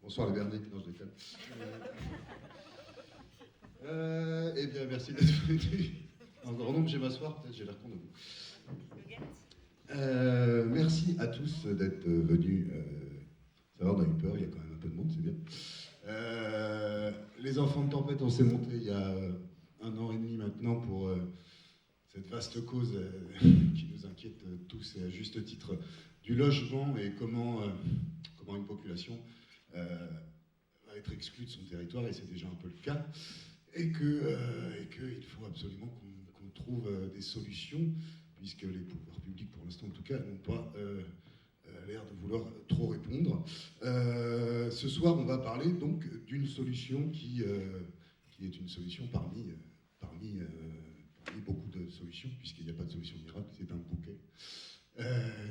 Bonsoir les Bernés, non je déconne. Eh bien merci d'être venus. En grand nombre, je vais m'asseoir, peut-être j'ai l'air con de vous. Merci à tous d'être venus. Ça va, on a eu peur, il y a quand même un peu de monde, c'est bien. Les enfants de tempête, on s'est monté il y a 1 an et demi maintenant pour cette vaste cause qui nous inquiète tous et à juste titre du logement et comment une population va être exclue de son territoire, et c'est déjà un peu le cas, et qu'il faut absolument qu'on trouve des solutions, puisque les pouvoirs publics, pour l'instant en tout cas, n'ont pas l'air de vouloir trop répondre. Ce soir, on va parler donc d'une solution qui est une solution parmi beaucoup de solutions, puisqu'il n'y a pas de solution miracle, c'est un bouquet.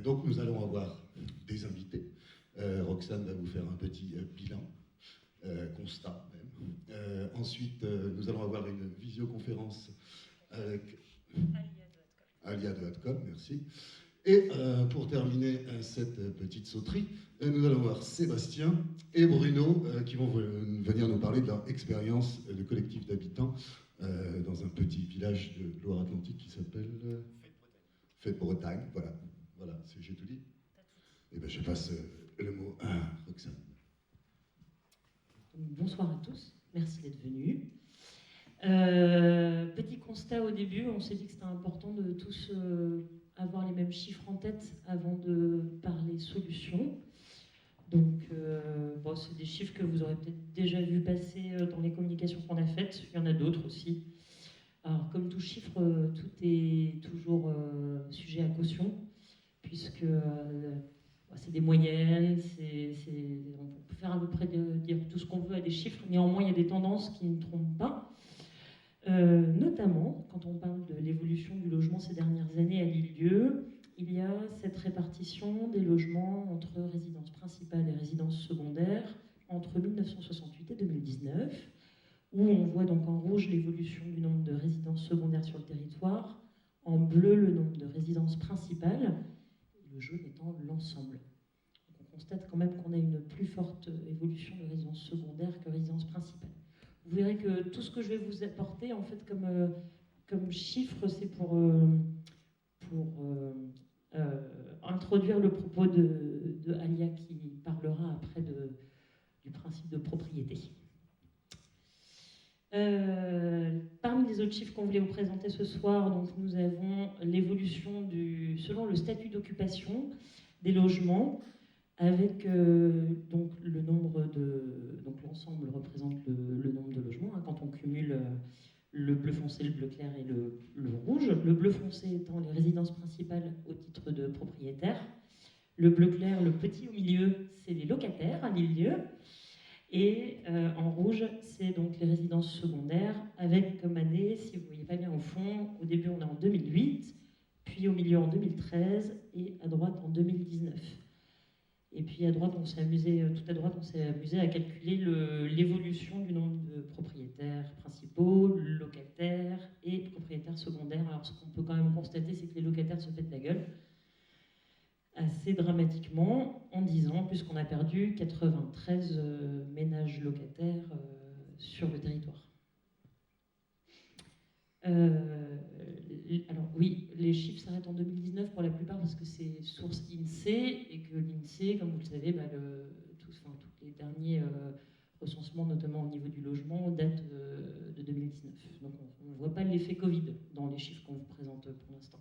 Donc nous allons avoir des invités. Roxane va vous faire un petit bilan, constat même. Ensuite, nous allons avoir une visioconférence avec Alia de Hatcom, merci. Et pour terminer cette petite sauterie, nous allons voir Sébastien et Bruno qui vont venir nous parler de leur expérience de collectif d'habitants dans un petit village de Loire-Atlantique qui s'appelle Fête-Bretagne. Voilà, j'ai tout dit. Et bien je passe le mot à Roxane. Bonsoir à tous, merci d'être venus. Petit constat au début, on s'est dit que c'était important de tous avoir les mêmes chiffres en tête avant de parler solutions. Donc, c'est des chiffres que vous aurez peut-être déjà vu passer dans les communications qu'on a faites. Il y en a d'autres aussi. Alors, comme tout chiffre, tout est toujours sujet à caution, puisque c'est des moyennes, on peut faire à peu près dire tout ce qu'on veut à des chiffres. Néanmoins, il y a des tendances qui ne trompent pas. Notamment, quand on parle de l'évolution du logement ces dernières années à l'île-Dieu, il y a cette répartition des logements entre résidences principales et résidences secondaires entre 1968 et 2019, où on voit donc en rouge l'évolution du nombre de résidences secondaires sur le territoire, en bleu le nombre de résidences principales, et le jaune étant l'ensemble. On constate quand même qu'on a une plus forte évolution de résidences secondaires que résidences principales. Vous verrez que tout ce que je vais vous apporter, en fait, comme chiffre, c'est pour introduire le propos de Alia qui parlera après du principe de propriété. Parmi les autres chiffres qu'on voulait vous présenter ce soir, donc, nous avons l'évolution selon le statut d'occupation des logements, avec donc le nombre donc l'ensemble représente le nombre de logements, hein, quand on cumule le bleu foncé, le bleu clair et le rouge. Le bleu foncé étant les résidences principales au titre de propriétaire. Le bleu clair, le petit au milieu, c'est les locataires à l'île-Dieu. Et en rouge, c'est donc les résidences secondaires, avec comme année, si vous ne voyez pas bien au fond, au début on est en 2008, puis au milieu en 2013 et à droite en 2019. Et puis à droite, tout à droite, on s'est amusé à calculer l'évolution du nombre de propriétaires principaux, locataires et propriétaires secondaires. Alors ce qu'on peut quand même constater, c'est que les locataires se pètent la gueule assez dramatiquement en 10 ans, puisqu'on a perdu 93 ménages locataires sur le territoire. Alors oui, les chiffres s'arrêtent en 2019 pour la plupart parce que c'est source INSEE et que l'INSEE, comme vous le savez, tous les derniers recensements, notamment au niveau du logement, datent de 2019. Donc on ne voit pas l'effet Covid dans les chiffres qu'on vous présente pour l'instant.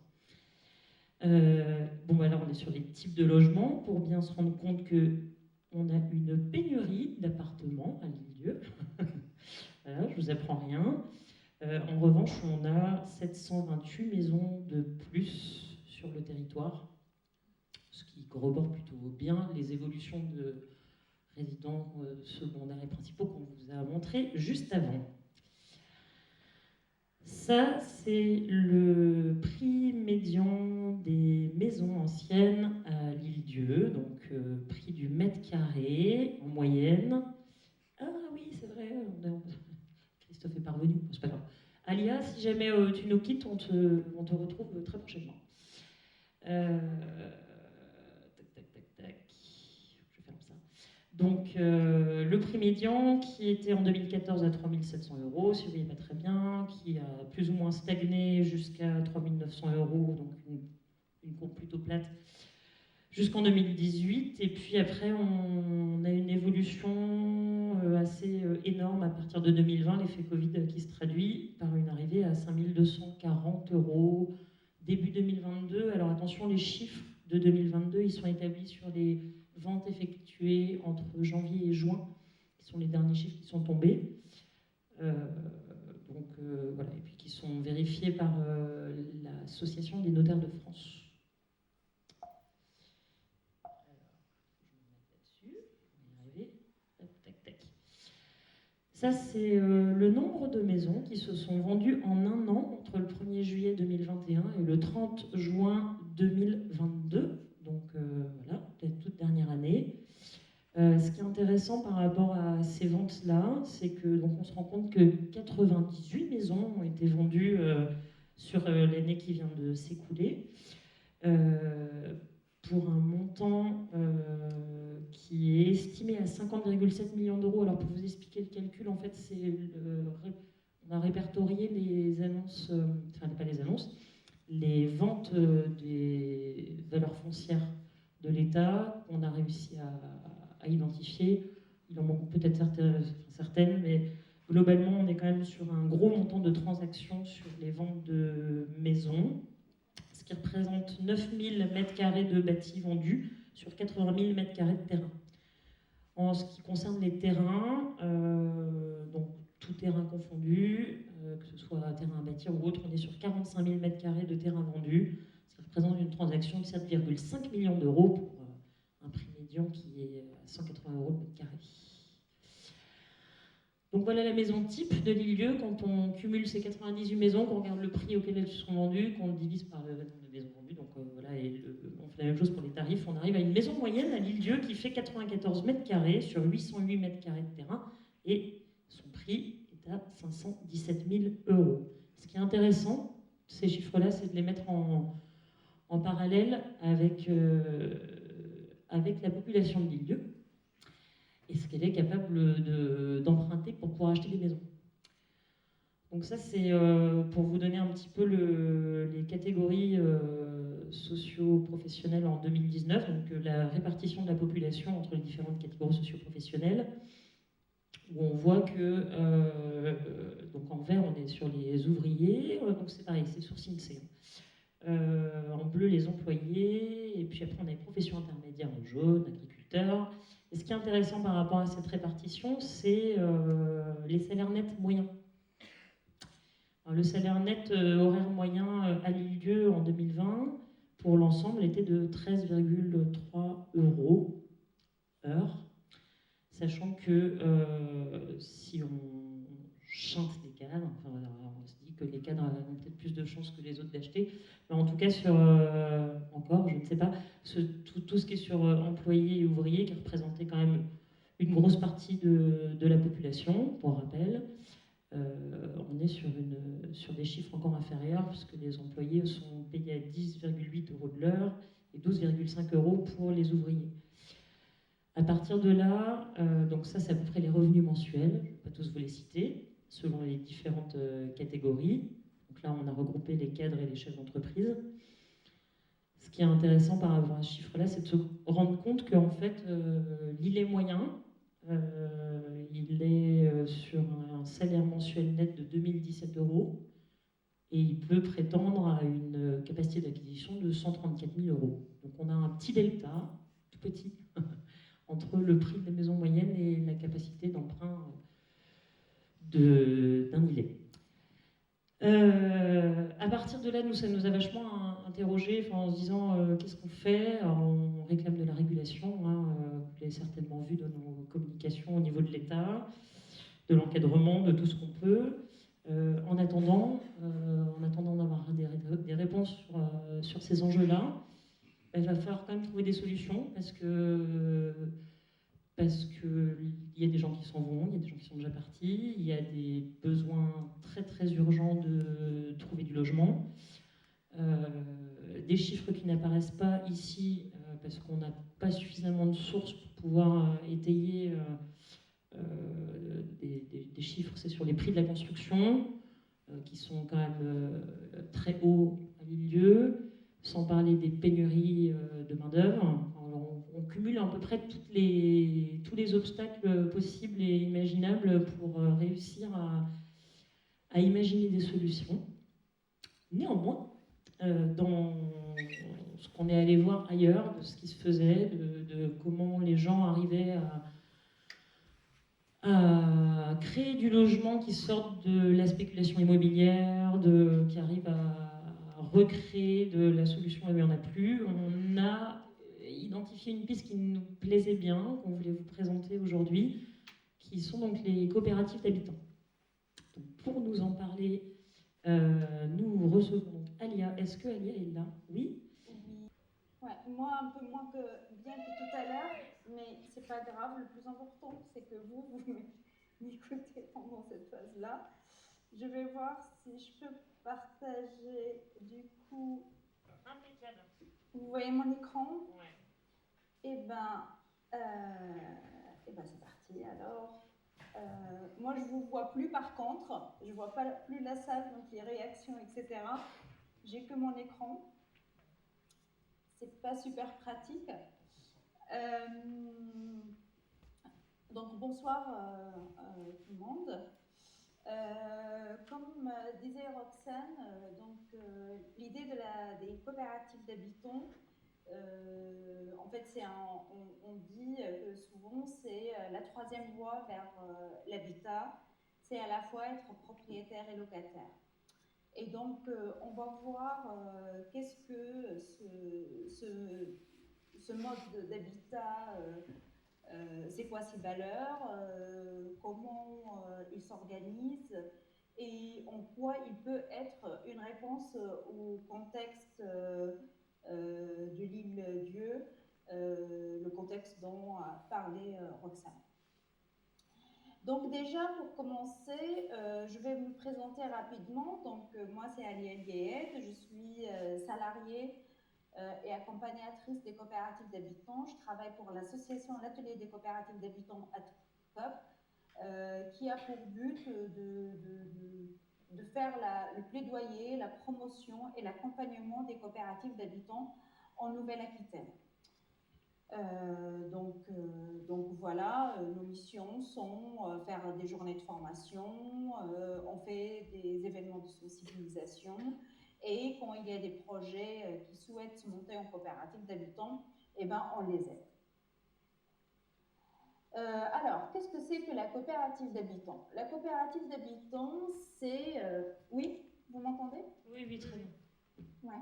Là on est sur les types de logements pour bien se rendre compte qu'on a une pénurie d'appartements à l'île-Dieu. Voilà, je vous apprends rien. En revanche, on a 728 maisons de plus sur le territoire, ce qui corrobore plutôt bien les évolutions de résidents secondaires et principaux qu'on vous a montré juste avant. Ça, c'est le prix médian des maisons anciennes à l'île-Dieu, donc prix du mètre carré en moyenne. Ah oui, c'est vrai, Christophe est parvenu, c'est pas grave. Alia, si jamais tu nous quittes, on te retrouve très prochainement. Tac. Je ferme ça. Donc le prix médian qui était en 2014 à 3 700 €, si vous voyez pas très bien, qui a plus ou moins stagné jusqu'à 3 900 €, donc une courbe plutôt plate, jusqu'en 2018. Et puis après, on a une évolution assez énorme à partir de 2020, l'effet Covid qui se traduit par une arrivée à 5 240 € début 2022. Alors attention, les chiffres de 2022, ils sont établis sur les ventes effectuées entre janvier et juin, qui sont les derniers chiffres qui sont tombés. Voilà, et puis qui sont vérifiés par l'Association des notaires de France. Ça, c'est le nombre de maisons qui se sont vendues en un an, entre le 1er juillet 2021 et le 30 juin 2022. Donc voilà, la toute dernière année. Ce qui est intéressant par rapport à ces ventes-là, c'est que donc on se rend compte que 98 maisons ont été vendues sur l'année qui vient de s'écouler. Pour un montant qui est estimé à 50,7 millions d'euros. Alors pour vous expliquer le calcul, en fait, on a répertorié les annonces, enfin pas les annonces, les ventes des valeurs foncières de l'État qu'on a réussi à identifier. Il en manque peut-être certaines, mais globalement, on est quand même sur un gros montant de transactions sur les ventes de maisons, ce qui représente 9 000 m² de bâtis vendus sur 80 000 m² de terrain. En ce qui concerne les terrains, donc tout terrain confondu, que ce soit terrain à bâtir ou autre, on est sur 45 000 m² de terrain vendus, ce qui représente une transaction de 7,5 millions d'euros pour un prix médian qui est à 180 € le mètre carré. Donc voilà la maison type de l'île-Dieu. Quand on cumule ces 98 maisons, qu'on regarde le prix auquel elles sont vendues, qu'on le divise par le nombre de maisons vendues, donc voilà, et on fait la même chose pour les tarifs, on arrive à une maison moyenne à l'île-Dieu qui fait 94 m² sur 808 m² de terrain, et son prix est à 517 000 €. Ce qui est intéressant, ces chiffres-là, c'est de les mettre en parallèle avec la population de l'île-Dieu, et ce qu'elle est capable d'emprunter pour pouvoir acheter des maisons. Donc ça, c'est pour vous donner un petit peu les catégories socio-professionnelles en 2019, donc la répartition de la population entre les différentes catégories socio-professionnelles, où on voit que, donc en vert, on est sur les ouvriers, donc c'est pareil, c'est sur CINSEE. En bleu, les employés, et puis après, on a les professions intermédiaires en jaune, agriculteurs. Et ce qui est intéressant par rapport à cette répartition, c'est les salaires nets moyens. Alors, le salaire net horaire moyen à l'île-Dieu en 2020, pour l'ensemble, était de 13,3 € heure, sachant que si on chante les cadres, enfin, on se dit que les cadres ont peut-être plus de chances que les autres d'acheter, mais en tout cas sur, encore, je ne sais pas, tout ce qui est sur employés et ouvriers, qui représentait quand même une grosse partie de la population, pour rappel, on est sur des chiffres encore inférieurs, puisque les employés sont payés à 10,8 € de l'heure et 12,5 € pour les ouvriers. À partir de là, donc ça c'est à peu près les revenus mensuels, je ne vais pas tous vous les citer, selon les différentes catégories. Donc là on a regroupé les cadres et les chefs d'entreprise. Ce qui est intéressant par rapport à ce chiffre-là, c'est de se rendre compte qu'en fait l'îlet moyen, il est sur un salaire mensuel net de 2017 € et il peut prétendre à une capacité d'acquisition de 134 000 €. Donc on a un petit delta, tout petit, entre le prix des maisons moyennes et la capacité d'emprunt d'un îlet. À partir de là, ça nous a vachement interrogé, en se disant qu'est-ce qu'on fait. Alors, on réclame de la régulation, vous l'avez certainement vu dans nos communications au niveau de l'État, de l'encadrement, de tout ce qu'on peut. En attendant d'avoir des réponses sur ces enjeux-là, il va falloir quand même trouver des solutions, parce que il y a des gens qui s'en vont, il y a des gens qui sont déjà partis, il y a des besoins très très urgents de trouver du logement. Des chiffres qui n'apparaissent pas ici parce qu'on n'a pas suffisamment de sources pour pouvoir étayer des chiffres, c'est sur les prix de la construction, qui sont quand même très hauts à Lille-Lieu, sans parler des pénuries de main-d'œuvre. On cumule à peu près tous les obstacles possibles et imaginables pour réussir à imaginer des solutions. Néanmoins, dans ce qu'on est allé voir ailleurs, de ce qui se faisait, de comment les gens arrivaient à créer du logement qui sorte de la spéculation immobilière, qui arrive à recréer de la solution là où il n'y en a plus. On a identifié une piste qui nous plaisait bien, qu'on voulait vous présenter aujourd'hui, qui sont donc les coopératives d'habitants. Donc pour nous en parler, nous recevons donc Alia. Est-ce que Alia est là? Oui. Ouais, moi un peu moins bien que tout à l'heure, mais c'est pas grave. Le plus important, c'est que vous m'écoutez pendant cette phase-là. Je vais voir si je peux partager du coup. Impeccable. Vous voyez mon écran? Ouais. Eh ben c'est parti. Alors, moi je vous vois plus par contre. Je vois pas plus la salle, donc les réactions, etc. J'ai que mon écran. C'est pas super pratique. Donc bonsoir tout le monde. Comme disait Roxane, l'idée des coopératives d'habitants, en fait, on dit que souvent c'est la troisième voie vers l'habitat, c'est à la fois être propriétaire et locataire. Et donc, on va voir qu'est-ce que ce mode d'habitat, c'est quoi ses valeurs, comment il s'organise et en quoi il peut être une réponse au contexte de l'île-Dieu, le contexte dont a parlé Roxane. Donc déjà, pour commencer, je vais me présenter rapidement. Donc moi, c'est Alia Guéhed, je suis salariée et accompagnatrice des coopératives d'habitants. Je travaille pour l'association L'Atelier des coopératives d'habitants ATCOP, qui a pour but de faire le plaidoyer, la promotion et l'accompagnement des coopératives d'habitants en Nouvelle-Aquitaine. Donc voilà, nos missions sont faire des journées de formation, on fait des événements de sensibilisation et quand il y a des projets qui souhaitent se monter en coopérative d'habitants, eh ben, on les aide. Alors, qu'est-ce que c'est que la coopérative d'habitants? La coopérative d'habitants, c'est... Oui, vous m'entendez? Oui, oui, très bien. Ouais.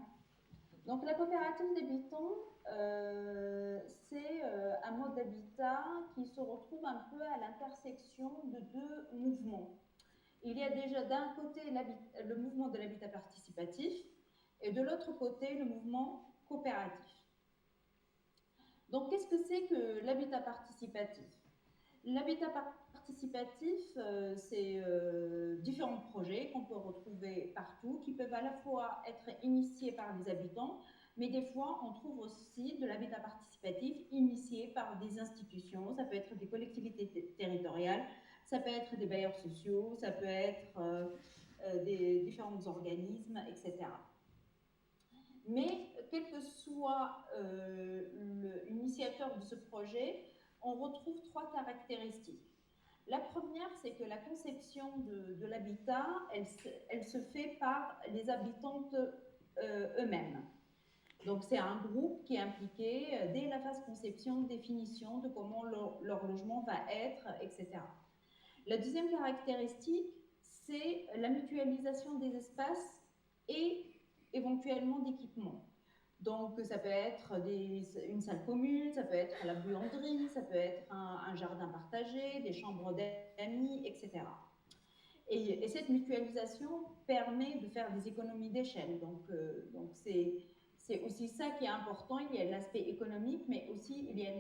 Donc la coopérative d'habitants, c'est un mode d'habitat qui se retrouve un peu à l'intersection de deux mouvements. Il y a déjà d'un côté le mouvement de l'habitat participatif et de l'autre côté le mouvement coopératif. Donc qu'est-ce que c'est que l'habitat participatif? L'habitat participatif, c'est différents projets qu'on peut retrouver partout, qui peuvent à la fois être initiés par les habitants, mais des fois, on trouve aussi de l'habitat participatif initié par des institutions. Ça peut être des collectivités territoriales, ça peut être des bailleurs sociaux, ça peut être des différents organismes, etc. Mais quel que soit l'initiateur de ce projet, on retrouve trois caractéristiques. La première, c'est que la conception de l'habitat, elle se fait par les habitantes eux-mêmes. Donc c'est un groupe qui est impliqué dès la phase conception, définition de comment leur logement va être, etc. La deuxième caractéristique, c'est la mutualisation des espaces et éventuellement d'équipements. Donc ça peut être une salle commune, ça peut être la buanderie, ça peut être un jardin partagé, des chambres d'amis, etc. Et cette mutualisation permet de faire des économies d'échelle. Donc c'est aussi ça qui est important. Il y a l'aspect économique, mais aussi il y a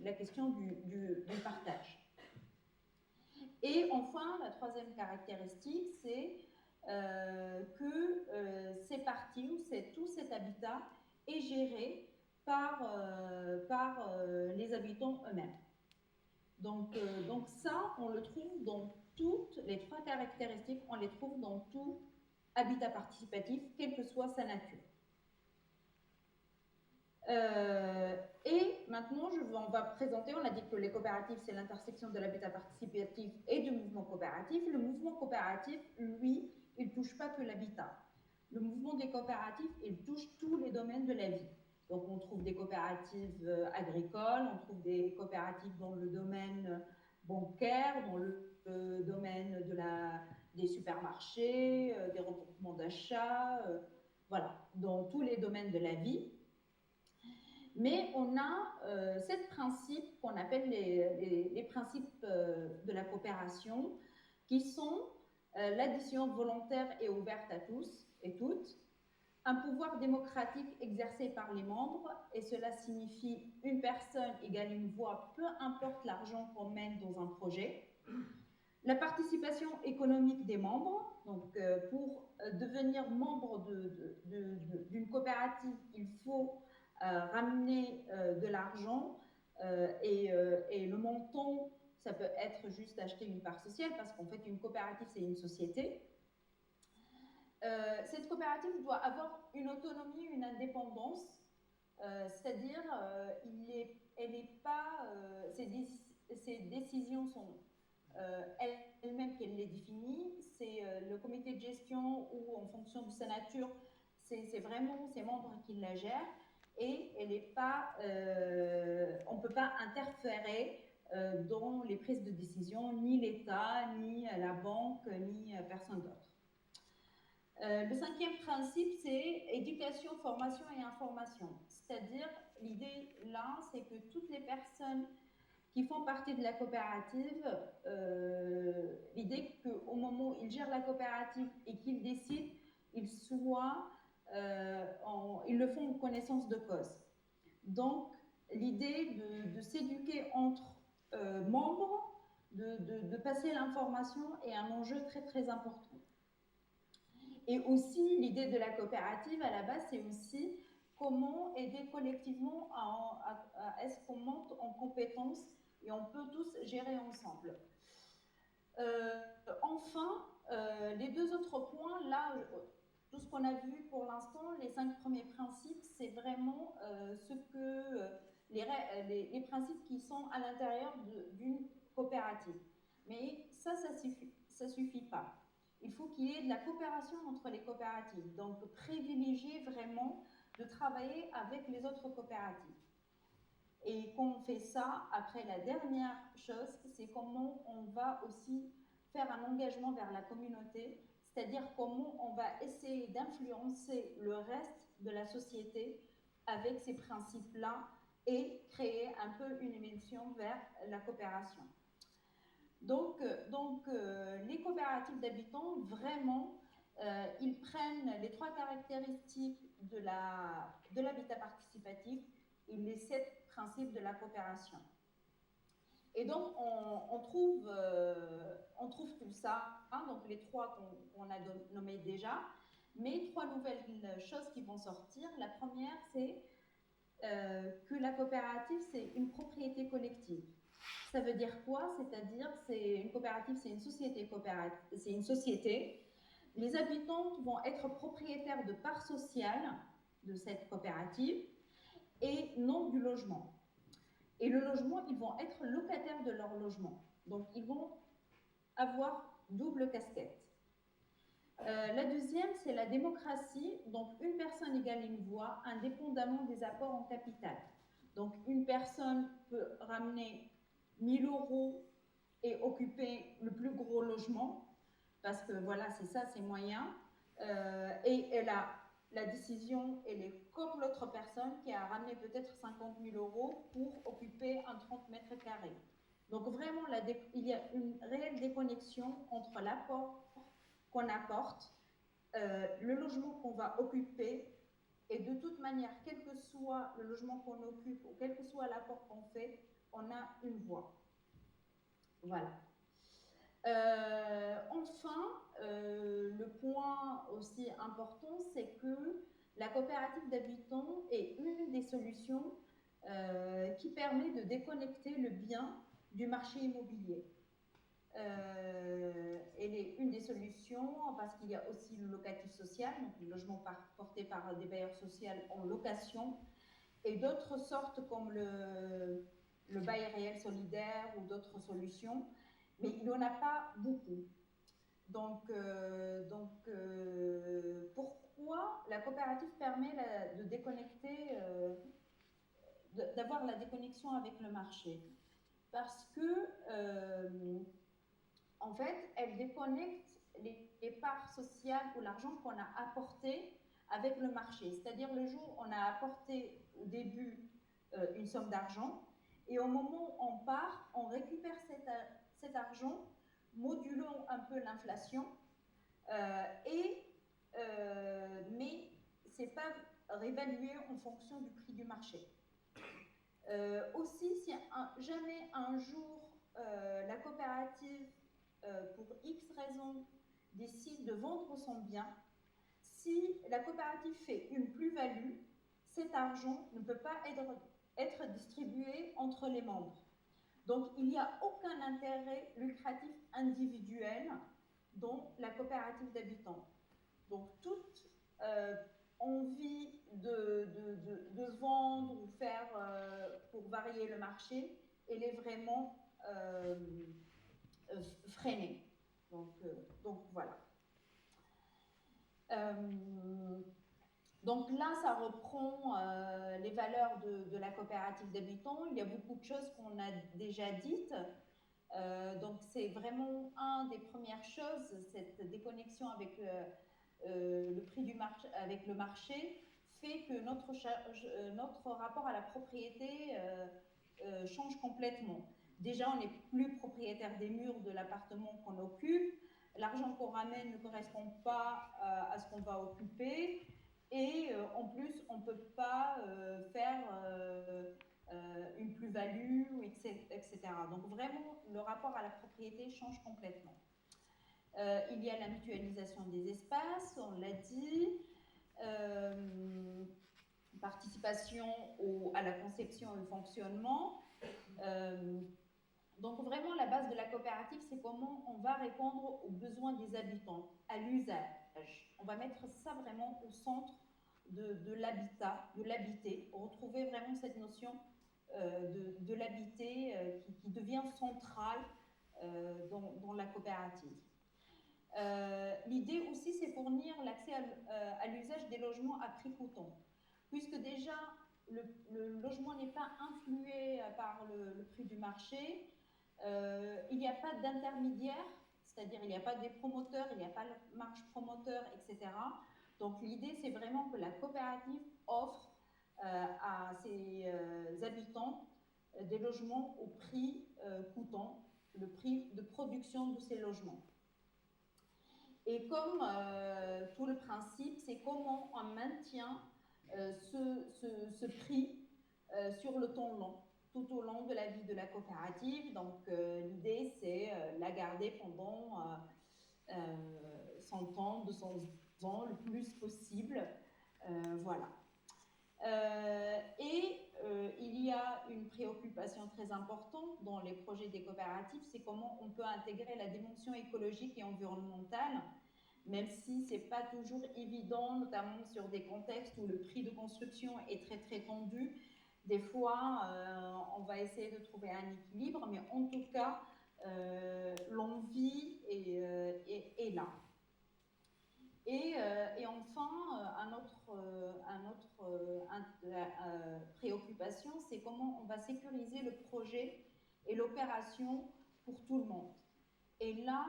la question du partage. Et enfin, la troisième caractéristique, c'est que ces parties ou tout cet habitat est géré par les habitants eux-mêmes. Donc ça, on le trouve dans toutes les trois caractéristiques, on les trouve dans tout habitat participatif, quelle que soit sa nature. Et maintenant, on va présenter, on a dit que les coopératives, c'est l'intersection de l'habitat participatif et du mouvement coopératif. Le mouvement coopératif, lui, il ne touche pas que l'habitat. Le mouvement des coopératives, il touche tous les domaines de la vie. Donc, on trouve des coopératives agricoles, on trouve des coopératives dans le domaine bancaire, dans le domaine des supermarchés, des regroupements d'achats, voilà, dans tous les domaines de la vie. Mais on a 7 principes qu'on appelle les principes de la coopération, qui sont l'adhésion volontaire et ouverte à tous et toutes, un pouvoir démocratique exercé par les membres, et cela signifie une personne égale une voix, peu importe l'argent qu'on mène dans un projet. La participation économique des membres, donc pour devenir membre d'une coopérative, il faut ramener de l'argent et le montant, ça peut être juste acheter une part sociale, parce qu'en fait une coopérative c'est une société. Cette coopérative doit avoir une autonomie, une indépendance, c'est-à-dire ses décisions sont elle-même qu'elle les définit, c'est le comité de gestion ou en fonction de sa nature, c'est vraiment ses membres qui la gèrent, et elle est pas, on ne peut pas interférer dans les prises de décision, ni l'État, ni la banque, ni personne d'autre. Le 5e principe, c'est éducation, formation et information. C'est-à-dire, l'idée là, c'est que toutes les personnes qui font partie de la coopérative, l'idée qu'au moment où ils gèrent la coopérative et qu'ils décident, ils le font en connaissance de cause. Donc, l'idée de s'éduquer entre membres, de passer l'information est un enjeu très très important. Et aussi, l'idée de la coopérative, à la base, c'est aussi comment aider collectivement à ce qu'on monte en compétences et on peut tous gérer ensemble. Enfin, les 2 autres points, là, tout ce qu'on a vu pour l'instant, les 5 premiers principes, c'est vraiment les principes qui sont à l'intérieur d'une coopérative. Mais ça suffit pas. Il faut qu'il y ait de la coopération entre les coopératives, donc privilégier vraiment de travailler avec les autres coopératives. Et quand on fait ça, après la dernière chose, c'est comment on va aussi faire un engagement vers la communauté, c'est-à-dire comment on va essayer d'influencer le reste de la société avec ces principes-là et créer un peu une émission vers la coopération. Donc les coopératives d'habitants, vraiment, ils prennent les 3 caractéristiques de l'habitat participatif et les 7 principes de la coopération. Et donc, on trouve tout ça, hein, donc les 3 qu'on a nommés déjà, mais 3 nouvelles choses qui vont sortir. La première, c'est que la coopérative, c'est une propriété collective. Ça veut dire quoi? C'est-à-dire, une coopérative, c'est une société. Les habitants vont être propriétaires de parts sociales de cette coopérative et non du logement. Et le logement, ils vont être locataires de leur logement. Donc, ils vont avoir double casquette. La deuxième, c'est la démocratie. Donc, une personne égale une voix, indépendamment des apports en capital. Donc, une personne peut ramener 1 000 € et occuper le plus gros logement, parce que voilà, c'est ça, ses moyens. Et elle a la décision, elle est comme l'autre personne qui a ramené peut-être 50 000 € pour occuper un 30 mètres carrés. Donc vraiment, il y a une réelle déconnexion entre l'apport qu'on apporte, le logement qu'on va occuper, et de toute manière, quel que soit le logement qu'on occupe ou quel que soit l'apport qu'on fait, on a une voix. Voilà. Enfin, le point aussi important, c'est que la coopérative d'habitants est une des solutions qui permet de déconnecter le bien du marché immobilier. Elle est une des solutions parce qu'il y a aussi le locatif social, donc le logement porté par des bailleurs sociaux en location, et d'autres sortes comme le bail réel solidaire ou d'autres solutions, mais il n'y en a pas beaucoup. Donc pourquoi la coopérative permet de déconnecter, d'avoir la déconnexion avec le marché? Parce que, en fait, elle déconnecte les parts sociales ou l'argent qu'on a apporté avec le marché. C'est-à-dire le jour où on a apporté au début une somme d'argent, et au moment où on part, on récupère cet argent, modulant un peu l'inflation, mais ce n'est pas réévalué en fonction du prix du marché. Aussi, si jamais un jour la coopérative, pour X raisons, décide de vendre son bien, si la coopérative fait une plus-value, cet argent ne peut pas être distribué entre les membres. Donc, il n'y a aucun intérêt lucratif individuel dans la coopérative d'habitants. Donc, toute envie de vendre ou faire pour varier le marché, elle est vraiment freinée. Donc voilà. Donc là, ça reprend les valeurs de la coopérative d'habitants. Il y a beaucoup de choses qu'on a déjà dites. Donc c'est vraiment une des premières choses, cette déconnexion avec le prix du marché, avec le marché, fait que notre rapport à la propriété change complètement. Déjà, on n'est plus propriétaire des murs de l'appartement qu'on occupe. L'argent qu'on ramène ne correspond pas à ce qu'on va occuper. Et en plus, on ne peut pas faire une plus-value, etc. Donc vraiment, le rapport à la propriété change complètement. Il y a la mutualisation des espaces, on l'a dit, participation à la conception et au fonctionnement. Donc vraiment, la base de la coopérative, c'est comment on va répondre aux besoins des habitants, à l'usage. On va mettre ça vraiment au centre de l'habitat, de l'habiter, retrouver vraiment cette notion de l'habiter qui devient centrale dans la coopérative. L'idée aussi, c'est fournir l'accès à l'usage des logements à prix coûtant, puisque déjà, le logement n'est pas influé par le prix du marché. Il n'y a pas d'intermédiaire, c'est-à-dire il n'y a pas des promoteurs, il n'y a pas de marge promoteur, etc. Donc l'idée, c'est vraiment que la coopérative offre à ses habitants des logements au prix coûtant, le prix de production de ces logements. Et comme tout le principe, c'est comment on maintient ce prix sur le temps long, tout au long de la vie de la coopérative. Donc l'idée, c'est la garder pendant 100 ans, 200 ans, le plus possible. Voilà. Il y a une préoccupation très importante dans les projets des coopératives, c'est comment on peut intégrer la dimension écologique et environnementale, même si ce n'est pas toujours évident, notamment sur des contextes où le prix de construction est très très tendu. Des fois, on va essayer de trouver un équilibre, mais en tout cas, l'envie est là. Et enfin, un autre préoccupation, c'est comment on va sécuriser le projet et l'opération pour tout le monde. Et là,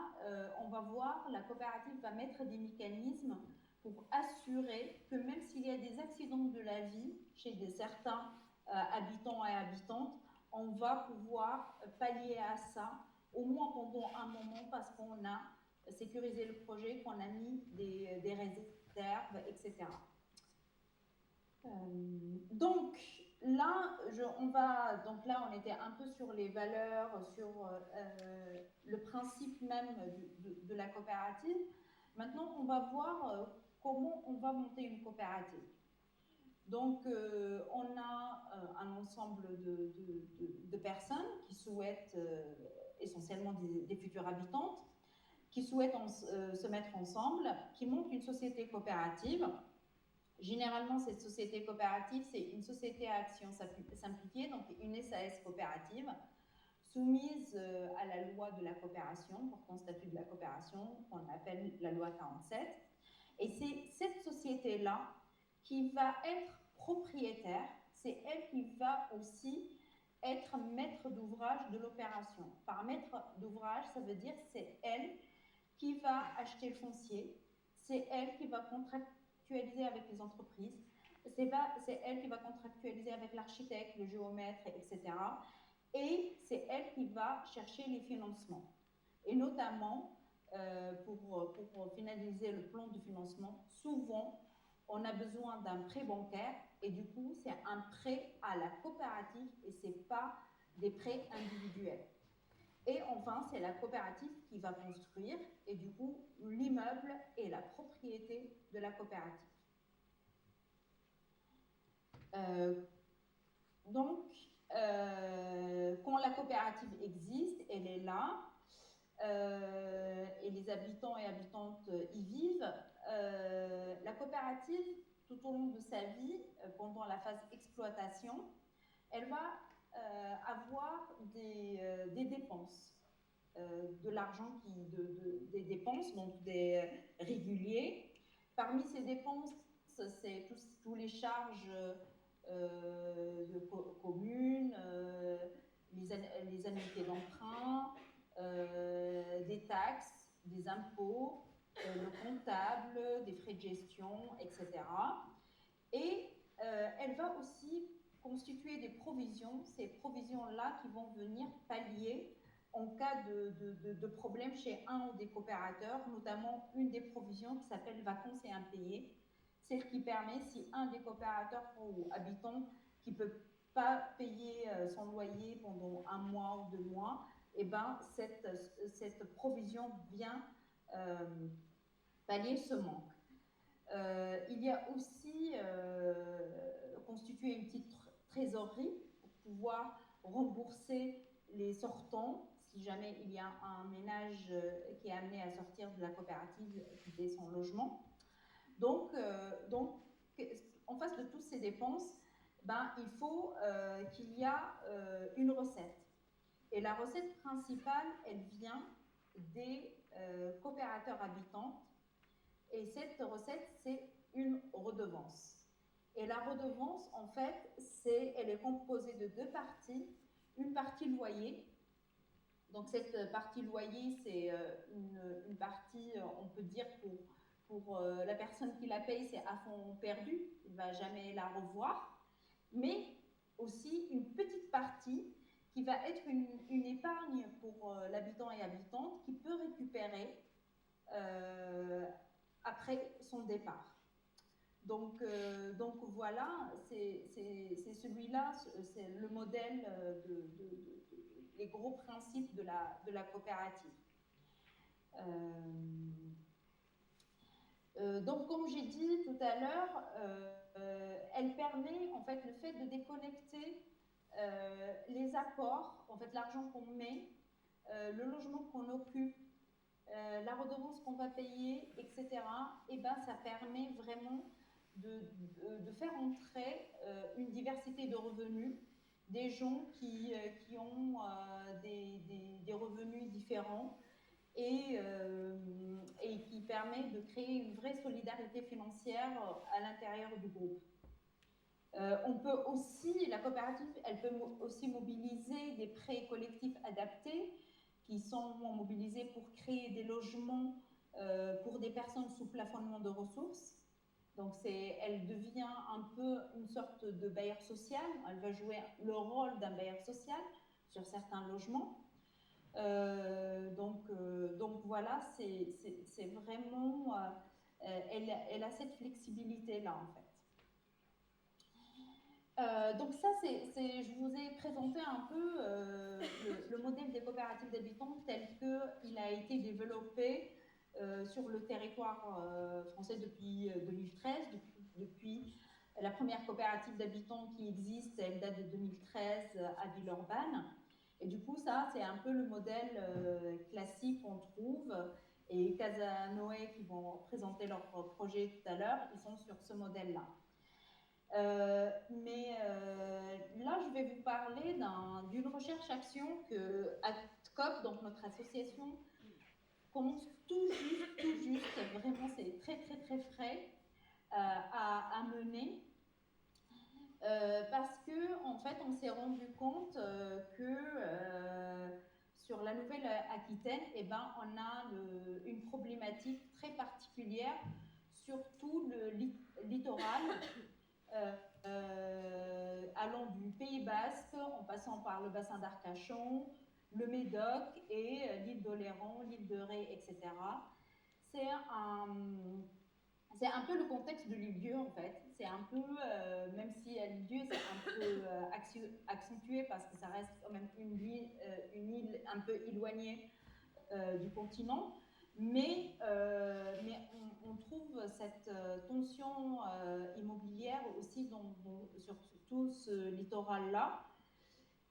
on va voir, la coopérative va mettre des mécanismes pour assurer que même s'il y a des accidents de la vie chez certains habitants et habitantes, on va pouvoir pallier à ça, au moins pendant un moment, parce qu'on a sécurisé le projet, qu'on a mis des réserves, etc. Donc là, on était un peu sur les valeurs, sur le principe même de la coopérative. Maintenant, on va voir comment on va monter une coopérative. Donc, on a un ensemble de personnes qui souhaitent, essentiellement des futures habitantes, qui souhaitent se mettre ensemble, qui montent une société coopérative. Généralement, cette société coopérative, c'est une société à action simplifiée, donc une SAS coopérative, soumise à la loi de la coopération, portant statut de la coopération, qu'on appelle la loi 47. Et c'est cette société-là qui va être propriétaire, c'est elle qui va aussi être maître d'ouvrage de l'opération. Par maître d'ouvrage, ça veut dire c'est elle qui va acheter le foncier, c'est elle qui va contractualiser avec les entreprises, c'est elle qui va contractualiser avec l'architecte, le géomètre, etc. Et c'est elle qui va chercher les financements. Et notamment, pour finaliser le plan de financement, souvent, on a besoin d'un prêt bancaire et du coup, c'est un prêt à la coopérative et ce n'est pas des prêts individuels. Et enfin, c'est la coopérative qui va construire et du coup, l'immeuble est la propriété de la coopérative. Donc, quand la coopérative existe, elle est là, et les habitants et habitantes y vivent, la coopérative, tout au long de sa vie, pendant la phase exploitation, elle va avoir des dépenses, de l'argent, des dépenses, donc des réguliers. Parmi ces dépenses, c'est tous les charges de communes, les annuités d'emprunt, des taxes, des impôts, le comptable, des frais de gestion, etc. Et elle va aussi constituer des provisions, ces provisions-là qui vont venir pallier en cas de problème chez un ou des coopérateurs, notamment une des provisions qui s'appelle vacances et impayés, celle qui permet, si un des coopérateurs ou habitants qui ne peut pas payer son loyer pendant 1 mois ou 2 mois, eh ben, cette provision vient pallier ce manque. Il y a aussi constitué une petite trésorerie pour pouvoir rembourser les sortants si jamais il y a un ménage qui est amené à sortir de la coopérative, quitter son logement. Donc, en face de toutes ces dépenses, ben, il faut qu'il y a une recette. Et la recette principale, elle vient des coopérateurs habitants. Et cette recette, c'est une redevance. Et la redevance, en fait, elle est composée de 2 parties. Une partie loyer. Donc cette partie loyer, c'est une partie, on peut dire, pour la personne qui la paye, c'est à fond perdu. Il ne va jamais la revoir. Mais aussi une petite partie qui va être une épargne pour l'habitant et habitante qui peut récupérer après son départ. Donc voilà, c'est celui-là, c'est le modèle, les gros principes de la coopérative. Donc comme j'ai dit tout à l'heure, elle permet, en fait, le fait de déconnecter les apports, en fait l'argent qu'on met, le logement qu'on occupe, la redevance qu'on va payer, etc., et ben, ça permet vraiment de faire entrer une diversité de revenus, des gens qui ont des revenus différents et qui permet de créer une vraie solidarité financière à l'intérieur du groupe. On peut aussi, la coopérative, elle peut aussi mobiliser des prêts collectifs adaptés qui sont mobilisés pour créer des logements pour des personnes sous plafonnement de ressources. Donc elle devient un peu une sorte de bailleur social, elle va jouer le rôle d'un bailleur social sur certains logements. Donc voilà, c'est vraiment, elle a cette flexibilité-là en fait. Donc ça, je vous ai présenté un peu le modèle des coopératives d'habitants tel qu'il a été développé sur le territoire français depuis 2013, depuis La première coopérative d'habitants qui existe, elle date de 2013 à Villeurbanne. Et du coup, ça, c'est un peu le modèle classique qu'on trouve. Et Casa Noé, qui vont présenter leur projet tout à l'heure, ils sont sur ce modèle-là. Mais là, je vais vous parler d'une recherche-action que ADCOP, donc notre association, commence tout juste, vraiment c'est très frais, à mener. Parce que en fait, on s'est rendu compte que sur la Nouvelle-Aquitaine, eh ben, on a une problématique très particulière sur tout le littoral, allant du Pays Basque, en passant par le bassin d'Arcachon, le Médoc et l'île d'Oléron, l'île de Ré, etc. C'est un peu le contexte de l'île-dieu, en fait. C'est un peu, même si à l'île-dieu, c'est un peu accentué parce que ça reste quand même une île un peu éloignée du continent. Mais on trouve cette tension immobilière aussi sur tout ce littoral-là.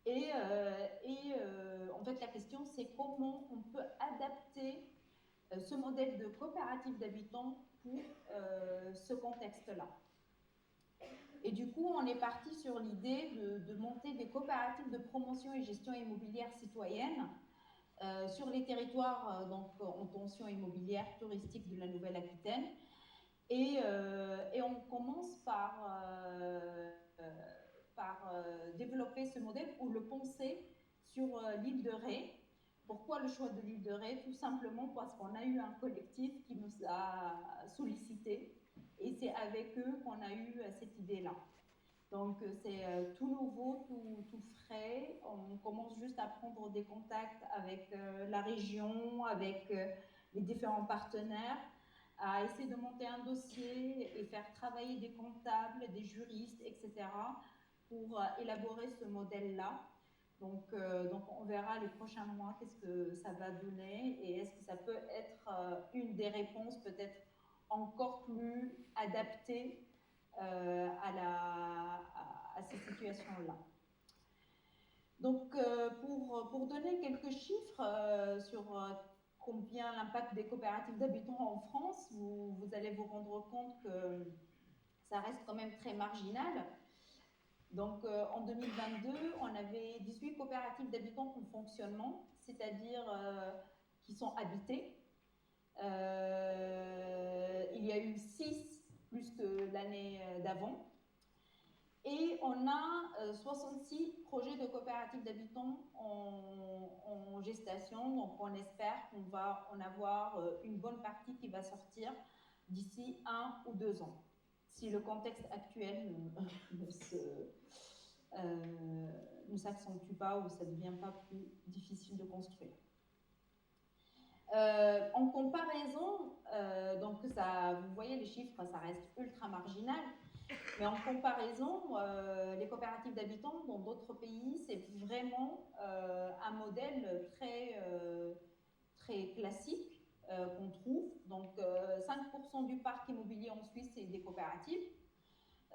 Et en fait, la question, c'est comment on peut adapter ce modèle de coopérative d'habitants pour ce contexte-là. Et du coup, on est parti sur l'idée de monter des coopératives de promotion et gestion immobilière citoyenne sur les territoires donc, en tension immobilière touristique de la Nouvelle-Aquitaine. Et on commence par développer ce modèle ou le penser sur l'île de Ré. Pourquoi le choix de l'île de Ré? Tout simplement parce qu'on a eu un collectif qui nous a sollicité et c'est avec eux qu'on a eu cette idée-là. Donc c'est tout nouveau, tout frais. On commence juste à prendre des contacts avec la région, avec les différents partenaires, à essayer de monter un dossier et faire travailler des comptables, des juristes, etc. pour élaborer ce modèle-là. Donc on verra les prochains mois qu'est-ce que ça va donner et est-ce que ça peut être une des réponses peut-être encore plus adaptées à ces situations-là. Donc pour donner quelques chiffres sur combien l'impact des coopératives d'habitants en France, vous allez vous rendre compte que ça reste quand même très marginal. Donc en 2022, on avait 18 coopératives d'habitants en fonctionnement, c'est-à-dire qui sont habitées. Il y a eu 6 plus que l'année d'avant. Et on a 66 projets de coopératives d'habitants en gestation. Donc on espère qu'on va en avoir une bonne partie qui va sortir d'ici 1 ou 2 ans, si le contexte actuel ne s'accentue pas ou ça ne devient pas plus difficile de construire. En comparaison, donc ça, vous voyez les chiffres, ça reste ultra marginal, mais en comparaison, les coopératives d'habitants dans d'autres pays, c'est vraiment un modèle très classique qu'on trouve. Donc 5% du parc immobilier en Suisse, c'est des coopératives.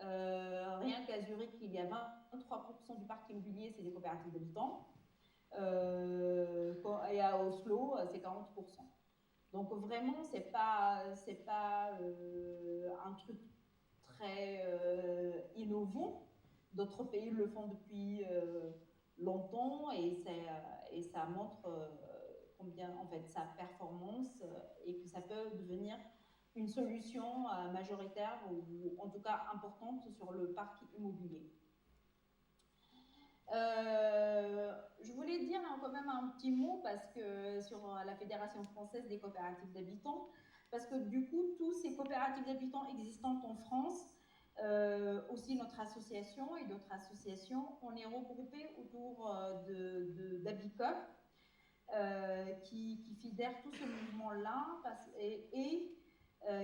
Rien qu'à Zurich, il y a 23% du parc immobilier, c'est des coopératives d'habitants. Et à Oslo, c'est 40%. Donc vraiment, c'est pas un truc très innovant. D'autres pays le font depuis longtemps et ça montre combien en fait sa performance et que ça peut devenir une solution majoritaire ou en tout cas importante sur le parc immobilier. Je voulais dire quand même un petit mot parce que sur la Fédération française des coopératives d'habitants, parce que du coup, tous ces coopératives d'habitants existantes en France, aussi notre association et d'autres associations, on est regroupés autour d'Abicop, qui fédère tout ce mouvement-là et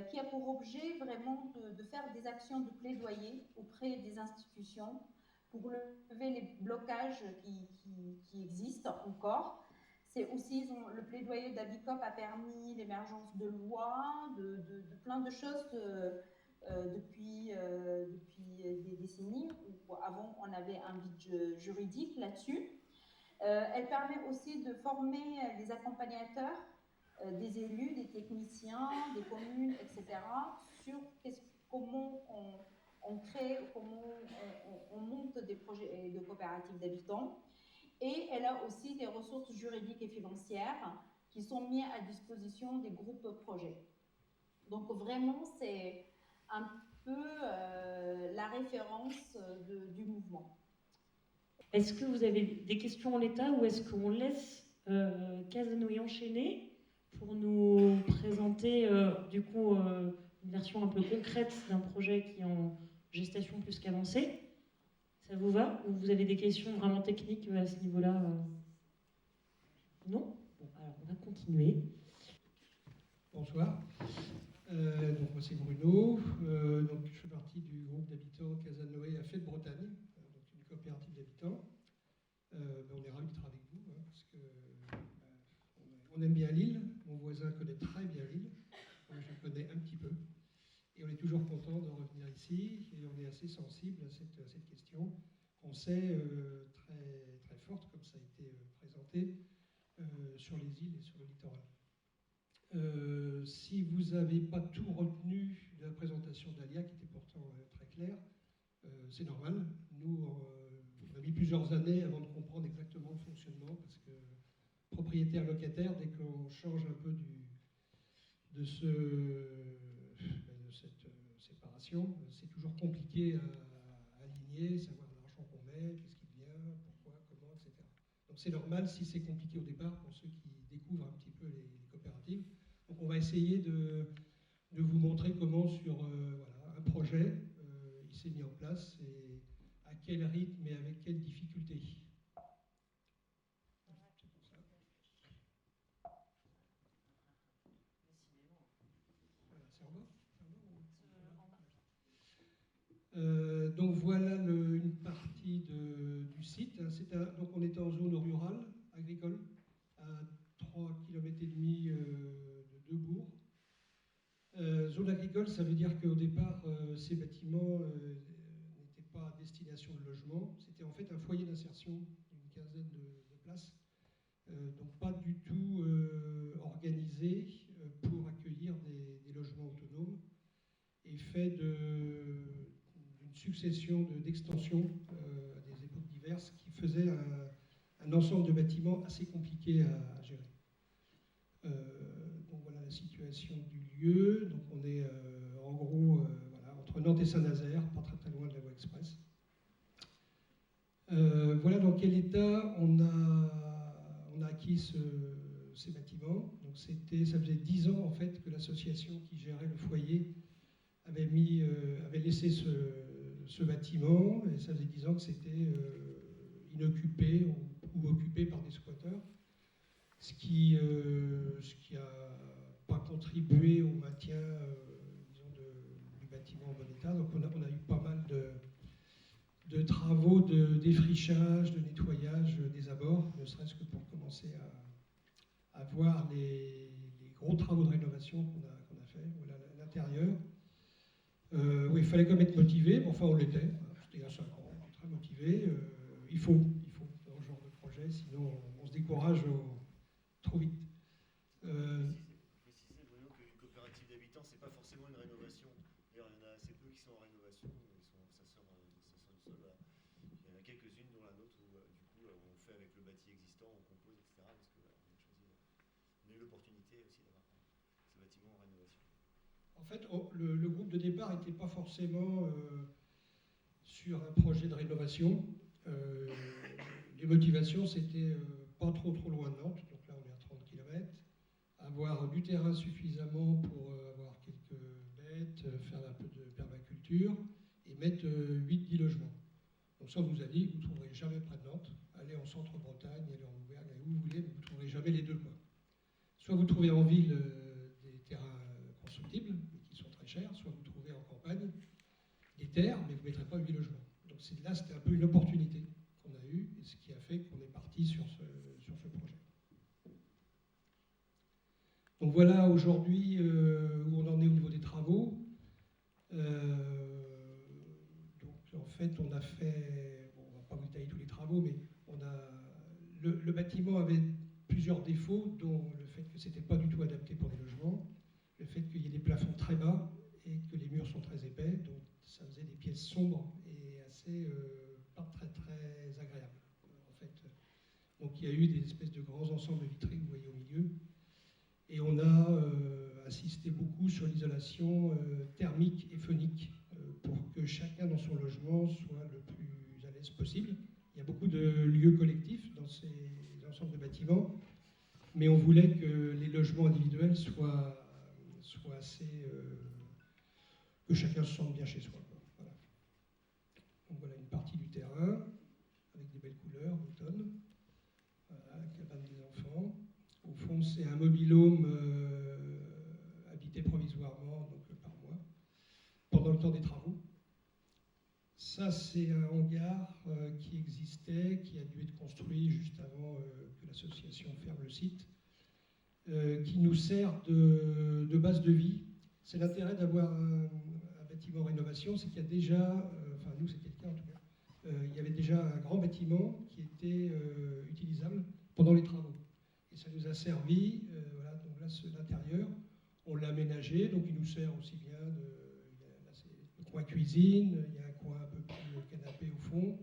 qui a pour objet vraiment de faire des actions de plaidoyer auprès des institutions pour lever les blocages qui existent encore. C'est aussi, le plaidoyer d'Abicop a permis l'émergence de lois, de plein de choses depuis des décennies, où avant on avait un vide juridique là-dessus. Elle permet aussi de former les accompagnateurs, des élus, des techniciens, des communes, etc., sur comment on crée, comment on monte des projets de coopératives d'habitants. Et elle a aussi des ressources juridiques et financières qui sont mises à disposition des groupes projets. Donc vraiment, c'est un peu la référence du mouvement. Est-ce que vous avez des questions en l'état ou est-ce qu'on laisse Casanoë enchaîner pour nous présenter du coup une version un peu concrète d'un projet qui est en gestation plus qu'avancée? Ça vous va? Ou vous avez des questions vraiment techniques à ce niveau-là? Non? Bon, alors on va continuer. Bonsoir. Donc moi c'est Bruno. Donc je fais partie du groupe d'habitants Casanoë à Fête Bretagne, donc une coopérative d'habitants. On est ravis d'être avec vous parce que on aime bien Lille. Mon voisin connaît très bien Lille. Moi je connais un petit peu. Et on est toujours content de revenir ici et on est assez sensible à cette question qu'on sait très, très forte, comme ça a été présenté, sur les îles et sur le littoral. Si vous n'avez pas tout retenu de la présentation d'Alia, qui était pourtant très claire, c'est normal. Nous, on a mis plusieurs années avant de comprendre exactement le fonctionnement, parce que propriétaire-locataire, dès qu'on change un peu de cette séparation, c'est toujours compliqué à aligner, savoir l'argent qu'on met, qu'est-ce qui vient, pourquoi, comment, etc. Donc c'est normal si c'est compliqué au départ pour ceux qui découvrent un petit peu les coopératives. Donc on va essayer de vous montrer comment sur voilà, un projet, il s'est mis en place et à quel rythme et avec quelles difficultés. Donc voilà une partie du site. Donc on est en zone rurale, agricole, à 3,5 km de deux bourgs. Zone agricole, ça veut dire qu'au départ, ces bâtiments n'étaient pas à destination de logement. C'était en fait un foyer d'insertion d'une quinzaine de places. Donc pas du tout organisé pour accueillir des logements autonomes et fait d'une succession d'extensions à des époques diverses qui faisait un ensemble de bâtiments assez compliqué à gérer. Donc voilà la situation du lieu. Donc on est en gros voilà, entre Nantes et Saint-Nazaire, pas très très loin de la voie express. Voilà dans quel état on a acquis ces bâtiments. Donc ça faisait 10 ans en fait que l'association qui gérait le foyer avait laissé ce bâtiment, et ça faisait 10 ans que c'était inoccupé ou occupé par des squatteurs, ce qui a pas contribué au maintien disons du bâtiment en bon état. Donc on a eu pas mal de travaux de défrichage, de nettoyage des abords, ne serait-ce que pour commencer à voir les gros travaux de rénovation qu'on a fait. Voilà l'intérieur. Oui, il fallait quand même être motivé, mais enfin on l'était. C'était il y a 5 ans, très motivé. Il faut dans ce genre de projet, sinon on se décourage trop vite. Préciser, Bruno, qu'une coopérative d'habitants, c'est pas forcément une rénovation. D'ailleurs, il y en a assez peu qui sont en rénovation, ça sort du sol. Voilà. Il y en a quelques-unes, dont la nôtre, où du coup on fait avec le bâti existant, on compose, etc. Parce qu'on a eu l'opportunité aussi d'avoir ce bâtiment en rénovation. En fait, le groupe de départ n'était pas forcément sur un projet de rénovation. Les motivations, c'était pas trop loin de Nantes, donc là on est à 30 km, avoir du terrain suffisamment pour avoir quelques bêtes, faire un peu de permaculture et mettre 8-10 logements. Donc ça on nous a dit, vous ne trouverez jamais près de Nantes, allez en centre-Bretagne, allez en Auvergne, allez où vous voulez, mais vous ne trouverez jamais les deux, quoi. Soit vous trouvez en ville des terrains constructibles, mais qui sont très chers, soit vous trouvez en campagne des terres, mais vous ne mettrez pas 8 logements. Donc là, c'était un peu une opportunité qu'on a eue, et ce qui a fait qu'on est parti sur ce projet. Donc voilà aujourd'hui où on en est au niveau des travaux. Donc en fait, on a fait, bon, on ne va pas vous détailler tous les travaux, mais le bâtiment avait plusieurs défauts, dont le fait que ce n'était pas du tout adapté pour les logements, le fait qu'il y ait des plafonds très bas et que les murs sont très épais, donc ça faisait des pièces sombres et assez pas très très agréables en fait. Donc il y a eu des espèces de grands ensembles vitrés que vous voyez au milieu, et on a insisté beaucoup sur l'isolation thermique et phonique pour que chacun dans son logement soit le plus à l'aise possible. Il y a beaucoup de lieux collectifs dans ces ensembles de bâtiments, mais on voulait que les logements individuels soient assez... que chacun se sente bien chez soi. Voilà. Donc voilà une partie du terrain, avec des belles couleurs d'automne. Voilà, cabane des enfants. Au fond, c'est un mobil-home habité provisoirement, donc par mois, pendant le temps des travaux. Ça, c'est un hangar qui existait, qui a dû être construit juste avant que l'association ferme le site, qui nous sert de base de vie. C'est l'intérêt d'avoir un bâtiment en rénovation, c'est qu'il y a déjà, enfin nous c'était le cas en tout cas, il y avait déjà un grand bâtiment qui était utilisable pendant les travaux. Et ça nous a servi, voilà, donc là c'est l'intérieur, on l'a aménagé, donc il nous sert aussi bien là c'est le coin cuisine, il y a un coin un peu plus canapé au fond,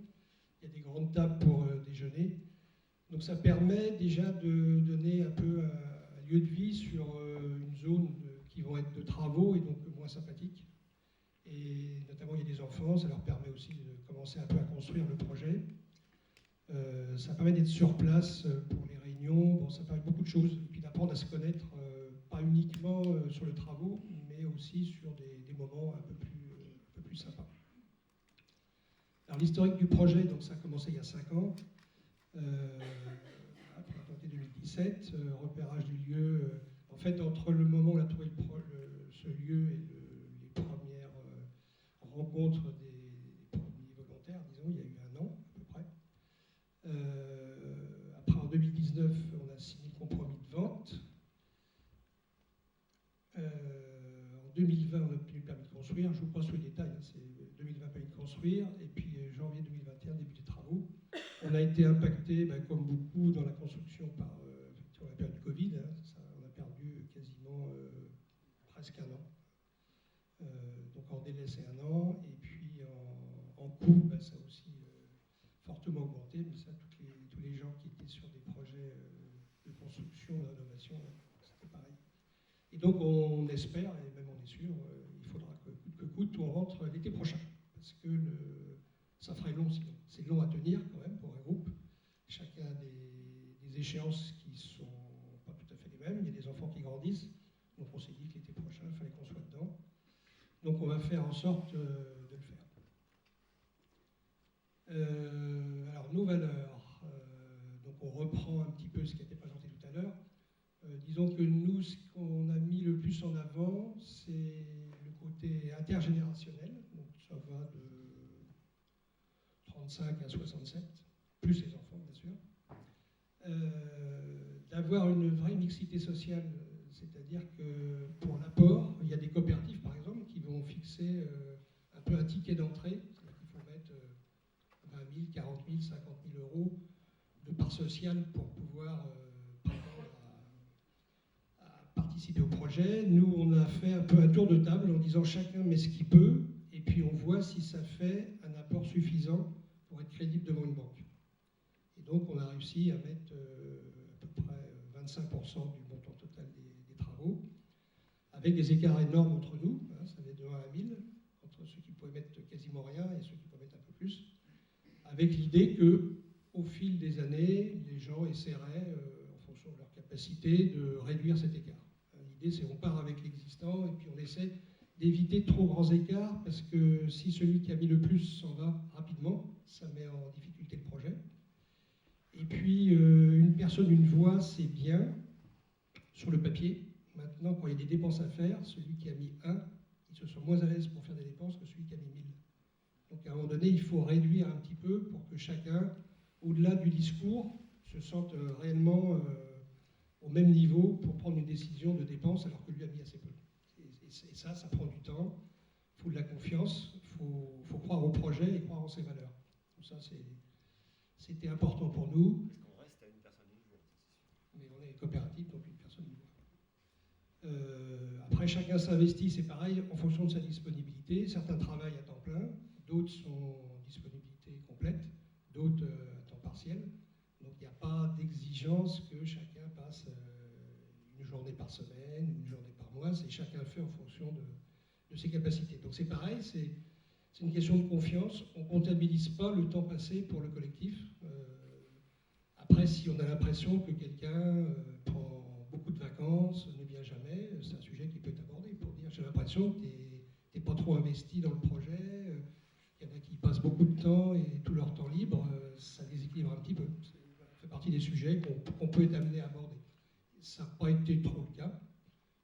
il y a des grandes tables pour déjeuner. Donc ça permet déjà de donner un peu un lieu de vie sur une zone qui vont être de travaux et donc moins sympathiques. Et notamment il y a des enfants, ça leur permet aussi de commencer un peu à construire le projet. Ça permet d'être sur place pour les réunions, bon, ça permet beaucoup de choses, et puis d'apprendre à se connaître, pas uniquement sur les travaux, mais aussi sur des moments un peu plus sympas. Alors l'historique du projet, donc ça a commencé il y a 5 ans, printemps 2017, repérage du lieu. En fait, entre le moment où on a trouvé ce lieu et les premières rencontres des premiers volontaires, disons, il y a eu 1 an à peu près. Après, en 2019, on a signé le compromis de vente. En 2020, on a obtenu le permis de construire. Je vous passe les détails, hein, c'est 2020 permis de construire, et puis janvier 2021, début des travaux. On a été impacté, comme beaucoup dans la construction, sur la période du Covid. Hein, on a perdu quasiment presque 1 an. Donc en délai, c'est 1 an, et puis en coût, ça a aussi fortement augmenté, mais ça, tous les gens qui étaient sur des projets de construction, de rénovation, c'était pareil. Et donc on espère, et même on est sûr, il faudra que coûte, on rentre l'été prochain, parce que ça ferait long sinon. C'est long à tenir quand même pour un groupe. Chacun a des échéances qui ne sont pas tout à fait les mêmes. Il y a des enfants qui grandissent. Donc on s'est dit que l'été prochain, il fallait qu'on soit dedans. Donc on va faire en sorte de le faire. Alors nos valeurs. Donc on reprend un petit peu ce qui a été présenté tout à l'heure. Disons que nous, ce qu'on a mis le plus en avant, c'est le côté intergénérationnel. Donc ça va de 35 à 67, plus les enfants bien sûr. D'avoir une vraie mixité sociale, c'est-à-dire que pour l'apport, il y a des coopératives par exemple qui vont fixer un peu un ticket d'entrée, c'est-à-dire qu'il faut mettre 20 000, 40 000, 50 000 euros de part sociale pour pouvoir à participer au projet. Nous, on a fait un peu un tour de table en disant chacun met ce qu'il peut, et puis on voit si ça fait un apport suffisant pour être crédible devant une banque. Et donc on a réussi à mettre à peu près 25% du montant total des travaux, avec des écarts énormes entre nous, hein, ça va de 1 à 1000, entre ceux qui pouvaient mettre quasiment rien et ceux qui pouvaient mettre un peu plus, avec l'idée que au fil des années, les gens essaieraient, en fonction de leur capacité, de réduire cet écart. L'idée, c'est qu'on part avec l'existant et puis on essaie d'éviter de trop grands écarts, parce que si celui qui a mis le plus s'en va rapidement, ça met en difficulté le projet. Et puis, une personne, une voix, c'est bien sur le papier. Maintenant, quand il y a des dépenses à faire, celui qui a mis 1, il se sent moins à l'aise pour faire des dépenses que celui qui a mis 1000. Donc, à un moment donné, il faut réduire un petit peu pour que chacun, au-delà du discours, se sente réellement au même niveau pour prendre une décision de dépense alors que lui a mis assez peu. Et ça prend du temps. faut de la confiance, faut croire au projet et croire en ses valeurs. Donc ça, c'était important pour nous. Parce qu'on reste à une personne une voix, ça, c'est sûr. Mais on est coopérative, donc une personne une voix. Après, chacun s'investit, c'est pareil, en fonction de sa disponibilité. Certains travaillent à temps plein, d'autres sont en disponibilité complète, d'autres à temps partiel. Donc il n'y a pas d'exigence que chacun passe une journée par semaine, une journée par mois. C'est chacun fait en fonction de ses capacités. Donc c'est pareil, c'est une question de confiance. On ne comptabilise pas le temps passé pour le collectif. Après, si on a l'impression que quelqu'un prend beaucoup de vacances, ne vient jamais, c'est un sujet qui peut être abordé pour dire j'ai l'impression que tu n'es pas trop investi dans le projet, il y en a qui passent beaucoup de temps et tout leur temps libre, ça déséquilibre un petit peu. Ça fait partie des sujets qu'on peut être amené à aborder. Ça n'a pas été trop le cas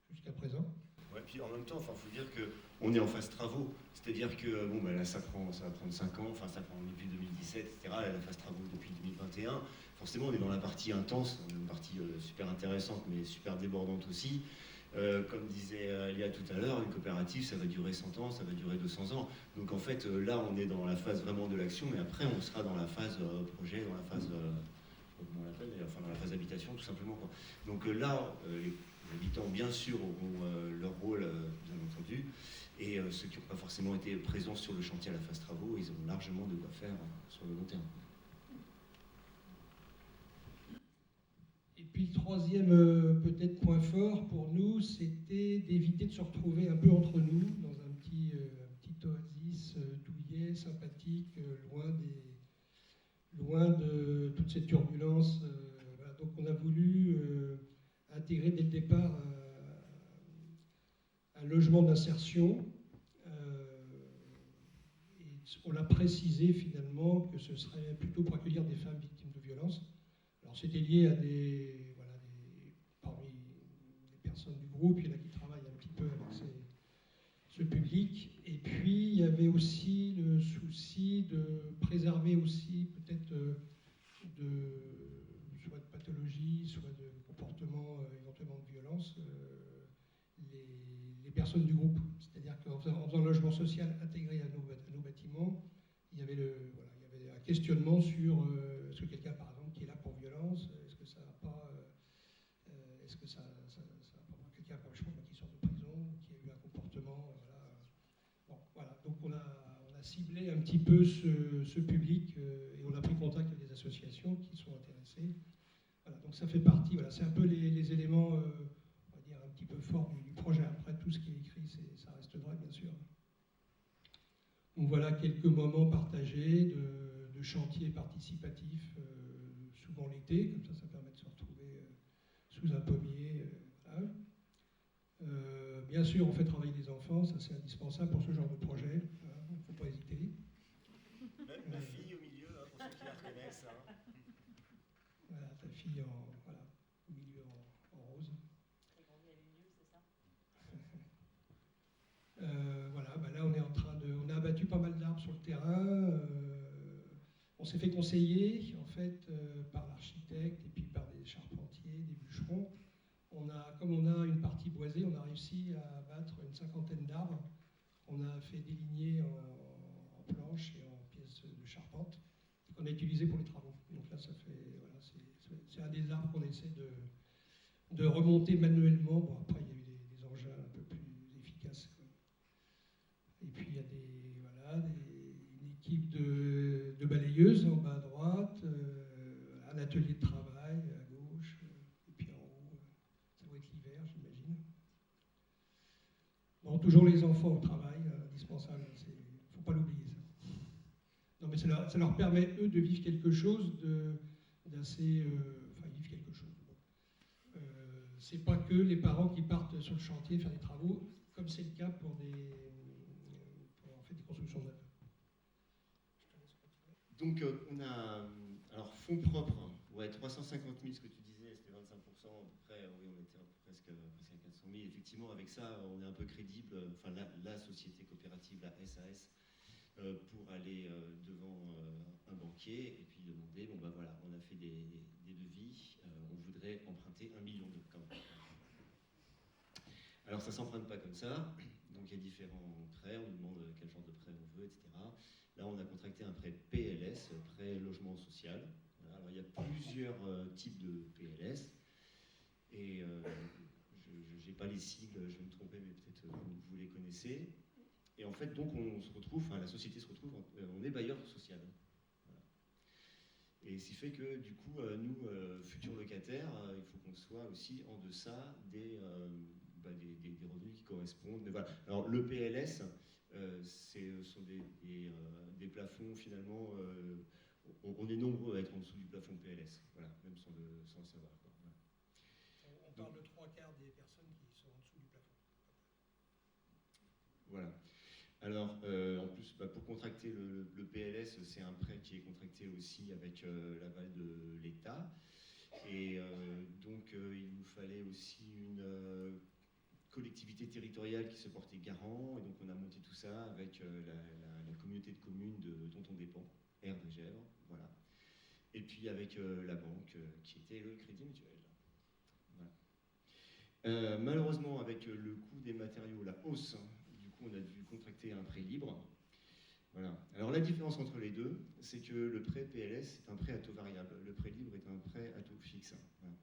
jusqu'à présent. Ouais, puis en même temps, il faut dire qu'on est en phase travaux. C'est-à-dire que bon, là, ça va prendre 5 ans, enfin ça prend depuis 2017, etc. La phase travaux depuis 2021. Forcément, on est dans la partie intense, une partie super intéressante, mais super débordante aussi. Comme disait Léa tout à l'heure, une coopérative, ça va durer 100 ans, ça va durer 200 ans. Donc en fait, là, on est dans la phase vraiment de l'action, mais après, on sera dans la phase projet, dans la phase, comment on l'appelle, enfin dans la phase habitation, tout simplement, quoi. Donc là, les habitants, bien sûr, auront leur rôle, bien entendu, et ceux qui n'ont pas forcément été présents sur le chantier à la phase travaux, ils auront largement de quoi faire sur le long terme. Et puis le troisième peut-être point fort pour nous, c'était d'éviter de se retrouver un peu entre nous, dans un petit oasis douillet, sympathique, loin de toute cette turbulence. Voilà. Donc on a voulu intégrer dès le départ un logement d'insertion. Et on l'a précisé finalement que ce serait plutôt pour accueillir des femmes victimes de violences. Alors c'était lié à parmi les personnes du groupe, il y en a qui travaillent un petit peu avec ce public. Et puis il y avait aussi le souci de préserver aussi peut-être soit de pathologie, soit de comportement éventuellement de violence, les personnes du groupe. C'est-à-dire qu'en faisant un logement social intégré à nos bâtiments, il y avait un questionnement sur est-ce que quelqu'un, par exemple, qui est là pour violence, est-ce que ça va pas, quelqu'un, je sais pas, qui sort de prison, qui a eu un comportement, voilà. Bon, voilà. Donc on a ciblé un petit peu ce public et on a pris contact avec des associations qui sont intéressées. Voilà. Donc ça fait partie, voilà, c'est un peu les éléments, on va dire un petit peu forts du projet. Après tout ce qui est écrit, ça reste vrai, bien sûr. Donc voilà quelques moments partagés de chantiers participatifs, souvent l'été, comme ça permet de se retrouver sous un pommier. Voilà. Bien sûr, on fait travailler les enfants, ça c'est indispensable pour ce genre de projet, il ne faut pas hésiter. Ma fille au milieu, hein, pour ceux qui la reconnaissent. Hein. Voilà, ta fille au milieu en rose. Elle grandit à milieu, c'est ça? Voilà, là on est en train on a abattu pas mal d'arbres sur le terrain. On s'est fait conseiller en fait par l'architecte et puis par des charpentiers, des bûcherons. Comme on a une partie boisée, on a réussi à abattre une 50aine d'arbres. On a fait des lignées en planches et en pièces de charpente et qu'on a utilisé pour les travaux. Donc là, c'est un des arbres qu'on essaie de remonter manuellement. Bon, après, il y a eu des engins un peu plus efficaces, quoi. Et puis, il y a une équipe de balayeuses en bas à droite, un atelier de travail à gauche, et puis en haut, ça doit être l'hiver, j'imagine. Bon, toujours les enfants au travail, indispensable, il ne faut pas l'oublier, ça. Non, mais ça leur permet, eux, de vivre quelque chose d'assez... Enfin, ils vivent quelque chose. Bon. C'est pas que les parents qui partent sur le chantier faire des travaux, comme c'est le cas pour des constructions neuves. Donc on a, alors fonds propres, ouais, 350 000, ce que tu disais, c'était 25%, à peu près, oui, on était presque à 400 000. Effectivement, avec ça, on est un peu crédible, enfin la société coopérative, la SAS, pour aller devant un banquier et puis demander, bon ben voilà, on a fait des devis, on voudrait emprunter 1 million quand même. Alors ça ne s'emprunte pas comme ça, donc il il y a différents prêts, on nous demande quel genre de prêt on veut, etc. Là, on a contracté un prêt PLS, prêt logement social. Voilà. Alors, il y a plusieurs types de PLS. Et je n'ai pas les sigles, je vais me tromper, mais peut-être vous les connaissez. Et en fait, donc, on se retrouve, enfin, la société se retrouve, on est bailleur social. Voilà. Et ce qui fait que, du coup, nous, futurs locataires, il faut qu'on soit aussi en deçà des revenus qui correspondent. Mais voilà. Alors, le PLS, ce sont des plafonds, finalement, on est nombreux à être en dessous du plafond PLS, voilà, même sans le savoir. Quoi. Voilà. On parle de 3/4 des personnes qui sont en dessous du plafond. Voilà. Alors, en plus, pour contracter le PLS, c'est un prêt qui est contracté aussi avec l'aval de l'État. Et donc, il nous fallait aussi une collectivité territoriale qui se portait garant. Et donc, on a monté tout ça avec la communauté de communes dont on dépend, Aire de Gèvres. Voilà. Et puis avec la banque qui était le Crédit Mutuel. Voilà. Malheureusement, avec le coût des matériaux, la hausse, du coup, on a dû contracter un prêt libre. Voilà. Alors la différence entre les deux, c'est que le prêt PLS est un prêt à taux variable, le prêt libre est un prêt à taux fixe. Voilà.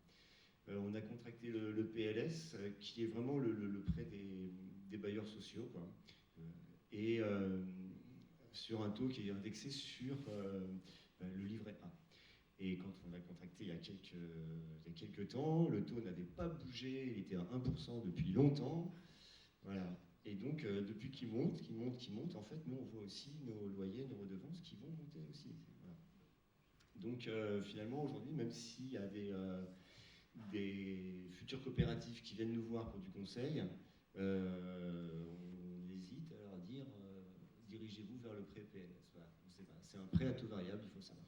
On a contracté le PLS, qui est vraiment le prêt des bailleurs sociaux, quoi. Et sur un taux qui est indexé sur le livret A. Et quand on l'a contracté il y a quelques temps, le taux n'avait pas bougé, il était à 1% depuis longtemps. Voilà. Et donc, depuis qu'il monte, en fait, nous, on voit aussi nos loyers, nos redevances qui vont monter aussi. Voilà. Donc, finalement, aujourd'hui, même s'il y a des futures coopératives qui viennent nous voir pour du conseil, on hésite à leur dire dirigez-vous vers le prêt PLS. Voilà. On sait pas. C'est un prêt à taux variable, il faut le savoir.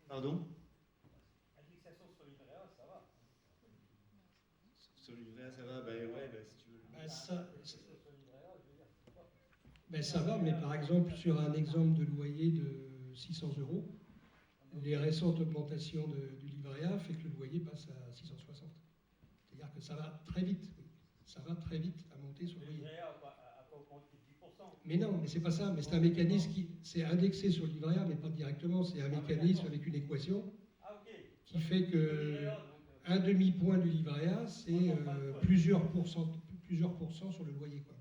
Pardon? Indexation sur le livret A, ça va. Sur le livret A, ça va? Ouais, si tu veux. Ça va, mais par exemple, sur un exemple de loyer de 600 €, les récentes augmentations du livret A fait que le loyer passe à 660. C'est-à-dire que ça va très vite. Oui. Ça va très vite à monter sur le loyer. Le livret A n'a pas augmenté de 10%. Mais non, mais c'est pas ça. Mais c'est un mécanisme qui c'est indexé sur le livret A, mais pas directement. C'est un mécanisme avec une équation qui fait que un demi-point du livret A, c'est plusieurs pourcents sur le loyer, quoi.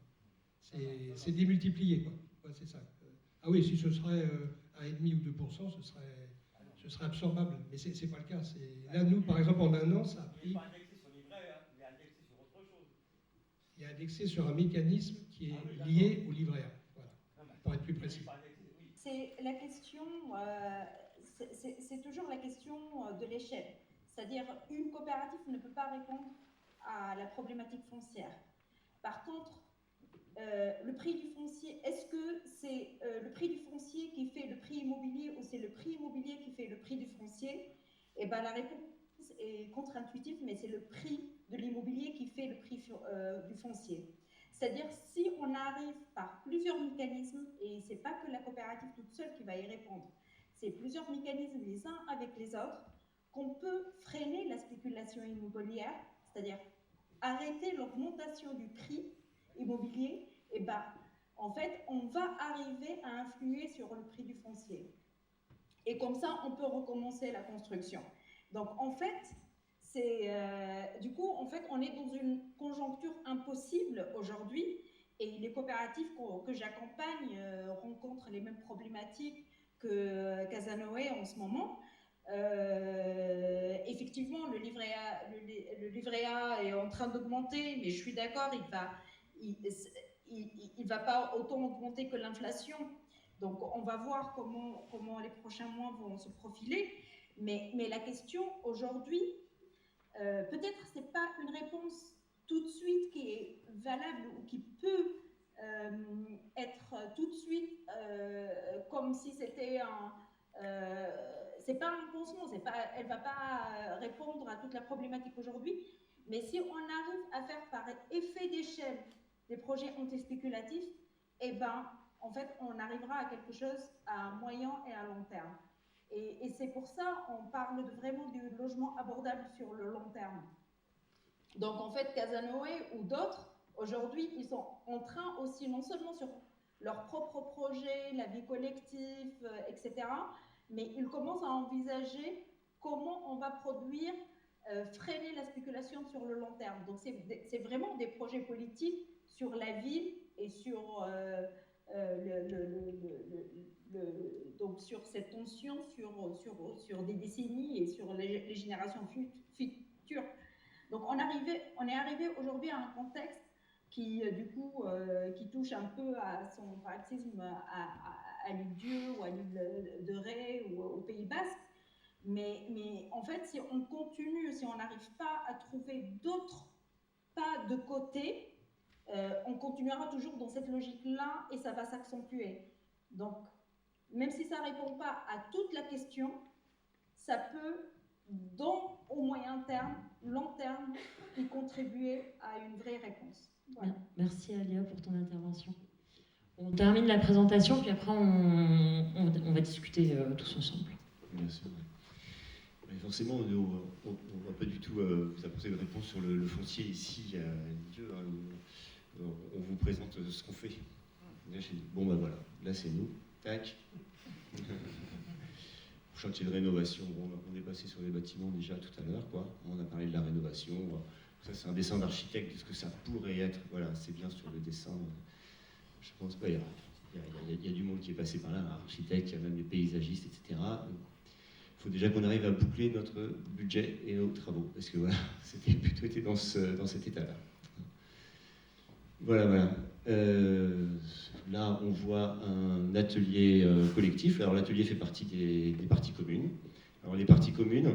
C'est démultiplié, quoi. Ouais, c'est ça. Ah oui, si ce serait 1,5 ou 2%, ce serait absorbable. Mais c'est pas le cas. Là, nous, par exemple, en un an, ça a pris. Il n'est pas indexé sur le livret A, il est indexé sur autre chose. Il est indexé sur un mécanisme qui est lié au livret A. Voilà. Pour être plus précis. C'est la question, c'est toujours la question de l'échelle. C'est-à-dire, une coopérative ne peut pas répondre à la problématique foncière. Par contre, le prix du foncier, est-ce que c'est le prix du foncier qui fait le prix immobilier ou c'est le prix immobilier qui fait le prix du foncier? Eh bien, la réponse est contre-intuitive, mais c'est le prix de l'immobilier qui fait le prix du foncier. C'est-à-dire, si on arrive par plusieurs mécanismes, et ce n'est pas que la coopérative toute seule qui va y répondre, c'est plusieurs mécanismes les uns avec les autres, qu'on peut freiner la spéculation immobilière, c'est-à-dire arrêter l'augmentation du prix immobilier, et ben, en fait, on va arriver à influer sur le prix du foncier. Et comme ça, on peut recommencer la construction. Donc, en fait, du coup, en fait, on est dans une conjoncture impossible aujourd'hui, et les coopératives que j'accompagne rencontrent les mêmes problématiques que Casanoë en ce moment. Effectivement, le livret A est en train d'augmenter, mais je suis d'accord, il va pas autant augmenter que l'inflation. Donc, on va voir comment les prochains mois vont se profiler. Mais la question aujourd'hui, peut-être c'est pas une réponse tout de suite qui est valable ou qui peut être tout de suite comme si c'était c'est pas un pansement, elle va pas répondre à toute la problématique aujourd'hui, mais si on arrive à faire par effet d'échelle des projets antispéculatifs, eh ben, en fait, on arrivera à quelque chose à moyen et à long terme. Et c'est pour ça qu'on parle vraiment du logement abordable sur le long terme. Donc, en fait, Casanoë ou d'autres Aujourd'hui, ils sont en train aussi, non seulement sur leurs propres projets, la vie collective, etc., mais ils commencent à envisager comment on va produire, freiner la spéculation sur le long terme. Donc c'est vraiment des projets politiques sur la ville et sur, donc sur cette tension sur des décennies et sur les générations futures. Donc on est arrivé aujourd'hui à un contexte qui, du coup, qui touche un peu à son paroxysme à l'île Dieu ou à l'île de Ré ou au Pays Basque. Mais en fait, si on continue, si on n'arrive pas à trouver d'autres pas de côté, on continuera toujours dans cette logique-là et ça va s'accentuer. Donc, même si ça ne répond pas à toute la question, ça peut, au moyen terme, long terme, y contribuer à une vraie réponse. Voilà. Merci Alia pour ton intervention. On termine la présentation, puis après on va discuter tous ensemble. Bien sûr. Mais forcément, on ne va pas du tout vous apporter de réponse sur le foncier ici à Dieu. On vous présente ce qu'on fait. Bon ben voilà, là c'est nous. Tac. Chantier de rénovation, bon, on est passé sur les bâtiments déjà tout à l'heure, quoi. On a parlé de la rénovation. Ça c'est un dessin d'architecte de ce que ça pourrait être. Voilà, c'est bien sur le dessin. Je pense pas, il y a du monde qui est passé par là, un architecte, il y a même des paysagistes, etc. Il faut déjà qu'on arrive à boucler notre budget et nos travaux, parce que voilà, c'était plutôt été dans cet état-là. Voilà. Là, on voit un atelier collectif. Alors, l'atelier fait partie des parties communes. Alors, les parties communes,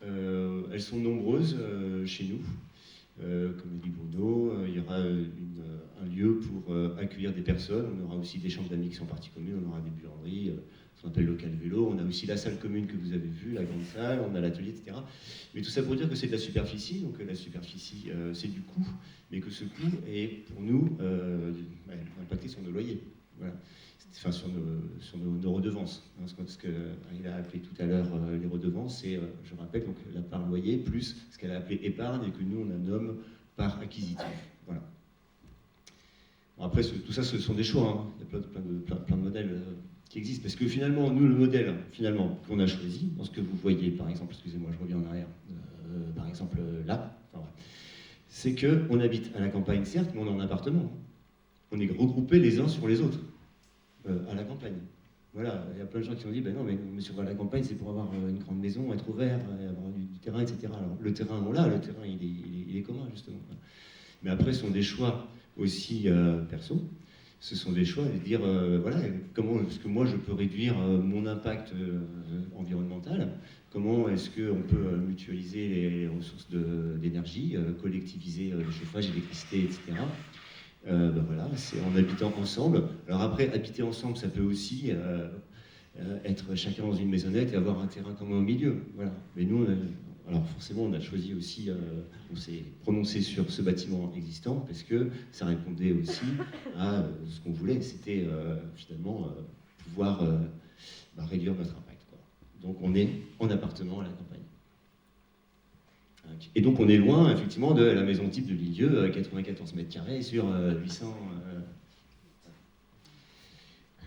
elles sont nombreuses chez nous. Comme l'a dit Bruno, il y aura un lieu pour accueillir des personnes. On aura aussi des chambres d'amis qui sont parties communes. On aura des buanderies, ce qu'on appelle local vélo. On a aussi la salle commune que vous avez vue, la grande salle. On a l'atelier, etc. Mais tout ça pour dire que c'est de la superficie. Donc, la superficie, c'est du coût. Mais que ce coût est, pour nous, impacté sur nos loyers. Voilà. Enfin, sur nos redevances. Ce qu'il a appelé tout à l'heure les redevances, c'est, je rappelle, donc, la part loyer plus ce qu'elle a appelé épargne et que nous, on nomme part acquisitive. Voilà. Bon, après, tout ça, ce sont des choix. Hein. Il y a plein de modèles qui existent. Parce que finalement, nous, le modèle qu'on a choisi, dans ce que vous voyez, par exemple, excusez-moi, je reviens en arrière, par exemple, là, enfin, voilà, c'est qu'on habite à la campagne, certes, mais on est en appartement. On est regroupés les uns sur les autres. À la campagne. Voilà, il y a plein de gens qui ont dit ben non, mais sur la campagne, c'est pour avoir une grande maison, être au vert, avoir du terrain, etc. Alors, le terrain, on l'a, le terrain, il est commun, justement. Mais après, ce sont des choix aussi perso. Ce sont des choix de dire, voilà, comment est-ce que moi, je peux réduire mon impact environnemental? Comment est-ce qu'on peut mutualiser les ressources d'énergie, collectiviser le chauffage, l'électricité, etc. Voilà, c'est en habitant ensemble. Alors après, habiter ensemble, ça peut aussi être chacun dans une maisonnette et avoir un terrain commun au milieu. Voilà. Mais nous, alors forcément, on a choisi aussi, on s'est prononcé sur ce bâtiment existant parce que ça répondait aussi à ce qu'on voulait. C'était finalement pouvoir réduire notre impact, quoi. Donc on est en appartement à la campagne. Et donc on est loin, effectivement, de la maison type de Lilieu, 94 mètres carrés sur 800...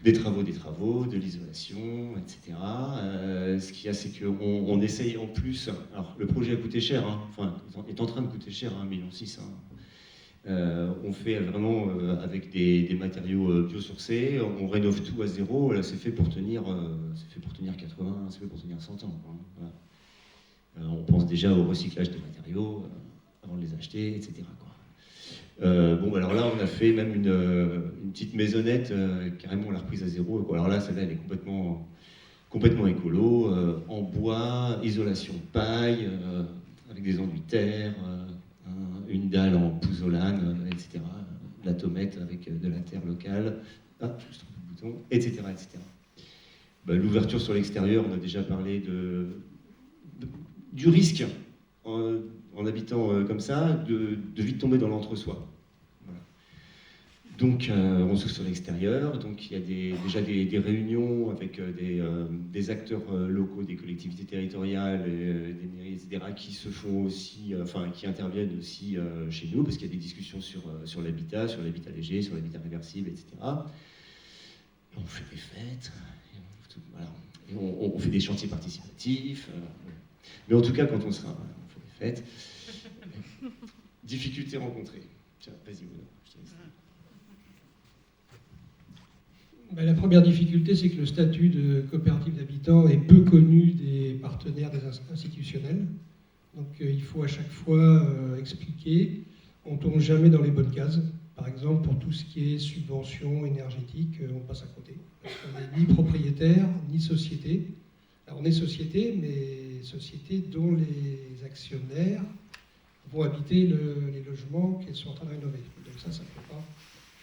des travaux, de l'isolation, etc. Ce qu'il y a, c'est qu'on essaye en plus... Alors, le projet a coûté cher, hein, enfin, est en train de coûter cher, 1,6 million. On fait vraiment avec des matériaux biosourcés, on rénove tout à zéro, là c'est fait pour tenir 80, c'est fait pour tenir 100 ans. Hein, voilà. On pense déjà au recyclage des matériaux avant de les acheter, etc. Bon, alors là, on a fait même une petite maisonnette, carrément on l'a reprise à zéro. Quoi. Alors là, celle-là, elle est complètement écolo, en bois, isolation paille, avec des enduits terre, une dalle en pouzzolane, etc. La tomette avec de la terre locale, juste un bouton, etc. L'ouverture sur l'extérieur, on a déjà parlé du risque en habitant comme ça, de vite tomber dans l'entre-soi. Voilà. Donc, ressources sur l'extérieur. Donc, il y a déjà des réunions avec des acteurs locaux, des collectivités territoriales, des mairies, etc., qui se font aussi, qui interviennent aussi chez nous, parce qu'il y a des discussions sur l'habitat léger, sur l'habitat réversible, etc. On fait des fêtes, voilà. On fait des chantiers participatifs. Mais en tout cas, quand on sera, on fait des fêtes. Difficultés rencontrées. Tiens, vas-y, Bruno, je te laisse. Ben, la première difficulté, c'est que le statut de coopérative d'habitants est peu connu des partenaires des institutionnels. Donc il faut à chaque fois expliquer. On ne tombe jamais dans les bonnes cases. Par exemple, pour tout ce qui est subvention énergétique, on passe à côté. Parce qu'on n'est ni propriétaire, ni société. Alors on est société, mais société dont les actionnaires vont habiter les logements qu'ils sont en train de rénover. Donc ça ne peut pas.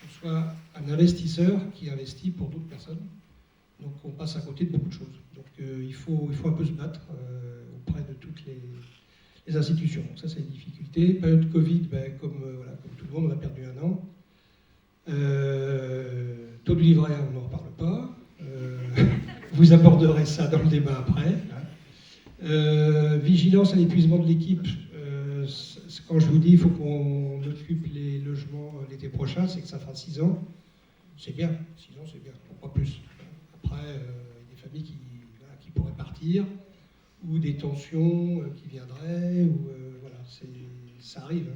On soit un investisseur qui investit pour d'autres personnes. Donc on passe à côté de beaucoup de choses. Donc il faut un peu se battre auprès de toutes les institutions. Donc ça, c'est une difficulté. Période Covid, comme tout le monde, on a perdu un an. Taux de livret, on n'en reparle pas. Vous aborderez ça dans le débat après. Vigilance à l'épuisement de l'équipe. Quand je vous dis qu'il faut qu'on occupe les logements l'été prochain, c'est que ça fera 6 ans. C'est bien, 6 ans c'est bien, pas plus. Après, il y a des familles qui pourraient partir, ou des tensions qui viendraient, ou ça arrive.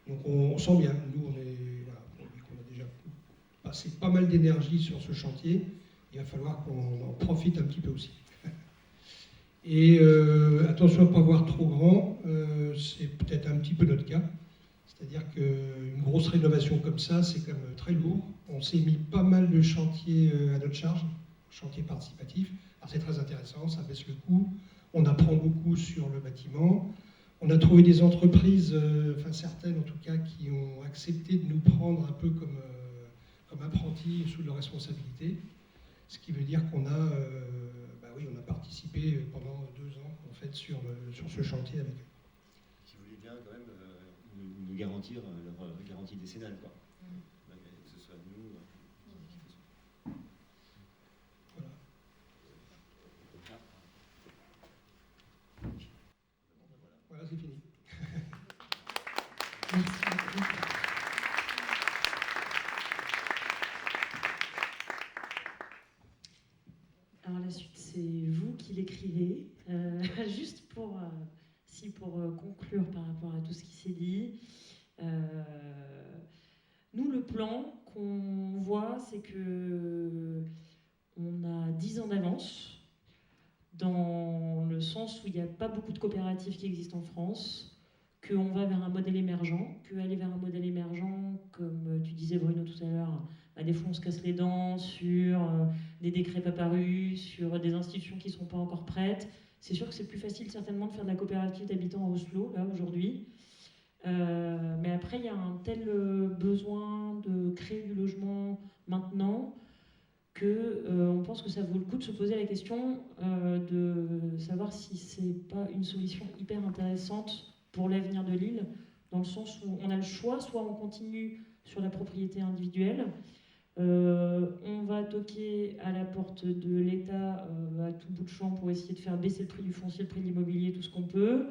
Donc on sent bien, nous on a déjà passé pas mal d'énergie sur ce chantier, il va falloir qu'on en profite un petit peu aussi. Et attention à ne pas voir trop grand, c'est peut-être un petit peu notre cas. C'est-à-dire qu'une grosse rénovation comme ça, c'est quand même très lourd. On s'est mis pas mal de chantiers à notre charge, chantiers participatifs. Alors c'est très intéressant, ça baisse le coût. On apprend beaucoup sur le bâtiment. On a trouvé des entreprises, certaines en tout cas, qui ont accepté de nous prendre un peu comme apprentis sous leur responsabilité. Ce qui veut dire qu'on a... on a participé pendant 2 ans en fait, sur ce chantier avec eux. Qui voulaient bien quand même nous garantir leur garantie décennale, quoi. Que ce soit nous. Voilà. Voilà, c'est fini. Merci beaucoup. Alors la suite, c'est vous qui l'écrivez. Juste pour conclure par rapport à tout ce qui s'est dit, nous, le plan qu'on voit, c'est que on a 10 ans d'avance, dans le sens où il n'y a pas beaucoup de coopératives qui existent en France, qu'on va vers un modèle émergent, qu'aller vers un modèle émergent, comme tu disais Bruno tout à l'heure, des fois on se casse les dents sur des décrets pas parus, sur des institutions qui ne sont pas encore prêtes. C'est sûr que c'est plus facile certainement de faire de la coopérative d'habitants à Oslo, là, aujourd'hui. Mais après, il y a un tel besoin de créer du logement maintenant qu'on pense que ça vaut le coup de se poser la question de savoir si c'est pas une solution hyper intéressante pour l'avenir de l'île, dans le sens où on a le choix, soit on continue sur la propriété individuelle, on va toquer à la porte de l'État à tout bout de champ pour essayer de faire baisser le prix du foncier, le prix de l'immobilier, tout ce qu'on peut.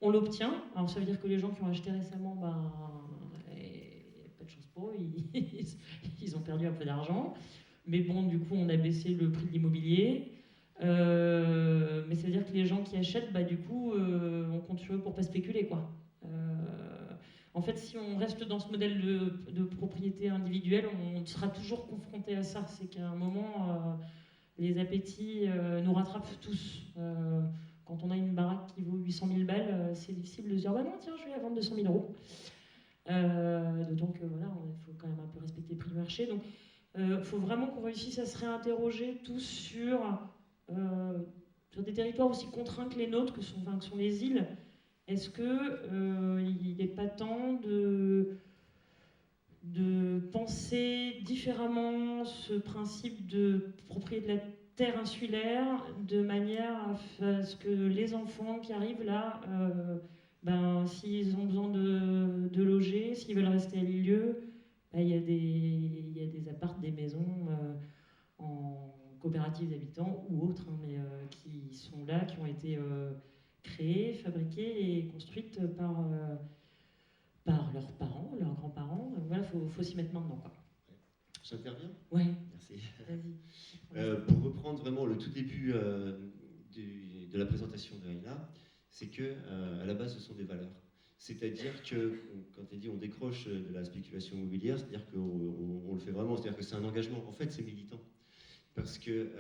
On l'obtient. Alors ça veut dire que les gens qui ont acheté récemment, pas de chance pour eux, ils ont perdu un peu d'argent. Mais bon, du coup, on a baissé le prix de l'immobilier. Mais ça veut dire que les gens qui achètent, du coup, on compte sur eux pour pas spéculer, quoi. En fait, si on reste dans ce modèle de propriété individuelle, on sera toujours confronté à ça. C'est qu'à un moment, les appétits nous rattrapent tous. Quand on a une baraque qui vaut 800 000 balles, c'est difficile de se dire « non, tiens, je vais la vendre 200 000 €. D'autant que voilà, il faut quand même un peu respecter le prix du marché. Donc, il faut vraiment qu'on réussisse à se réinterroger tous sur des territoires aussi contraints que les nôtres, que sont les îles. Est-ce qu'il n'est pas temps de penser différemment ce principe de propriété de la terre insulaire, de manière à ce que les enfants qui arrivent là, s'ils ont besoin de loger, s'ils veulent rester à l'île, il y a des apparts, des maisons en coopérative d'habitants ou autres, hein, mais qui sont là, qui ont été créées, fabriquées et construites par leurs parents, leurs grands-parents. Donc voilà, faut s'y mettre maintenant, quoi. J'interviens? Ouais, Merci. vas-y. Pour reprendre vraiment le tout début de la présentation de Aïna, c'est que à la base, ce sont des valeurs. C'est-à-dire que, quand elle dit on décroche de la spéculation immobilière, c'est-à-dire qu'on le fait vraiment, c'est-à-dire que c'est un engagement. En fait, c'est militant. Parce que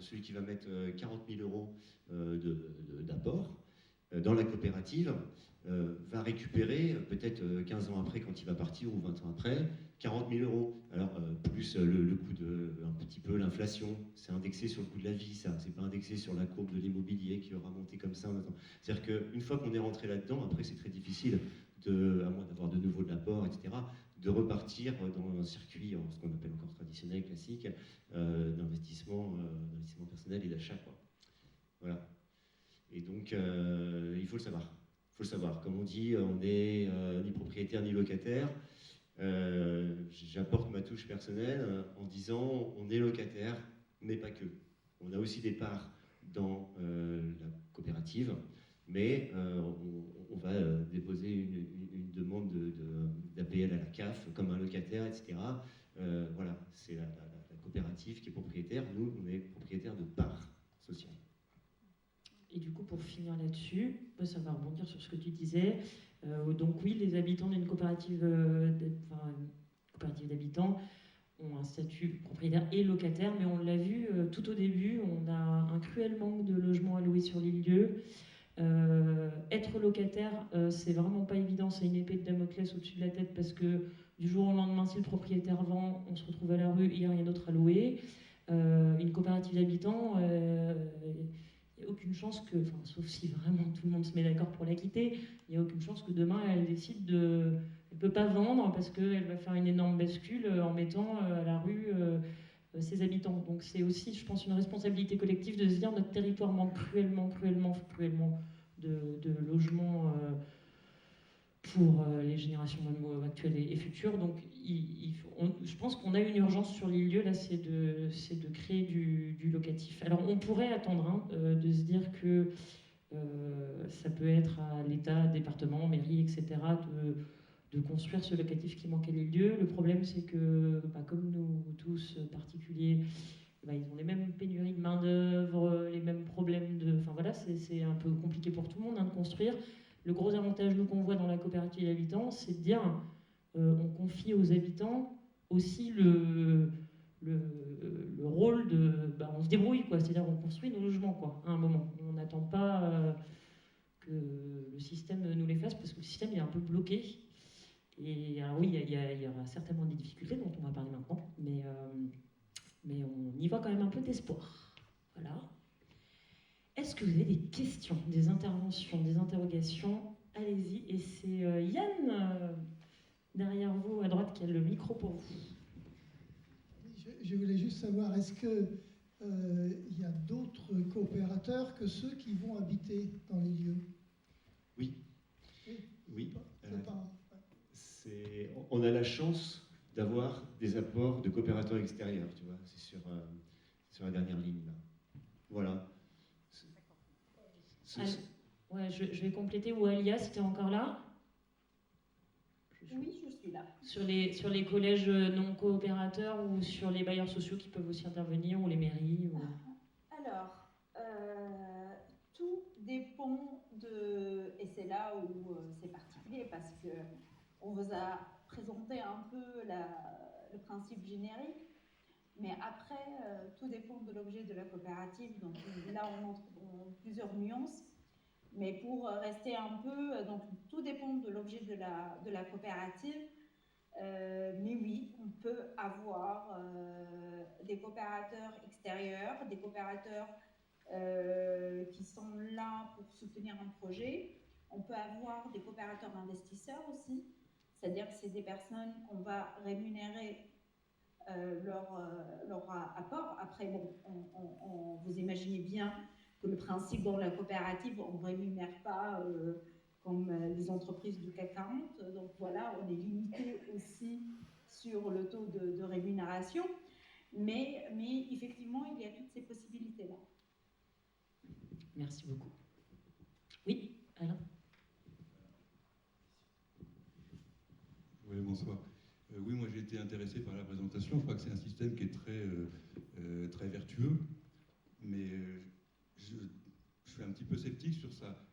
celui qui va mettre 40 000 euros d'apport dans la coopérative va récupérer, peut-être 15 ans après, quand il va partir, ou 20 ans après, 40 000 euros. Alors, plus le coût un petit peu l'inflation, c'est indexé sur le coût de la vie, ça. C'est pas indexé sur la courbe de l'immobilier qui aura monté comme ça maintenant. C'est-à-dire qu'une fois qu'on est rentré là-dedans, après, c'est très difficile, à moins d'avoir de nouveau de l'apport, etc., de repartir dans un circuit, ce qu'on appelle encore traditionnel, classique, d'investissement personnel et d'achat, quoi. Voilà. Et donc, il faut le savoir. Il faut le savoir. Comme on dit, on n'est ni propriétaire ni locataire. J'apporte ma touche personnelle en disant on est locataire, mais pas que. On a aussi des parts dans la coopérative, mais on va déposer une demande d'APL à la CAF comme un locataire, etc. Voilà, c'est la coopérative qui est propriétaire. Nous, on est propriétaire de parts sociales. Et du coup, pour finir là-dessus, ça va rebondir sur ce que tu disais. Donc oui, les habitants d'une coopérative d'habitants ont un statut propriétaire et locataire, mais on l'a vu tout au début, on a un cruel manque de logements à louer sur les lieux. Être locataire, c'est vraiment pas évident, c'est une épée de Damoclès au-dessus de la tête parce que du jour au lendemain, si le propriétaire vend, on se retrouve à la rue, il n'y a rien d'autre à louer. Une coopérative d'habitants, il n'y a aucune chance que, sauf si vraiment tout le monde se met d'accord pour la quitter, il n'y a aucune chance que demain elle décide elle ne peut pas vendre parce qu'elle va faire une énorme bascule en mettant à la rue ses habitants. Donc c'est aussi, je pense, une responsabilité collective de se dire notre territoire manque cruellement de logements pour les générations actuelles et futures. Donc je pense qu'on a une urgence sur les lieux, là, c'est de créer du locatif. Alors on pourrait attendre de se dire que ça peut être à l'État, département, mairie, etc., de construire ce locatif qui manquait les lieux. Le problème, c'est que, comme nous tous, particuliers, ils ont les mêmes pénuries de main-d'œuvre, les mêmes problèmes de. Enfin voilà, c'est un peu compliqué pour tout le monde de construire. Le gros avantage, nous, qu'on voit dans la coopérative d'habitants, c'est de dire on confie aux habitants aussi le rôle de. On se débrouille, quoi. C'est-à-dire on construit nos logements, quoi, à un moment. On n'attend pas que le système nous les fasse, parce que le système est un peu bloqué. Et alors oui, il y aura certainement des difficultés dont on va parler maintenant, mais on y voit quand même un peu d'espoir. Voilà. Est-ce que vous avez des questions, des interventions, des interrogations? Allez-y. Et c'est Yann, derrière vous, à droite, qui a le micro pour vous. Je voulais juste savoir, est-ce qu'il y a d'autres coopérateurs que ceux qui vont habiter dans les lieux? Oui. Oui. Ouais. On a la chance d'avoir des apports de coopérateurs extérieurs, tu vois, c'est sur la dernière ligne là. Voilà. Ouais, je vais compléter. Ou Alia, c'était encore là? Oui, je suis là. Sur les collèges non coopérateurs ou sur les bailleurs sociaux qui peuvent aussi intervenir, ou les mairies ou... Alors, tout dépend de... Et c'est là où c'est particulier parce qu'on vous a présenté un peu le principe générique, mais après, tout dépend de l'objet de la coopérative. Donc là, on entre dans plusieurs nuances. Mais pour rester un peu, donc tout dépend de l'objet de la coopérative. Mais oui, on peut avoir des coopérateurs extérieurs, des coopérateurs qui sont là pour soutenir un projet. On peut avoir des coopérateurs investisseurs aussi, c'est-à-dire que c'est des personnes qu'on va rémunérer leur apport. Après, bon, vous imaginez bien que le principe dans la coopérative, on ne rémunère pas comme les les entreprises du CAC 40. Donc voilà, on est limité aussi sur le taux de rémunération. Mais effectivement, il y a toutes ces possibilités-là. Merci beaucoup. Oui, Alain. Oui, bonsoir. Oui, moi j'ai été intéressé par la présentation. Je crois que c'est un système qui est très vertueux, mais je suis un petit peu sceptique sur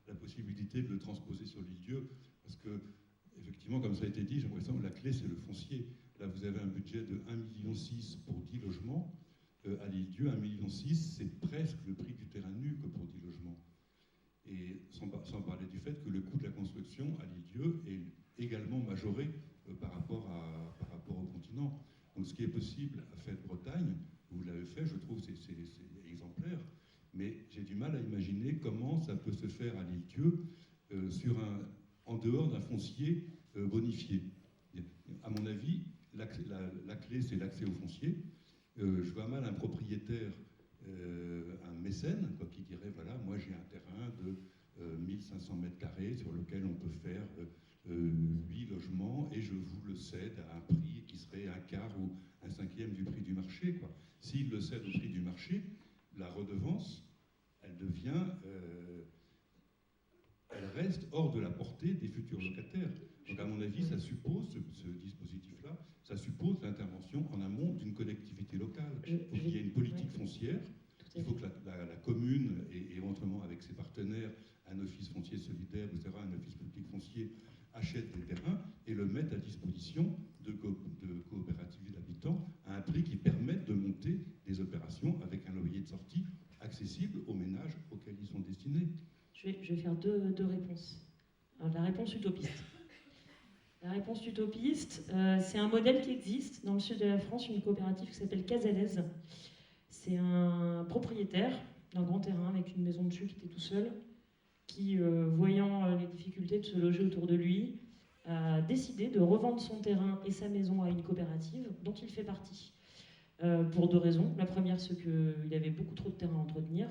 la possibilité de le transposer sur l'île-Dieu, parce que, effectivement, comme ça a été dit, j'ai l'impression que la clé c'est le foncier. Là, vous avez un budget de 1,6 million pour 10 logements. À l'île-Dieu, 1,6 million, c'est presque le prix du terrain nu que pour 10 logements. Et sans parler du fait que le coût de la construction à l'île-Dieu est également majoré par rapport au continent. Donc ce qui est possible à Fête-Bretagne, vous l'avez fait, je trouve que c'est exemplaire, mais j'ai du mal à imaginer comment ça peut se faire à l'île-Dieu en dehors d'un foncier bonifié. À mon avis, la clé, c'est l'accès au foncier. Je vois mal un propriétaire, un mécène, quoi, qui dirait, voilà, moi j'ai un terrain de 1500 mètres carrés sur lequel on peut faire 8 logements et je vous le cède à un prix qui serait un quart ou un cinquième du prix du marché, quoi. S'il le cède au prix du marché, la redevance, elle reste hors de la portée des futurs locataires. Donc à mon avis, ça suppose, ce dispositif-là, ça suppose l'intervention en amont d'une collectivité locale. Il faut qu'il y ait une politique foncière, il faut que la commune, et éventuellement avec ses partenaires, un office foncier solidaire, etc., un office public foncier, achète des terrains et le mette à disposition de coopératives d'habitants à un prix qui permette de monter des opérations avec un loyer de sortie accessible aux ménages auxquels ils sont destinés. Je vais faire deux réponses. Alors, la réponse utopiste. La réponse utopiste, c'est un modèle qui existe dans le sud de la France, une coopérative qui s'appelle Casalaise. C'est un propriétaire d'un grand terrain avec une maison dessus qui était tout seul, qui, voyant les difficultés de se loger autour de lui, a décidé de revendre son terrain et sa maison à une coopérative dont il fait partie. Pour deux raisons. La première, c'est qu'il avait beaucoup trop de terrain à entretenir.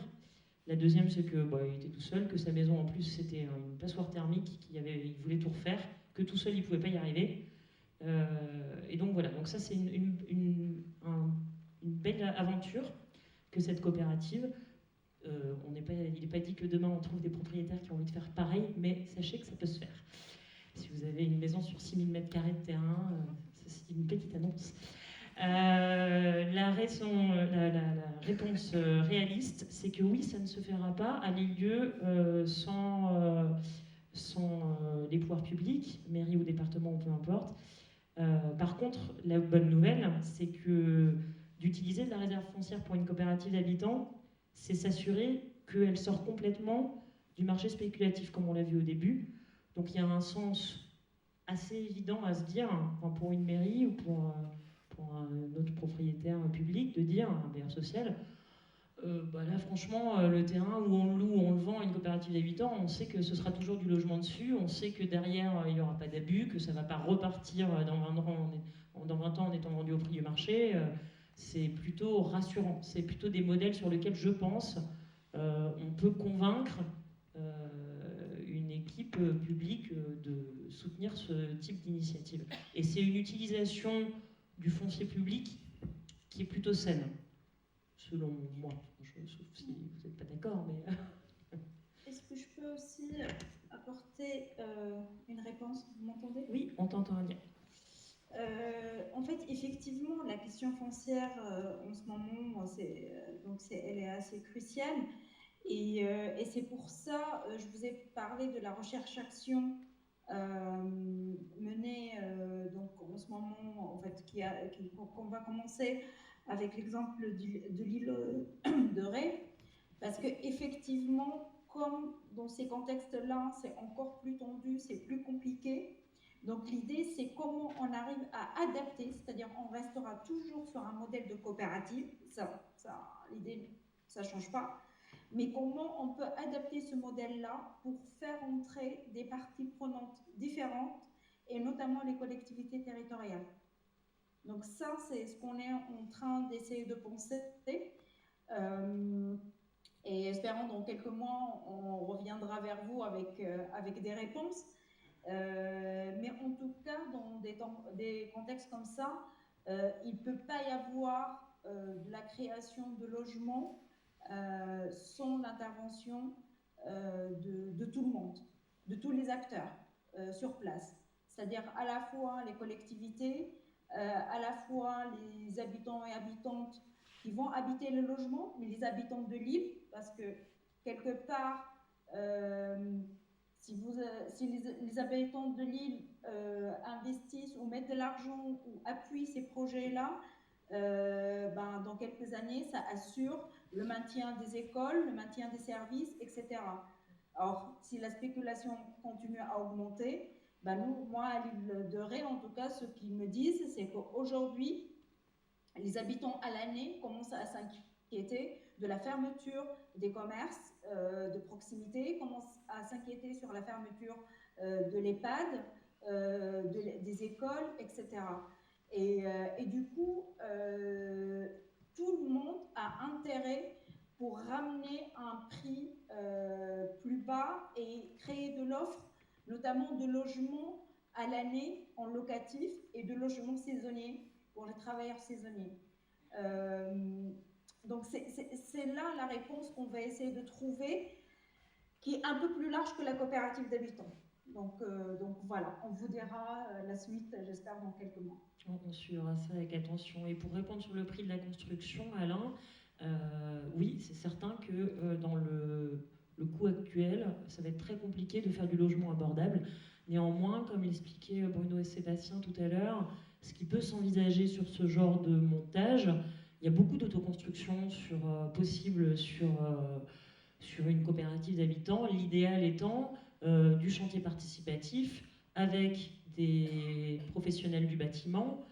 La deuxième, c'est qu'il était tout seul, que sa maison, en plus, c'était une passoire thermique, il voulait tout refaire, que tout seul, il ne pouvait pas y arriver. Et donc voilà, donc ça, c'est une belle aventure que cette coopérative. Il n'est pas dit que demain, on trouve des propriétaires qui ont envie de faire pareil, mais sachez que ça peut se faire. Si vous avez une maison sur 6000 m² de terrain, c'est une petite annonce. La réponse réaliste, c'est que oui, ça ne se fera pas à l'île-Dieu sans les pouvoirs publics, mairie ou département ou peu importe. Par contre, la bonne nouvelle, c'est que d'utiliser de la réserve foncière pour une coopérative d'habitants, c'est s'assurer qu'elle sort complètement du marché spéculatif, comme on l'a vu au début. Donc il y a un sens assez évident à se dire, pour une mairie ou pour un autre propriétaire public, de dire, un bailleur social, là franchement, le terrain où on le loue, où on le vend à une coopérative d'habitants, on sait que ce sera toujours du logement dessus, on sait que derrière il n'y aura pas d'abus, que ça ne va pas repartir dans 20 ans en étant vendu au prix du marché. C'est plutôt rassurant, c'est plutôt des modèles sur lesquels je pense on peut convaincre une équipe publique de soutenir ce type d'initiative. Et c'est une utilisation du foncier public qui est plutôt saine, selon moi. Sauf si vous n'êtes pas d'accord, mais... Est-ce que je peux aussi apporter une réponse? Vous m'entendez? Oui, on t'entend bien. En fait, effectivement, la question foncière, en ce moment, elle est assez cruciale. Et c'est pour ça, je vous ai parlé de la recherche-action menée donc en ce moment, en fait, qu'on va commencer avec l'exemple de l'île de Ré, parce que effectivement, comme dans ces contextes-là, c'est encore plus tendu, c'est plus compliqué. Donc l'idée, c'est comment on arrive à adapter, c'est-à-dire on restera toujours sur un modèle de coopérative, l'idée, ça ne change pas, mais comment on peut adapter ce modèle-là pour faire entrer des parties prenantes différentes, et notamment les collectivités territoriales. Donc ça, c'est ce qu'on est en train d'essayer de penser, et espérons dans quelques mois, on reviendra vers vous avec des réponses. Mais en tout cas, dans des contextes comme ça, il ne peut pas y avoir de la création de logements sans l'intervention de tout le monde, de tous les acteurs sur place. C'est-à-dire à la fois les collectivités, à la fois les habitants et habitantes qui vont habiter le logement, mais les habitants de l'île, parce que quelque part, si les habitants de l'île investissent ou mettent de l'argent ou appuient ces projets-là, dans quelques années, ça assure le maintien des écoles, le maintien des services, etc. Or, si la spéculation continue à augmenter, moi, à l'île de Ré, en tout cas, ce qu'ils me disent, c'est qu'aujourd'hui, les habitants à l'année commencent à s'inquiéter de la fermeture des commerces de proximité, commencent à s'inquiéter sur la fermeture de l'EHPAD, des écoles, etc. Et du coup, tout le monde a intérêt pour ramener un prix plus bas et créer de l'offre, notamment de logements à l'année en locatif et de logements saisonniers pour les travailleurs saisonniers. Donc c'est là la réponse qu'on va essayer de trouver, qui est un peu plus large que la coopérative d'habitants. Donc voilà, on vous dira la suite, j'espère, dans quelques mois. On suivra ça avec attention. Et pour répondre sur le prix de la construction, Alain, oui, c'est certain que dans le coût actuel, ça va être très compliqué de faire du logement abordable. Néanmoins, comme l'expliquait Bruno et Sébastien tout à l'heure, ce qui peut s'envisager sur ce genre de montage, il y a beaucoup d'autoconstruction possible sur une coopérative d'habitants, l'idéal étant du chantier participatif avec des professionnels du bâtiment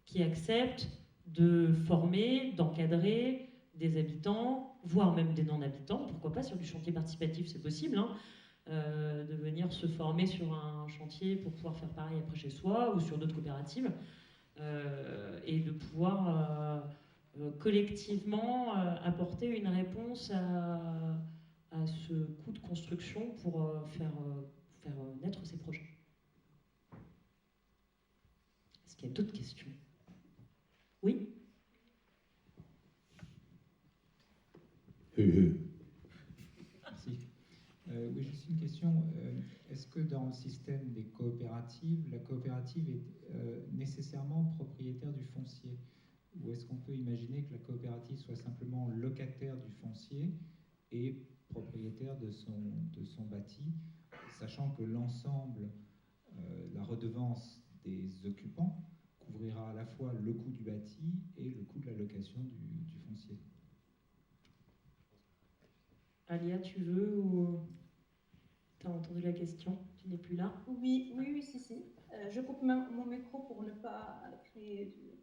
qui acceptent de former, d'encadrer des habitants, voire même des non-habitants, pourquoi pas sur du chantier participatif, c'est possible, hein, de venir se former sur un chantier pour pouvoir faire pareil après chez soi ou sur d'autres coopératives, et de pouvoir collectivement apporter une réponse à ce coût de construction pour faire naître ces projets. Est-ce qu'il y a d'autres questions? Oui? Merci. Oui, juste une question. Est-ce que dans le système des coopératives, la coopérative est nécessairement propriétaire du foncier? Ou est-ce qu'on peut imaginer que la coopérative soit simplement locataire du foncier et propriétaire de son bâti, sachant que l'ensemble, la redevance des occupants couvrira à la fois le coût du bâti et le coût de la location du foncier? Alia, tu veux ou tu as entendu la question? Tu n'es plus là? Oui, si. Je coupe mon micro pour ne pas créer du...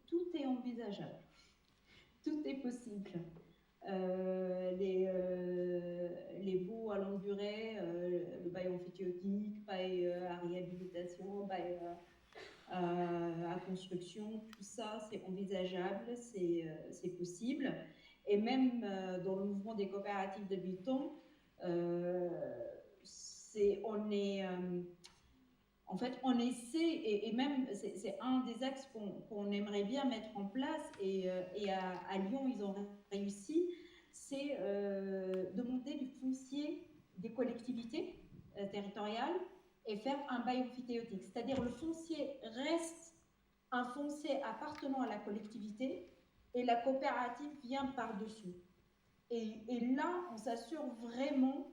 tout est envisageable. Tout est possible. Les baux à longue durée, le bail emphytéotique, bail à réhabilitation, bail à construction, tout ça c'est envisageable, c'est possible. Et même dans le mouvement des coopératives d'habitants, en fait, on essaie, et même c'est un des axes qu'on aimerait bien mettre en place, et à Lyon, ils ont réussi, c'est de monter du foncier des collectivités territoriales et faire un bail emphytéotique. C'est-à-dire le foncier reste un foncier appartenant à la collectivité et la coopérative vient par-dessus. Et là, on s'assure vraiment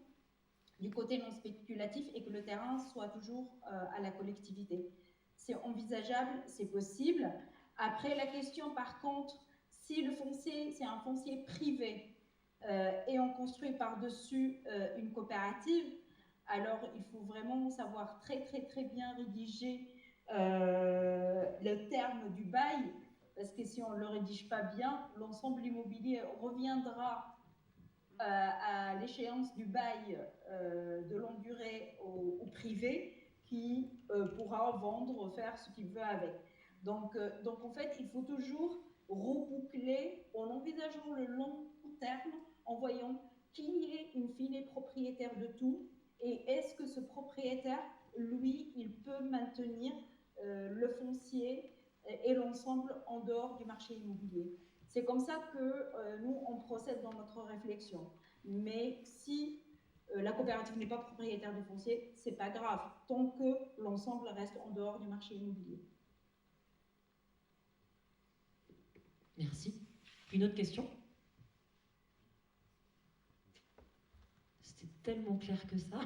du côté non spéculatif et que le terrain soit toujours à la collectivité. C'est envisageable, c'est possible. Après, la question par contre, si le foncier, c'est un foncier privé et on construit par-dessus une coopérative, alors il faut vraiment savoir très bien rédiger le terme du bail, parce que si on ne le rédige pas bien, l'ensemble immobilier reviendra à l'échéance du bail de longue durée au privé qui pourra vendre, faire ce qu'il veut avec. Donc en fait, il faut toujours reboucler en envisageant le long terme, en voyant qui est in fine propriétaire de tout Et est-ce que ce propriétaire, lui, il peut maintenir le foncier et l'ensemble en dehors du marché immobilier? C'est comme ça que nous, on procède dans notre réflexion. Mais si la coopérative n'est pas propriétaire du foncier, c'est pas grave, tant que l'ensemble reste en dehors du marché immobilier. Merci. Une autre question? C'était tellement clair que ça.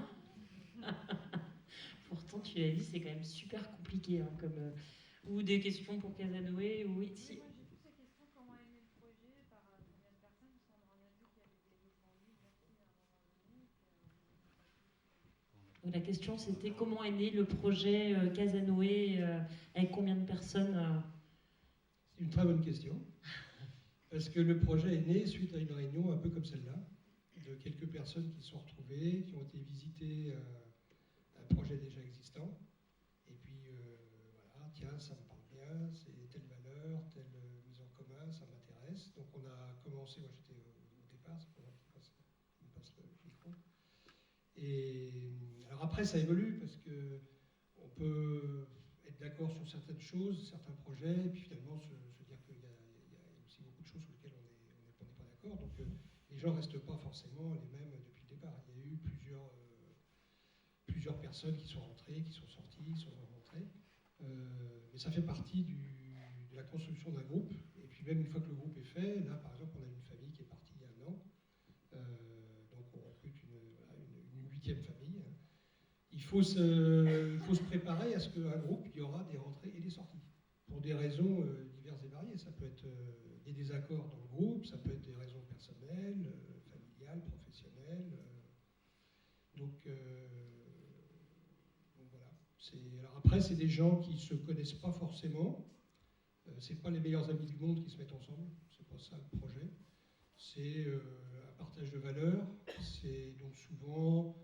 Pourtant, tu l'as dit, c'est quand même super compliqué. Hein, ou des questions pour Casanoë, ou Iti. Moi, j'ai plus la question, comment est né le projet, par combien de personnes, parce qu'on a vu qu'il y avait des logements libres aussi à un moment donné. Donc, la question, c'était comment est né le projet Casanoë, avec combien de personnes C'est une très bonne question. Parce que le projet est né suite à une réunion un peu comme celle-là, de quelques personnes qui se sont retrouvées, qui ont été visiter un projet déjà existant. Et puis, voilà, tiens, ça me parle bien, c'est telle valeur, telle mise en commun, ça m'intéresse. Donc on a commencé, moi j'étais au départ, c'est pour moi qui me passe le micro. Et alors après, ça évolue, parce que on peut être d'accord sur certaines choses, certains projets, et puis finalement se dire qu'il y a aussi beaucoup de choses sur lesquelles on n'est pas d'accord. Donc les gens ne restent pas forcément les mêmes depuis le départ. Il y a eu plusieurs personnes qui sont rentrées, qui sont sorties, qui sont rentrées. Mais ça fait partie de la construction d'un groupe. Et puis même une fois que le groupe est fait, là par exemple, on a une famille qui est partie il y a un an. Donc on recrute une 8e famille. Il faut se préparer à ce qu'un groupe, il y aura des rentrées et des sorties. Pour des raisons diverses et variées. Ça peut être des désaccords dans le groupe, ça peut être des raisons personnelles, familiales, professionnelles. Donc voilà. Alors après, c'est des gens qui ne se connaissent pas forcément. C'est pas les meilleurs amis du monde qui se mettent ensemble. C'est pas ça le projet. C'est un partage de valeurs. C'est donc souvent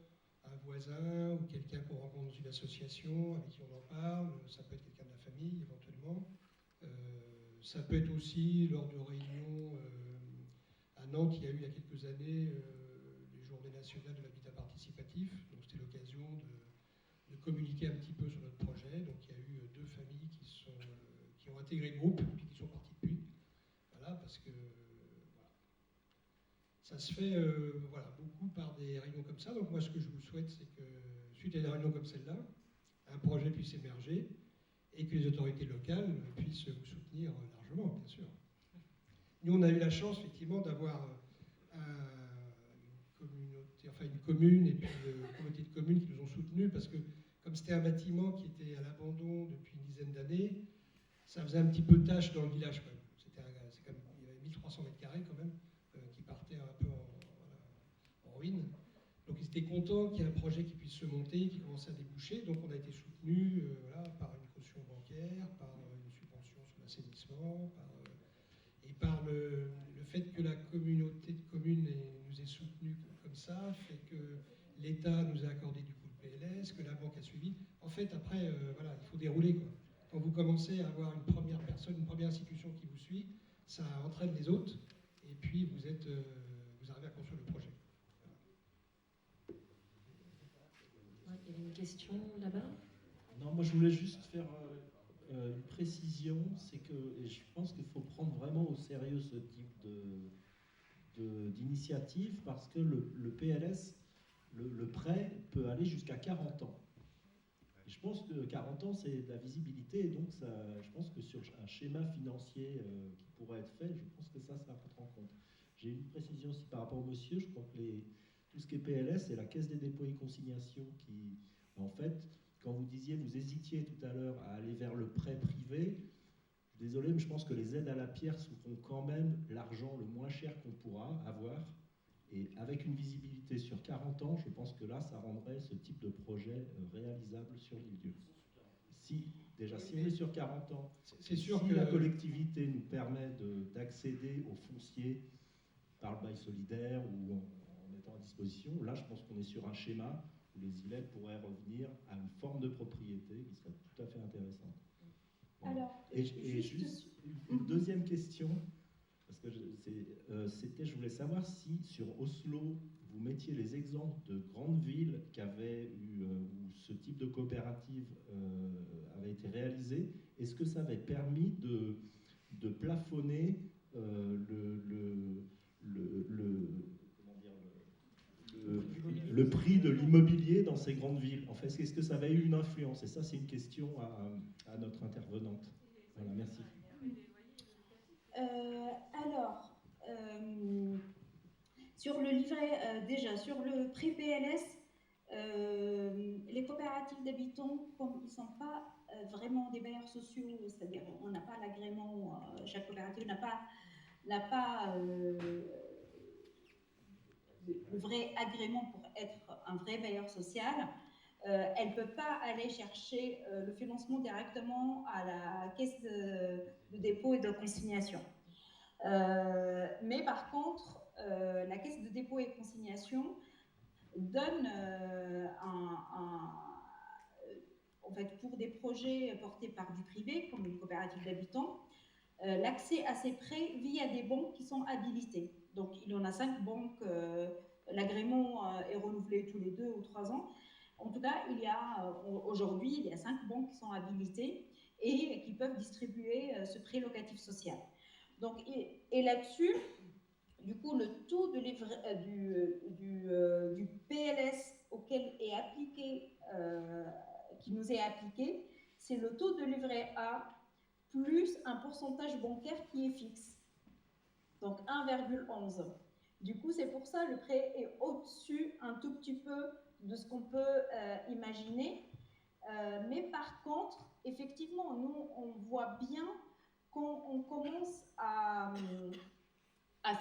un voisin ou quelqu'un qu'on rencontre dans une association avec qui on en parle. Ça peut être quelqu'un de la famille éventuellement. Ça peut être aussi lors de réunions à Nantes, il y a eu il y a quelques années les journées nationales de l'habitat participatif. Donc c'était l'occasion de communiquer un petit peu sur notre projet. Donc il y a eu 2 familles qui ont intégré le groupe et qui sont parties depuis. Voilà, parce que voilà. Ça se fait voilà, beaucoup par des réunions comme ça. Donc moi ce que je vous souhaite, c'est que suite à des réunions comme celle-là, un projet puisse émerger et que les autorités locales puissent vous soutenir largement, bien sûr. Nous, on a eu la chance, effectivement, d'avoir une commune et puis une communauté de communes qui nous ont soutenus, parce que comme c'était un bâtiment qui était à l'abandon depuis une dizaine d'années, ça faisait un petit peu tâche dans le village, quand même. Il y avait 1300 mètres carrés, quand même, qui partaient un peu en ruine. Donc ils étaient contents qu'il y ait un projet qui puisse se monter, qui commençait à déboucher. Donc on a été soutenus voilà, par une caution bancaire, par une subvention sur l'assainissement, et par le fait que la communauté de communes nous ait soutenus comme ça, fait que l'État nous a accordé du coup le PLS, que la banque a suivi. En fait, après, voilà, il faut dérouler, quoi. Quand vous commencez à avoir une première personne, une première institution qui vous suit, ça entraîne les autres, et puis vous arrivez à construire le projet. Il y avait une question là-bas. Non, moi je voulais juste faire une précision, c'est que et je pense qu'il faut prendre vraiment au sérieux ce type d'initiative, parce que le PLS, le prêt peut aller jusqu'à 40 ans. Et je pense que 40 ans, c'est de la visibilité, et donc ça, je pense que sur un schéma financier qui pourrait être fait, je pense que ça rentre en compte. J'ai une précision aussi par rapport au monsieur, je crois que tout ce qui est PLS, c'est la Caisse des dépôts et consignations qui, en fait, quand vous disiez, vous hésitiez tout à l'heure à aller vers le prêt privé, désolé, mais je pense que les aides à la pierre seront quand même l'argent le moins cher qu'on pourra avoir. Et avec une visibilité sur 40 ans, je pense que là, ça rendrait ce type de projet réalisable sur l'île-dieu. Si on est sur 40 ans, c'est sûr si que la collectivité nous permet d'accéder au foncier par le bail solidaire ou en mettant à disposition, là, je pense qu'on est sur un schéma où les îlets pourraient revenir à une forme de propriété qui serait tout à fait intéressante. Voilà. Alors, et juste une deuxième question, parce que je voulais savoir si sur Oslo, vous mettiez les exemples de grandes villes qui avaient eu, où ce type de coopérative avait été réalisé, est-ce que ça avait permis de plafonner le prix de l'immobilier dans ces grandes villes? En fait, est-ce que ça avait eu une influence? Et ça, c'est une question à notre intervenante. Voilà, merci. Alors, sur le livret, déjà, sur le pré PLS, les coopératives d'habitants, comme ils ne sont pas vraiment des bailleurs sociaux, c'est-à-dire on n'a pas l'agrément, chaque coopérative n'a pas le vrai agrément pour être un vrai bailleur social, elle ne peut pas aller chercher le financement directement à la caisse de dépôt et de consignation. Mais par contre, la caisse de dépôt et consignation donne en fait, pour des projets portés par du privé, comme une coopérative d'habitants, l'accès à ces prêts via des banques qui sont habilitées. Donc, il y en a 5 banques, l'agrément est renouvelé tous les 2 ou 3 ans. En tout cas, aujourd'hui, il y a 5 banques qui sont habilitées et qui peuvent distribuer ce prêt locatif social. Donc, et là-dessus, du coup, le taux de du PLS auquel est appliqué, qui nous est appliqué, c'est le taux de livret A plus un pourcentage bancaire qui est fixe, donc 1,11. Du coup, c'est pour ça le prêt est au-dessus un tout petit peu de ce qu'on peut imaginer. Mais par contre, effectivement, nous, on voit bien quand on commence à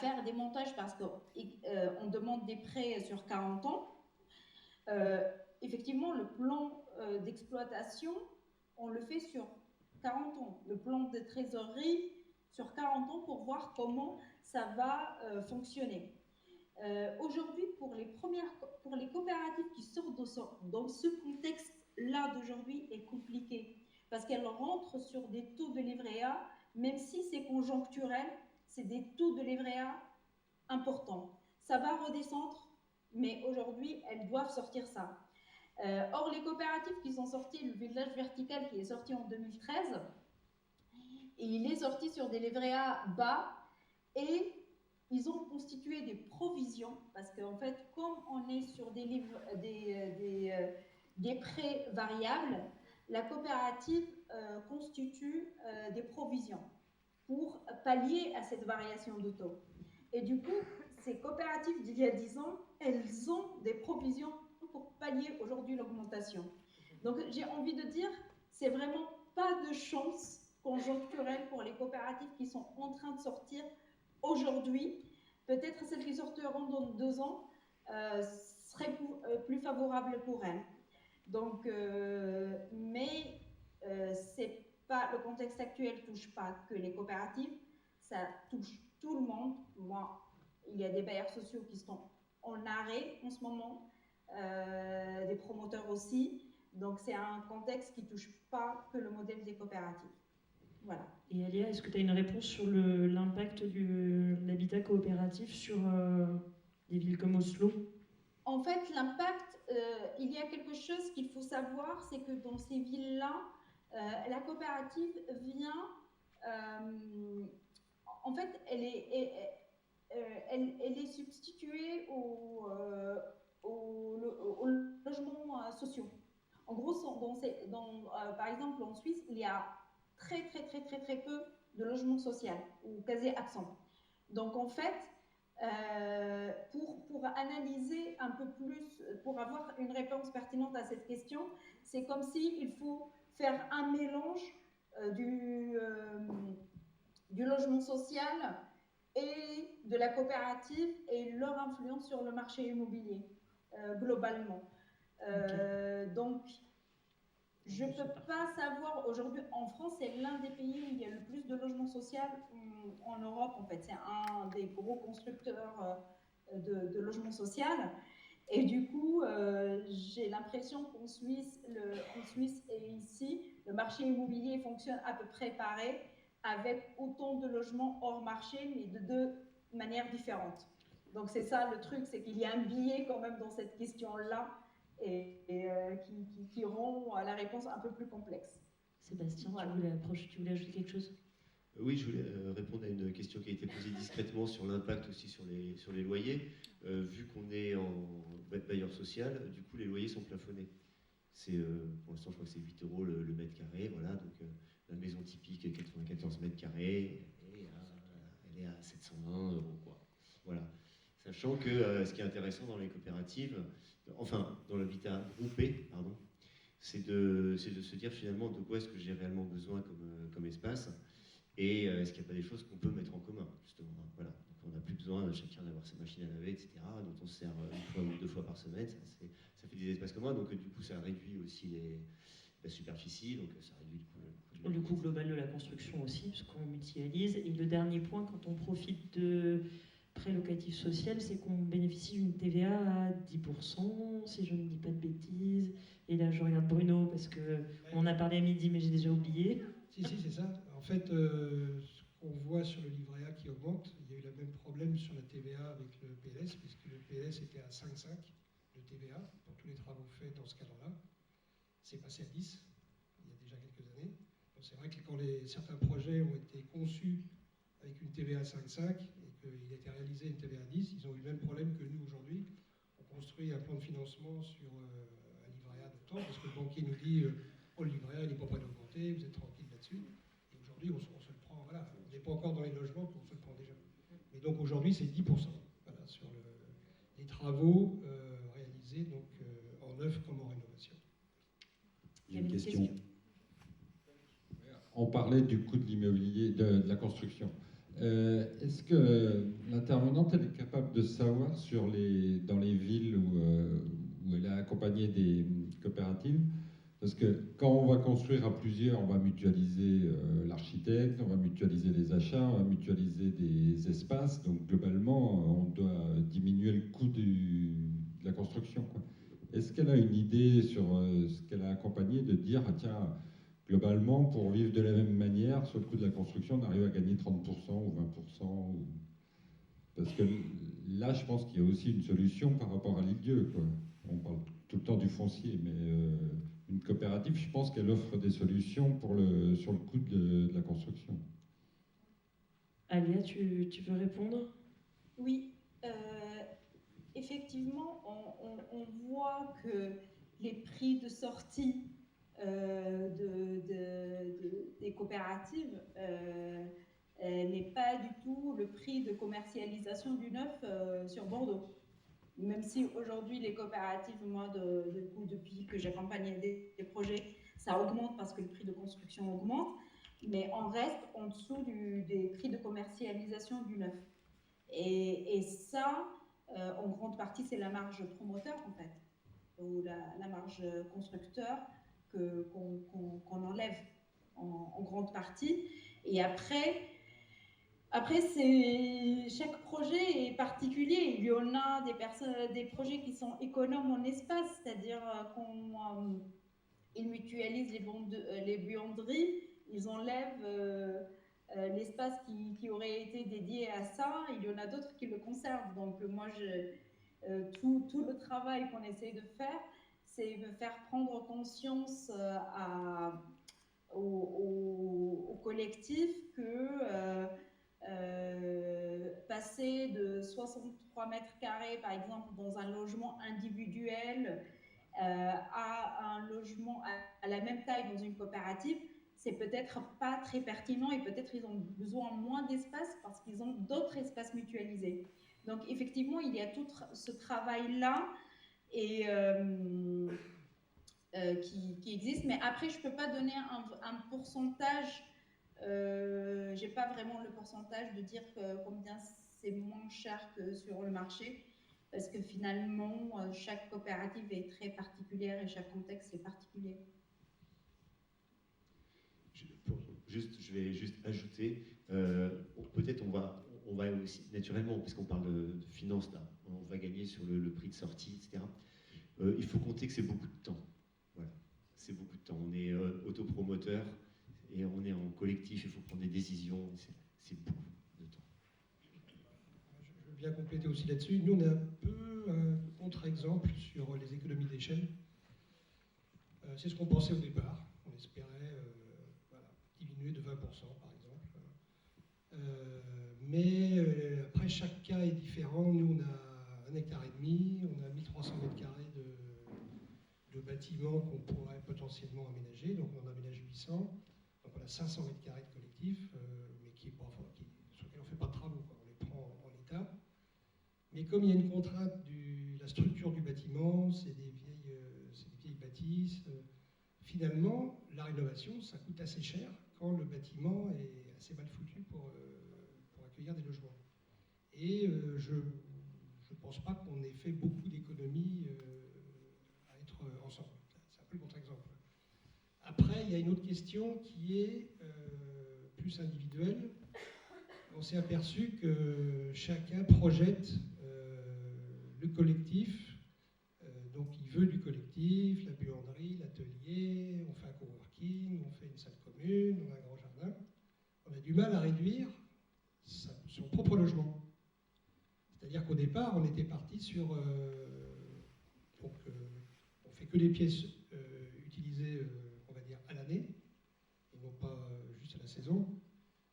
faire des montages, parce qu'on demande des prêts sur 40 ans, effectivement, le plan d'exploitation, on le fait sur 40 ans. Le plan de trésorerie sur 40 ans pour voir comment ça va fonctionner. Aujourd'hui, pour les coopératives qui sortent dans ce contexte-là d'aujourd'hui est compliqué, parce qu'elles rentrent sur des taux de livret A, même si c'est conjoncturel, c'est des taux de livret A importants. Ça va redescendre, mais aujourd'hui, elles doivent sortir ça. Or, les coopératives qui sont sorties, le village vertical qui est sorti en 2013, et il est sorti sur des livrets A bas, et ils ont constitué des provisions, parce qu'en fait, comme on est sur des prêts variables, la coopérative constitue des provisions pour pallier à cette variation de taux. Et du coup, ces coopératives d'il y a 10 ans, elles ont des provisions pour pallier aujourd'hui l'augmentation. Donc j'ai envie de dire, c'est vraiment pas de chance conjoncturelle pour les coopératives qui sont en train de sortir aujourd'hui. Peut-être celles qui sortiront dans 2 ans seraient plus favorables pour elles. Donc, mais c'est pas, le contexte actuel touche pas que les coopératives, ça touche tout le monde. Moi, il y a des bailleurs sociaux qui sont en arrêt en ce moment, des promoteurs aussi. Donc, c'est un contexte qui touche pas que le modèle des coopératives. Voilà. Et Alia, est-ce que tu as une réponse sur l'impact de l'habitat coopératif sur des villes comme Oslo? En fait, l'impact, il y a quelque chose qu'il faut savoir, c'est que dans ces villes-là, la coopérative vient, en fait, elle est substituée aux logements sociaux. En gros, par exemple, en Suisse, il y a très peu de logements sociaux, ou quasi absents. Donc, en fait, pour analyser un peu plus, pour avoir une réponse pertinente à cette question, c'est comme s'il faut faire un mélange du logement social et de la coopérative et leur influence sur le marché immobilier globalement. Donc, je ne peux pas savoir, aujourd'hui en France, c'est l'un des pays où il y a le plus de logements sociaux en Europe, en fait. C'est un des gros constructeurs de logements sociaux. Et du coup, j'ai l'impression qu'en Suisse et ici, le marché immobilier fonctionne à peu près pareil, avec autant de logements hors marché, mais de 2 manières différentes. Donc c'est ça le truc, c'est qu'il y a un biais quand même dans cette question-là et qui rend la réponse un peu plus complexe. Sébastien, Voilà. tu voulais ajouter quelque chose? Oui, je voulais répondre à une question qui a été posée discrètement sur l'impact aussi sur les loyers. Vu qu'on est en bailleur social, du coup les loyers sont plafonnés. Pour l'instant, je crois que c'est 8 € le mètre carré. Voilà, donc la maison typique est 94 mètres carrés et elle est à 720 €, quoi. Voilà. Sachant que ce qui est intéressant dans les coopératives, enfin dans l'habitat groupé, pardon, c'est de se dire finalement de quoi est-ce que j'ai réellement besoin comme espace. Et est-ce qu'il n'y a pas des choses qu'on peut mettre en commun, justement. Voilà. Donc on n'a plus besoin chacun d'avoir sa machine à laver, etc., dont on se sert une fois ou 2 fois par semaine. Ça fait des espaces communs, donc du coup ça réduit aussi la superficie, donc ça réduit Le coût global de la construction aussi, puisqu'on mutualise. Et le dernier point, quand on profite de prêt locatif social, c'est qu'on bénéficie d'une TVA à 10%, si je ne dis pas de bêtises. Et là, je regarde Bruno, parce qu'on en a parlé à midi, mais j'ai déjà oublié. Si, c'est ça. En fait, ce qu'on voit sur le livret A qui augmente, il y a eu le même problème sur la TVA avec le PLS, puisque le PLS était à 5,5 de TVA pour tous les travaux faits dans ce cadre-là. C'est passé à 10, il y a déjà quelques années. Donc c'est vrai que quand certains projets ont été conçus avec une TVA à 5,5 et qu'il a été réalisé une TVA à 10, ils ont eu le même problème que nous aujourd'hui. On construit un plan de financement sur un livret A de temps, parce que le banquier nous dit oh, le livret A il n'est pas prêt d'augmenter, vous êtes tranquille là-dessus. Et aujourd'hui, on se le prend, voilà, on n'est pas encore dans les logements, puis on se le prend déjà. Mais donc aujourd'hui, c'est 10%, voilà, sur les travaux réalisés donc, en neuf comme en rénovation. J'ai une question. On parlait du coût de l'immobilier, de la construction. Est-ce que l'intervenante elle est capable de savoir dans les villes où elle a accompagné des coopératives? Parce que quand on va construire à plusieurs, on va mutualiser l'architecte, on va mutualiser les achats, on va mutualiser des espaces. Donc globalement, on doit diminuer le coût de la construction, quoi. Est-ce qu'elle a une idée sur ce qu'elle a accompagné de dire, ah, tiens, globalement, pour vivre de la même manière, sur le coût de la construction, on arrive à gagner 30% ou 20% Parce que là, je pense qu'il y a aussi une solution par rapport à l'IDIE, quoi. On parle tout le temps du foncier, mais une coopérative, je pense qu'elle offre des solutions sur le coût de la construction. Alia, tu veux répondre? Oui. Effectivement, on voit que les prix de sortie des coopératives n'est pas du tout le prix de commercialisation du neuf sur Bordeaux. Même si aujourd'hui les coopératives, moi depuis que j'accompagne des projets, ça augmente parce que le prix de construction augmente, mais on reste en dessous des prix de commercialisation du neuf. Et ça, en grande partie, c'est la marge promoteur en fait, ou la marge constructeur qu'on enlève en grande partie. Et après chaque projet est particulier. Il y en a des projets qui sont économes en espace, c'est-à-dire qu'ils mutualisent les buanderies, ils enlèvent l'espace qui aurait été dédié à ça. Il y en a d'autres qui le conservent. Donc moi, tout le travail qu'on essaie de faire, c'est de faire prendre conscience au collectif que passer de 63 mètres carrés, par exemple, dans un logement individuel à un logement à la même taille dans une coopérative, c'est peut-être pas très pertinent et peut-être ils ont besoin moins d'espace parce qu'ils ont d'autres espaces mutualisés. Donc effectivement, il y a tout ce travail-là et qui existe, mais après je peux pas donner un pourcentage. J'ai pas vraiment le pourcentage de dire combien c'est moins cher que sur le marché, parce que finalement chaque coopérative est très particulière et chaque contexte est particulier. Je vais juste ajouter, peut-être on va aussi, naturellement, puisqu'on parle de finances là, on va gagner sur le prix de sortie, etc. Il faut compter que c'est beaucoup de temps. Voilà, c'est beaucoup de temps. On est autopromoteur et on est en collectif, il faut prendre des décisions, c'est beaucoup de temps. bien compléter aussi là-dessus. Nous, on a un peu un contre-exemple sur les économies d'échelle. C'est ce qu'on pensait au départ. On espérait diminuer de 20%, par exemple. Mais après, chaque cas est différent. Nous, on a 1,5 hectare, on a 1300 mètres carrés de bâtiments qu'on pourrait potentiellement aménager. Donc, on en aménage 800. Donc, on a 500 mètres carrés de collectif, mais sur lesquels on ne fait pas de travaux, quoi. On les prend en état. Mais comme il y a une contrainte de la structure du bâtiment, c'est des vieilles bâtisses, finalement, la rénovation, ça coûte assez cher quand le bâtiment est assez mal foutu pour accueillir des logements. Et je ne pense pas qu'on ait fait beaucoup d'économies à être ensemble. C'est un peu le contre-exemple. Après, il y a une autre question qui est plus individuelle. On s'est aperçu que chacun projette le collectif. Donc, il veut du collectif, la buanderie, l'atelier, on fait un coworking, on fait une salle commune, on a un grand jardin. On a du mal à réduire son propre logement. C'est-à-dire qu'au départ, on était parti sur... on fait que des pièces utilisées, on va dire, à l'année, et non pas juste à la saison.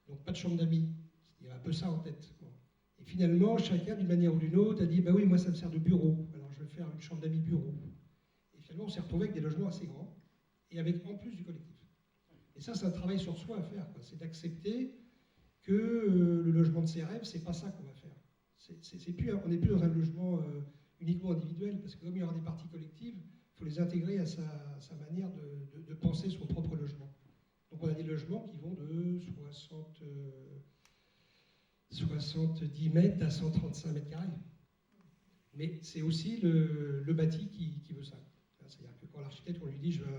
Donc, pas de chambre d'amis. Il y avait un peu ça en tête. Bon. Et finalement, chacun, d'une manière ou d'une autre, a dit, bah oui, moi, ça me sert de bureau. Alors, je vais faire une chambre d'amis bureau. Et finalement, on s'est retrouvé avec des logements assez grands, et avec en plus du collectif. Et ça, c'est un travail sur soi à faire. C'est d'accepter que le logement de ses rêves, c'est pas ça qu'on va faire. On n'est plus dans un logement uniquement individuel, parce que comme il y aura des parties collectives, il faut les intégrer à sa manière de penser son propre logement. Donc on a des logements qui vont de 70 mètres à 135 mètres carrés. Mais c'est aussi le bâti qui veut ça. C'est-à-dire que quand l'architecte, on lui dit je veux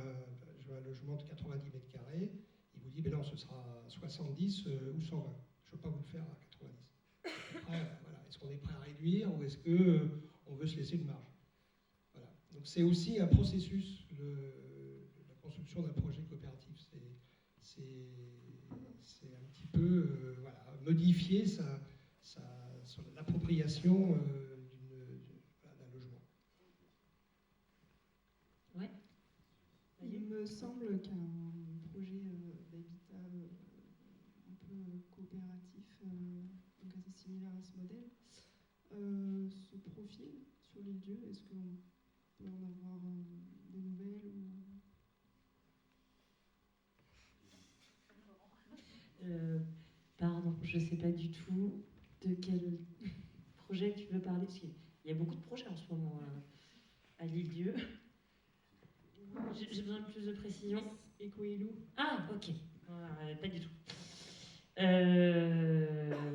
un logement de 90 mètres carrés, il vous dit ben non, ce sera 70 ou 120. Je ne peux pas vous le faire à 90. Après, voilà, est-ce qu'on est prêt à réduire ou est-ce qu'on veut se laisser une marge? Voilà. Donc c'est aussi un processus, la construction d'un projet coopératif. C'est un petit peu modifier l'appropriation d'un logement. Ouais. Il me semble qu'un projet d'habitat un peu coopératif, donc assez similaire à ce modèle, se profile sur l'île Dieu. Est-ce qu'on peut en avoir des nouvelles Pardon, je ne sais pas du tout de quel projet tu veux parler, parce qu'il y a beaucoup de projets en ce moment à l'île-Dieu. J'ai besoin de plus de précision. Ecoilou. Ah, ok. Pas du tout.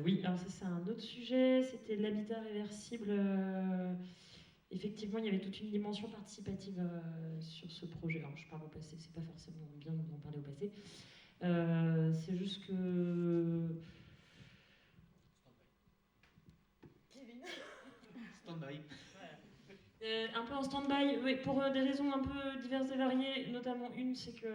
Oui, alors ça c'est un autre sujet, c'était l'habitat réversible. Effectivement, il y avait toute une dimension participative sur ce projet. Alors je parle au passé, c'est pas forcément bien d'en parler au passé. C'est juste que... Stand-by. Un peu en stand-by, oui, pour des raisons un peu diverses et variées, notamment une, c'est que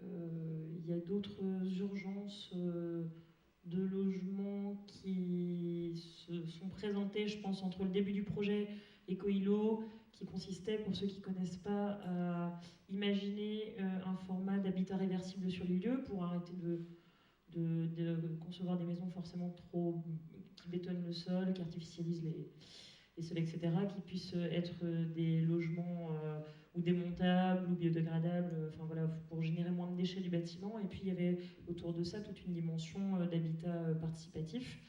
il y a d'autres urgences de logement qui se sont présentées, je pense, entre le début du projet Ecoilo, qui consistait, pour ceux qui ne connaissent pas, à imaginer un format d'habitat réversible sur les lieux pour arrêter de concevoir des maisons forcément trop qui bétonnent le sol, qui artificialisent les sols, etc., qui puissent être des logements ou démontables ou biodégradables, enfin voilà, pour générer moins de déchets du bâtiment. Et puis il y avait autour de ça toute une dimension d'habitat participatif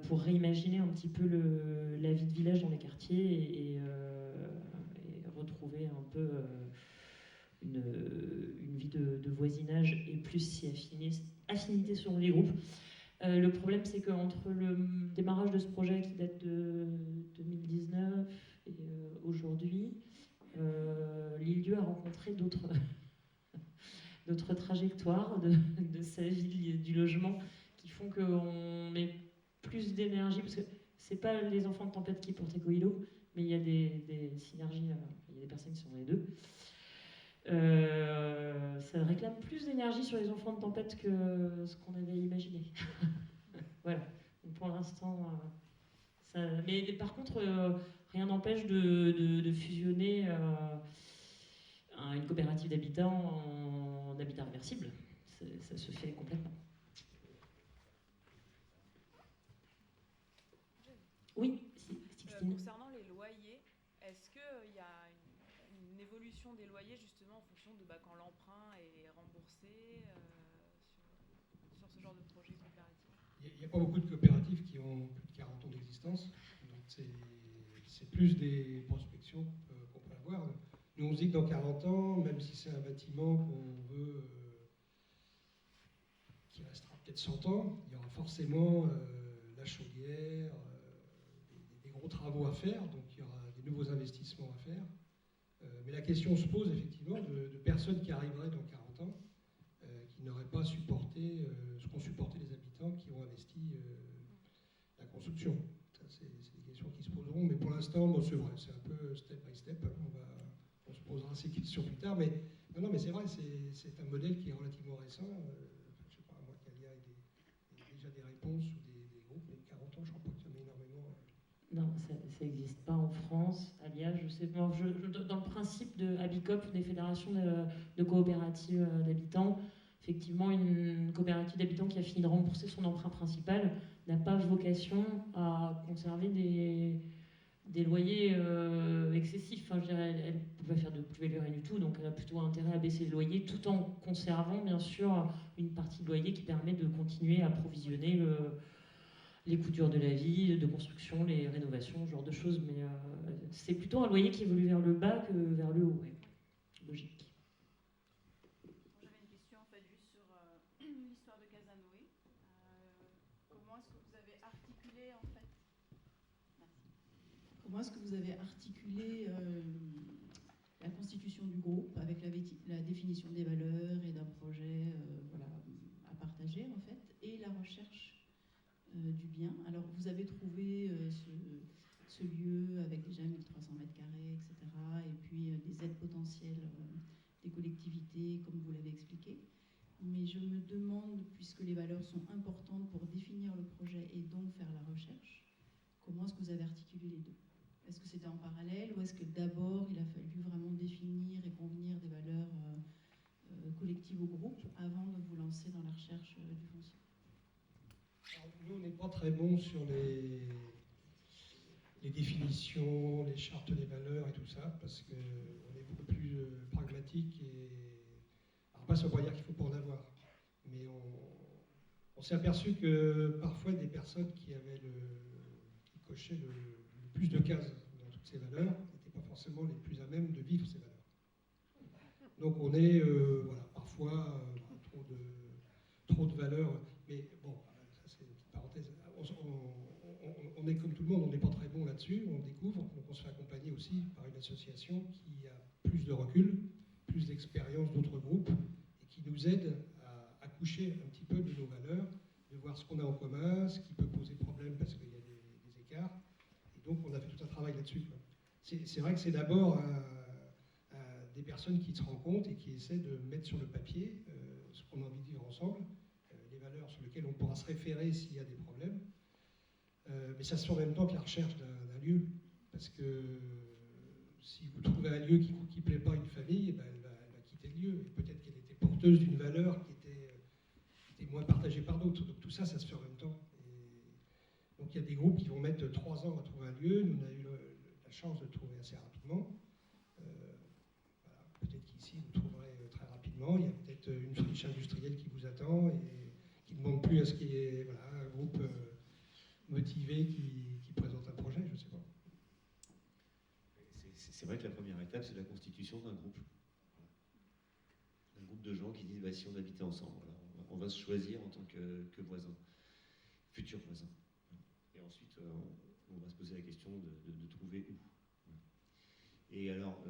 pour réimaginer un petit peu la vie de village dans les quartiers et retrouver un peu une vie de voisinage et plus si affinité selon les groupes. Le problème, c'est qu'entre le démarrage de ce projet qui date de 2019 et aujourd'hui, l'île-Dieu a rencontré d'autres trajectoires de sa vie du logement qui font qu'on met plus d'énergie, parce que c'est pas les enfants de tempête qui portent Ecoilo, mais il y a des synergies, il y a des personnes qui sont dans les deux. Ça réclame plus d'énergie sur les enfants de tempête que ce qu'on avait imaginé. Voilà. Voilà. Donc pour l'instant, mais par contre, rien n'empêche de fusionner une coopérative d'habitat en habitat réversible. Ça se fait complètement. Oui, Sixtine. Concernant les loyers, est-ce qu'il y a une évolution des loyers justement en fonction de quand l'emprunt est remboursé sur ce genre de projet coopératif? Il n'y a pas beaucoup de coopératives qui ont plus de 40 ans d'existence, donc c'est plus des prospections qu'on peut avoir. Nous, on se dit que dans 40 ans, même si c'est un bâtiment qu'on veut, qui restera peut-être 100 ans, il y aura forcément la chaudière, des gros travaux à faire, donc il y aura des nouveaux investissements à faire. Mais la question se pose effectivement de personnes qui arriveraient dans 40 ans, qui n'auraient pas supporté ce qu'ont supporté les habitants qui ont investi la construction. Ça, c'est des questions qui se poseront, mais pour l'instant, bon, c'est vrai, c'est un peu step by step. On se posera ces questions plus tard, mais non, mais c'est vrai, c'est un modèle qui est relativement récent. Je ne sais pas, moi, qu'Alia ait déjà des réponses ou des groupes, mais 40 ans, je crois pas qu'il y en ait énormément. Non, ça n'existe pas en France. Alia, je sais pas. Dans le principe de Habicop, des fédérations de coopératives d'habitants, effectivement, une coopérative d'habitants qui a fini de rembourser son emprunt principal n'a pas vocation à conserver des loyers excessifs. Enfin, je dirais, elle ne peut pas faire de plus-value rien du tout, donc elle a plutôt intérêt à baisser les loyers tout en conservant, bien sûr, une partie de loyer qui permet de continuer à approvisionner les coûts durs de la vie, de construction, les rénovations, ce genre de choses. Mais c'est plutôt un loyer qui évolue vers le bas que vers le haut. Ouais. Logique. J'avais une question en fait juste sur l'histoire de Casanoë. Comment est-ce que vous avez articulé en fait Comment est-ce que vous avez articulé la constitution du groupe avec la définition des valeurs et d'un projet à partager en fait, et la recherche du bien? Alors vous avez trouvé ce lieu avec déjà 1300 mètres carrés, etc. Et puis des aides potentielles des collectivités, comme vous l'avez expliqué. Mais je me demande, puisque les valeurs sont importantes pour définir le projet et donc faire la recherche, comment est-ce que vous avez articulé les deux? Est-ce que c'était en parallèle ou est-ce que d'abord il a fallu vraiment définir et convenir des valeurs collectives au groupe avant de vous lancer dans la recherche du foncier? Alors, nous, on n'est pas très bons sur les définitions, les chartes des valeurs et tout ça, parce qu'on est beaucoup plus pragmatique et... Alors, pas ça veut pas dire qu'il ne faut pas en avoir, mais on s'est aperçu que parfois des personnes qui cochaient le plus de cases dans toutes ces valeurs n'étaient pas forcément les plus à même de vivre ces valeurs. Donc on est parfois trop de valeurs, mais bon, ça c'est une petite parenthèse. On est comme tout le monde, on n'est pas très bon là-dessus, on découvre, donc on se fait accompagner aussi par une association qui a plus de recul, plus d'expérience d'autres groupes et qui nous aide à accoucher un petit peu de nos valeurs, de voir ce qu'on a en commun, ce qui peut poser problème parce qu'il y a des écarts. Donc on a fait tout un travail là-dessus. C'est vrai que c'est d'abord des personnes qui se rencontrent et qui essaient de mettre sur le papier ce qu'on a envie de vivre ensemble, les valeurs sur lesquelles on pourra se référer s'il y a des problèmes. Mais ça se fait en même temps que la recherche d'un lieu. Parce que si vous trouvez un lieu qui ne plaît pas à une famille, elle va quitter le lieu. Et peut-être qu'elle était porteuse d'une valeur qui était moins partagée par d'autres. Donc tout ça, ça se fait en même temps. Donc il y a des groupes qui vont mettre 3 ans à trouver un lieu. Nous, on a eu la chance de le trouver assez rapidement. Peut-être qu'ici, vous le trouverez très rapidement. Il y a peut-être une friche industrielle qui vous attend et qui ne demande plus à ce qu'il y ait un groupe motivé qui présente un projet, je ne sais pas. C'est vrai que la première étape, c'est la constitution d'un groupe. Un groupe de gens qui disent si on habitait ensemble, on va se choisir en tant que voisins, futurs voisins. Et ensuite, on va se poser la question de trouver où. Et alors,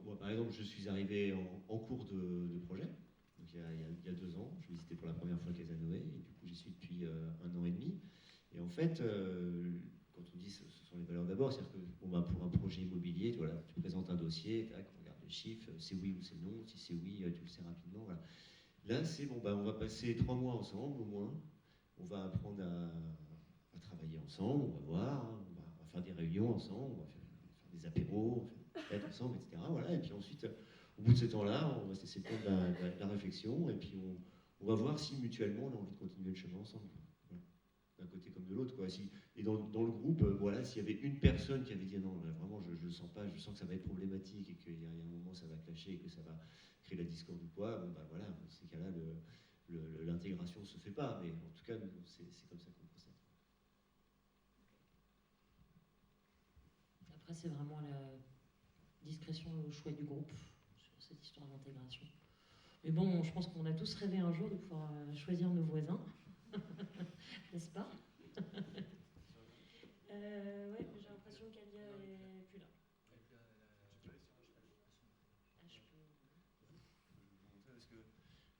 moi, par exemple, je suis arrivé en cours de projet, donc il y a 2 ans. Je visitais pour la première fois Casanoë, et du coup, j'y suis depuis 1 an et demi. Et en fait, quand on dit ce sont les valeurs d'abord, c'est-à-dire que pour un projet immobilier, tu présentes un dossier, on regarde les chiffres, c'est oui ou c'est non. Si c'est oui, tu le sais rapidement. Voilà. Là, c'est on va passer 3 mois ensemble au moins. on va apprendre à travailler ensemble, on va voir, hein, on va faire des réunions ensemble, on va faire des apéros, on va faire des fêtes ensemble, etc. Voilà. Et puis ensuite, au bout de ce temps-là, on va se laisser le temps de la réflexion, et puis on va voir si mutuellement on a envie de continuer le chemin ensemble. Voilà. D'un côté comme de l'autre, quoi. Et dans le groupe, voilà, s'il y avait une personne qui avait dit non, là, vraiment, je le sens pas, je sens que ça va être problématique et qu'il y a un moment ça va clasher et que ça va créer la discorde ou quoi, bon bah voilà, dans ces cas-là, l'intégration ne se fait pas, mais en tout cas, c'est comme ça qu'on procède. Après, c'est vraiment à la discrétion et au choix du groupe sur cette histoire d'intégration. Mais bon, je pense qu'on a tous rêvé un jour de pouvoir choisir nos voisins, n'est-ce pas? Ouais, j'ai l'impression qu'Alia est plus là.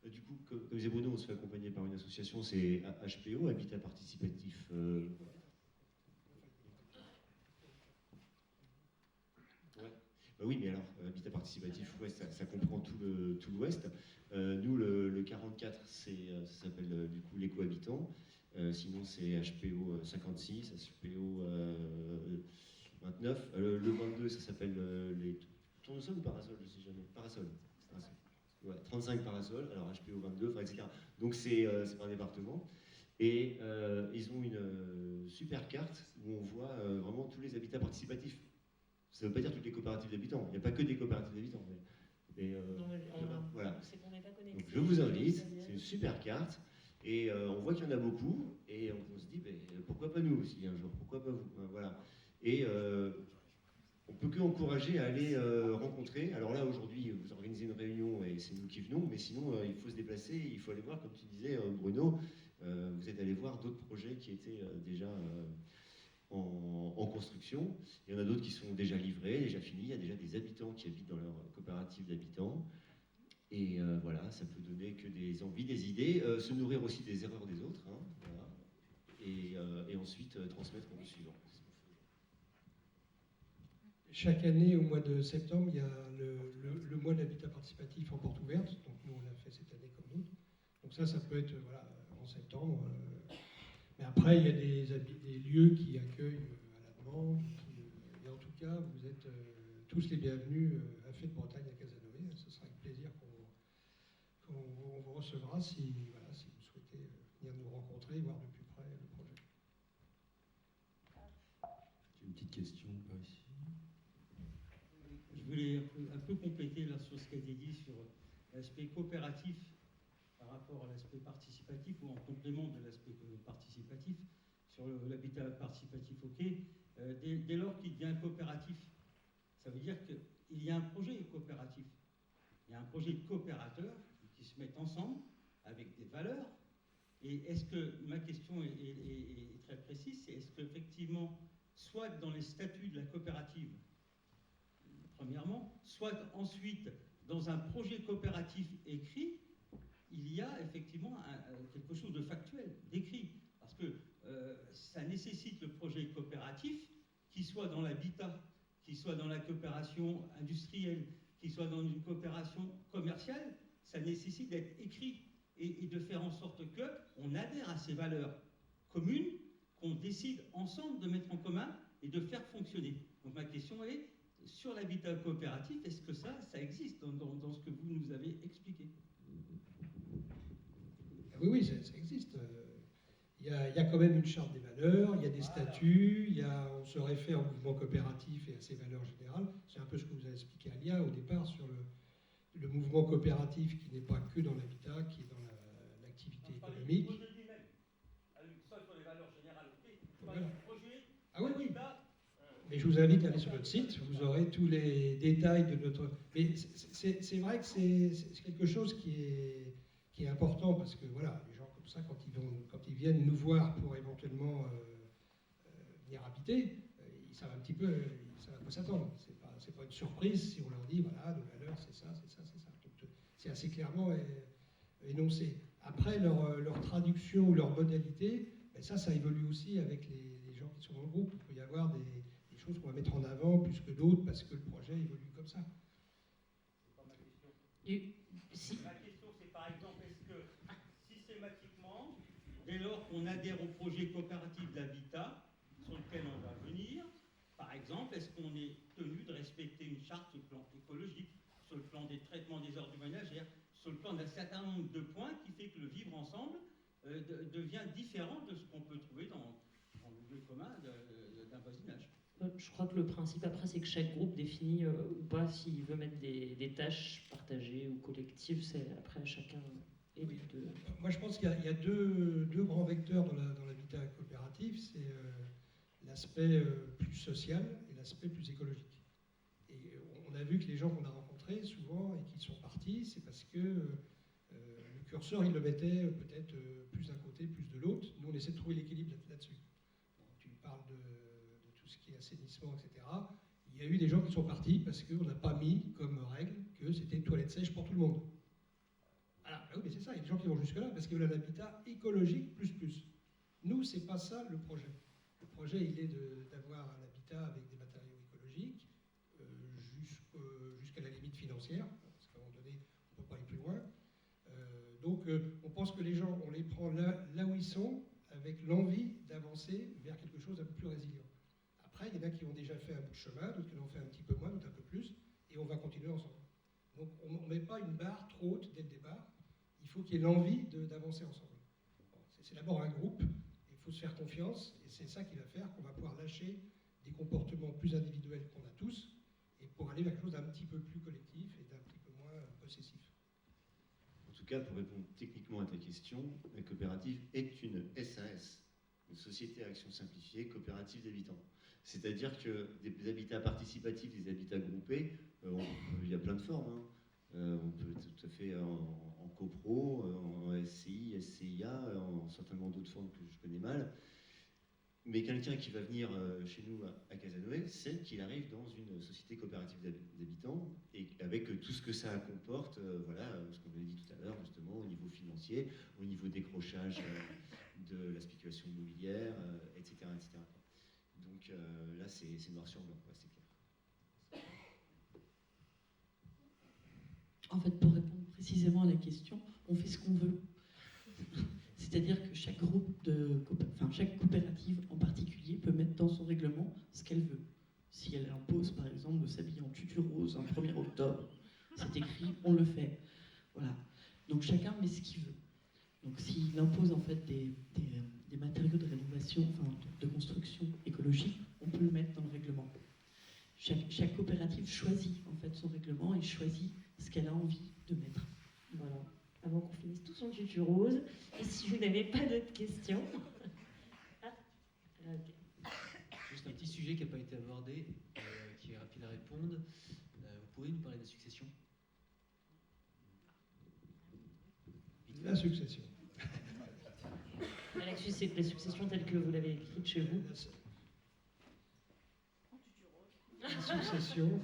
Du coup, comme disait Bruno, on se fait accompagner par une association, c'est HPO, Habitat Participatif. Ouais. Bah oui, mais alors, Habitat Participatif, ouais, ça comprend tout l'Ouest. Nous, le 44, ça s'appelle du coup l'éco-habitant. Sinon, c'est HPO 56, HPO 29. Le 22, ça s'appelle les tournesols ou parasols, je ne sais jamais. Parasol. Ouais, 35 parasols, alors HPO 22, enfin, etc. Donc c'est par département. Et ils ont une super carte où on voit vraiment tous les habitats participatifs. Ça ne veut pas dire toutes les coopératives d'habitants. Il n'y a pas que des coopératives d'habitants. Voilà. Donc je vous invite, c'est une super carte. Et on voit qu'il y en a beaucoup. Et on se dit, pourquoi pas nous aussi un jour? Pourquoi pas vous? Voilà. Et on peut qu'encourager à aller rencontrer. Alors là, aujourd'hui, vous organisez une réunion et c'est nous qui venons, mais sinon, il faut se déplacer, il faut aller voir, comme tu disais, Bruno, vous êtes allé voir d'autres projets qui étaient déjà en construction. Il y en a d'autres qui sont déjà livrés, déjà finis. Il y a déjà des habitants qui habitent dans leur coopérative d'habitants. Et voilà, ça peut donner que des envies, des idées, se nourrir aussi des erreurs des autres, hein, voilà. Et ensuite transmettre au suivant. Chaque année, au mois de septembre, il y a le mois d'habitat participatif en porte ouverte. Donc nous, on l'a fait cette année comme d'autres. Donc ça peut être voilà, en septembre. Mais après, il y a des lieux qui accueillent à la demande. Et en tout cas, vous êtes tous les bienvenus à Fête Bretagne à Casanoë. Ce sera avec plaisir qu'on vous recevra si vous souhaitez venir nous rencontrer et voir de plus près le projet. J'ai une petite question par ici. Je voulais un peu compléter là, sur ce qui a été dit sur l'aspect coopératif par rapport à l'aspect participatif ou en complément de l'aspect participatif sur l'habitat participatif. Ok, dès lors qu'il devient coopératif, ça veut dire qu'il y a un projet coopératif. Il y a un projet de coopérateurs qui se mettent ensemble avec des valeurs. Et est-ce que, ma question est très précise, c'est est-ce qu'effectivement, soit dans les statuts de la coopérative, premièrement, soit ensuite dans un projet coopératif écrit, il y a effectivement quelque chose de factuel, d'écrit. Parce que ça nécessite le projet coopératif qui soit dans l'habitat, qui soit dans la coopération industrielle, qui soit dans une coopération commerciale, ça nécessite d'être écrit et de faire en sorte qu'on adhère à ces valeurs communes, qu'on décide ensemble de mettre en commun et de faire fonctionner. Donc ma question est, sur l'habitat coopératif, est-ce que ça existe dans ce que vous nous avez expliqué? Oui, ça existe. Il y a quand même une charte des valeurs, il y a des statuts, on se réfère au mouvement coopératif et à ses valeurs générales. C'est un peu ce que vous avez expliqué, Alia, au départ, sur le mouvement coopératif qui n'est pas que dans l'habitat, qui est dans l'activité économique. Ça, sur les valeurs générales, ok. Voilà. Projet, ah oui. Mais je vous invite à aller sur notre site, vous aurez tous les détails de notre... Mais c'est vrai que c'est quelque chose qui est important, parce que voilà, les gens comme ça, quand ils viennent nous voir pour éventuellement venir habiter, ils savent un petit peu, ils savent à quoi s'attendre. C'est pas une surprise si on leur dit, voilà, nos valeurs, c'est ça, c'est ça, c'est ça. Donc c'est assez clairement énoncé. Après, leur traduction ou leur modalité, ben ça évolue aussi avec les gens qui sont dans le groupe. Il peut y avoir des choses qu'on va mettre en avant plus que d'autres parce que le projet évolue comme ça. C'est pas ma question. Si. Ma question, c'est par exemple, est-ce que systématiquement, dès lors qu'on adhère au projet coopératif d'habitat sur lequel on va venir, par exemple, est-ce qu'on est tenu de respecter une charte sur le plan écologique, sur le plan des traitements des ordures ménagères, sur le plan d'un certain nombre de points qui fait que le vivre ensemble devient différent de ce qu'on peut trouver dans le lieu commun d'un voisinage. Je crois que le principe après, c'est que chaque groupe définit ou pas s'il veut mettre des tâches partagées ou collectives. C'est après à chacun et Oui. de... Moi, je pense qu'il y a deux grands vecteurs dans l'habitat coopératif. C'est l'aspect plus social et l'aspect plus écologique. Et on a vu que les gens qu'on a rencontrés, souvent, et qui sont partis, c'est parce que le curseur, ils le mettaient peut-être plus d'un côté, plus de l'autre. Nous, on essaie de trouver l'équilibre là-dessus. Bon, tu parles de tout ce qui est assainissement, etc. Il y a eu des gens qui sont partis parce qu'on n'a pas mis comme règle que c'était une toilette sèche pour tout le monde. Voilà, bah oui, mais c'est ça, il y a des gens qui vont jusque-là parce qu'ils veulent un habitat écologique plus. Nous, c'est pas ça le projet. Le projet, il est d'avoir un habitat avec des matériaux écologiques jusqu'à la limite financière, parce qu'à un moment donné, on ne peut pas aller plus loin. Donc, on pense que les gens, on les prend là où ils sont, avec l'envie d'avancer vers quelque chose d'un peu plus résilient. Après, il y en a qui ont déjà fait un bout de chemin, d'autres qui l'ont fait un petit peu moins, d'autres un peu plus, et on va continuer ensemble. Donc, on ne met pas une barre trop haute dès le départ. Il faut qu'il y ait l'envie d'avancer ensemble. Bon, c'est d'abord un groupe, il faut se faire confiance, et c'est ça qui va faire qu'on va pouvoir lâcher des comportements plus individuels qu'on a tous, et pour aller vers quelque chose d'un petit peu plus collectif et d'un petit peu moins possessif. En tout cas, pour répondre techniquement à ta question, la coopérative est une SAS, une société à action simplifiée, coopérative d'habitants. C'est-à-dire que des habitats participatifs, des habitats groupés, il y a plein de formes. Hein. On peut tout à fait en copro, en SCI, SCIA, en certainement d'autres formes que je connais mal. Mais quelqu'un qui va venir chez nous à Casanoë, c'est qu'il arrive dans une société coopérative d'habitants et avec tout ce que ça comporte, voilà, ce qu'on avait dit tout à l'heure, justement, au niveau financier, au niveau décrochage de la spéculation immobilière, etc., etc. Donc là, c'est noir sur blanc, c'est clair. En fait, pour répondre précisément à la question, on fait ce qu'on veut. C'est-à-dire que chaque chaque coopérative en particulier peut mettre dans son règlement ce qu'elle veut. Si elle impose, par exemple, de s'habiller en tutu rose un 1er octobre, c'est écrit, on le fait. Voilà. Donc chacun met ce qu'il veut. Donc s'il impose en fait des matériaux de rénovation, enfin de construction écologique, on peut le mettre dans le règlement. Chaque coopérative choisit en fait son règlement et choisit ce qu'elle a envie de mettre. Voilà. Avant qu'on finisse tous en tutu rose. Et si vous n'avez pas d'autres questions... Ok. Juste un petit sujet qui n'a pas été abordé, qui est rapide à répondre. Vous pourriez nous parler de la succession? La succession. La succession telle que vous l'avez écrite chez vous. La succession.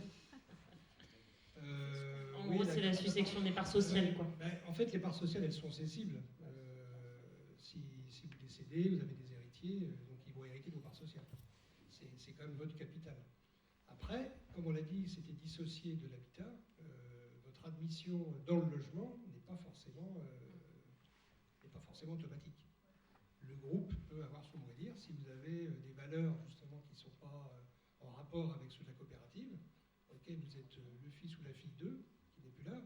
En gros, c'est la succession des parts sociales, quoi. En fait, les parts sociales, elles sont cessibles. Si vous décédez, vous avez des héritiers, donc ils vont hériter de vos parts sociales. C'est quand même votre capital. Après, comme on l'a dit, c'était dissocié de l'habitat. Votre admission dans le logement n'est pas forcément automatique. Le groupe peut avoir son mot à dire si vous avez des valeurs justement qui ne sont pas en rapport avec ceux de la coopérative. Ok, vous êtes le fils ou la fille d'eux, qui n'est plus là.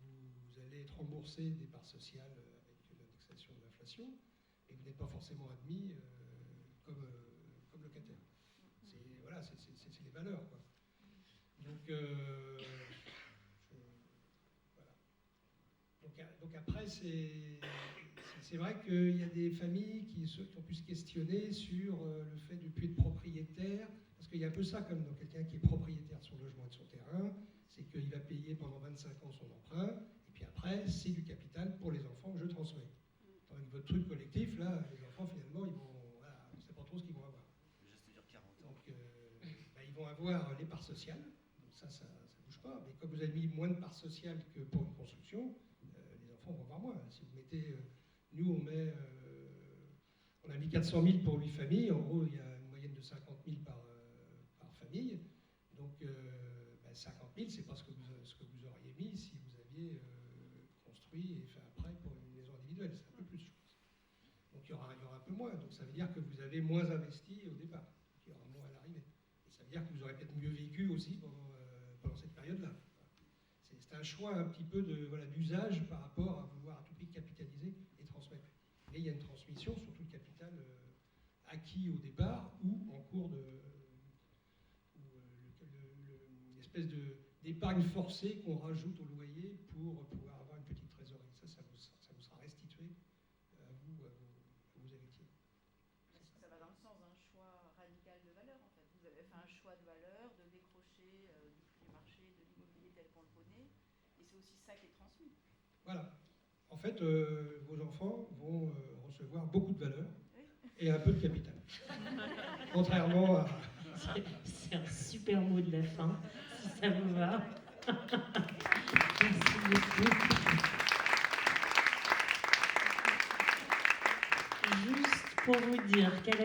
Vous allez être remboursé des parts sociales avec l'indexation de l'inflation, et vous n'êtes pas forcément admis comme locataire. Voilà, c'est les valeurs, quoi. Donc, voilà. Donc après, c'est vrai qu'il y a des familles qui ont pu se questionner sur le fait de ne plus être propriétaire, parce qu'il y a un peu ça comme dans quelqu'un qui est propriétaire de son logement et de son terrain, c'est qu'il va payer pendant 25 ans son emprunt, et puis après, c'est du capital pour les enfants que je transmets. Tandis que votre truc collectif, là, les enfants, finalement, ils vont, voilà, on ne sait pas trop ce qu'ils vont avoir. Juste dire 40 ans. Donc, ils vont avoir les parts sociales, donc ça ne bouge pas, mais comme vous avez mis moins de parts sociales que pour une construction, les enfants vont avoir moins. Si vous mettez, nous, on a mis 400 000 pour 8 familles, en gros, il y a une moyenne de 50 000 par famille, donc 50 000, c'est pas ce que vous auriez mis si vous aviez construit et fait après pour une maison individuelle, c'est un peu plus, je pense. Donc il y aura un peu moins. Donc ça veut dire que vous avez moins investi au départ. Il y aura moins à l'arrivée. Et ça veut dire que vous aurez peut-être mieux vécu aussi pendant cette période-là. C'est un choix un petit peu d'usage par rapport à vouloir à tout prix capitaliser et transmettre. Mais il y a une transmission sur tout le capital acquis au départ ou en cours l'espèce d'épargne forcée qu'on rajoute au loyer pour pouvoir avoir une petite trésorerie. Ça vous sera restitué à vous héritiers. Ça va dans le sens d'un choix radical de valeur, en fait. Vous avez fait un choix de valeur, de décrocher du prix du marché, de l'immobilier tel qu'on le connaît, et c'est aussi ça qui est transmis. Voilà. En fait, vos enfants vont recevoir beaucoup de valeur et un peu de capital. Contrairement à... C'est un super mot de la fin, si ça vous va. Merci beaucoup. Juste pour vous dire qu'à la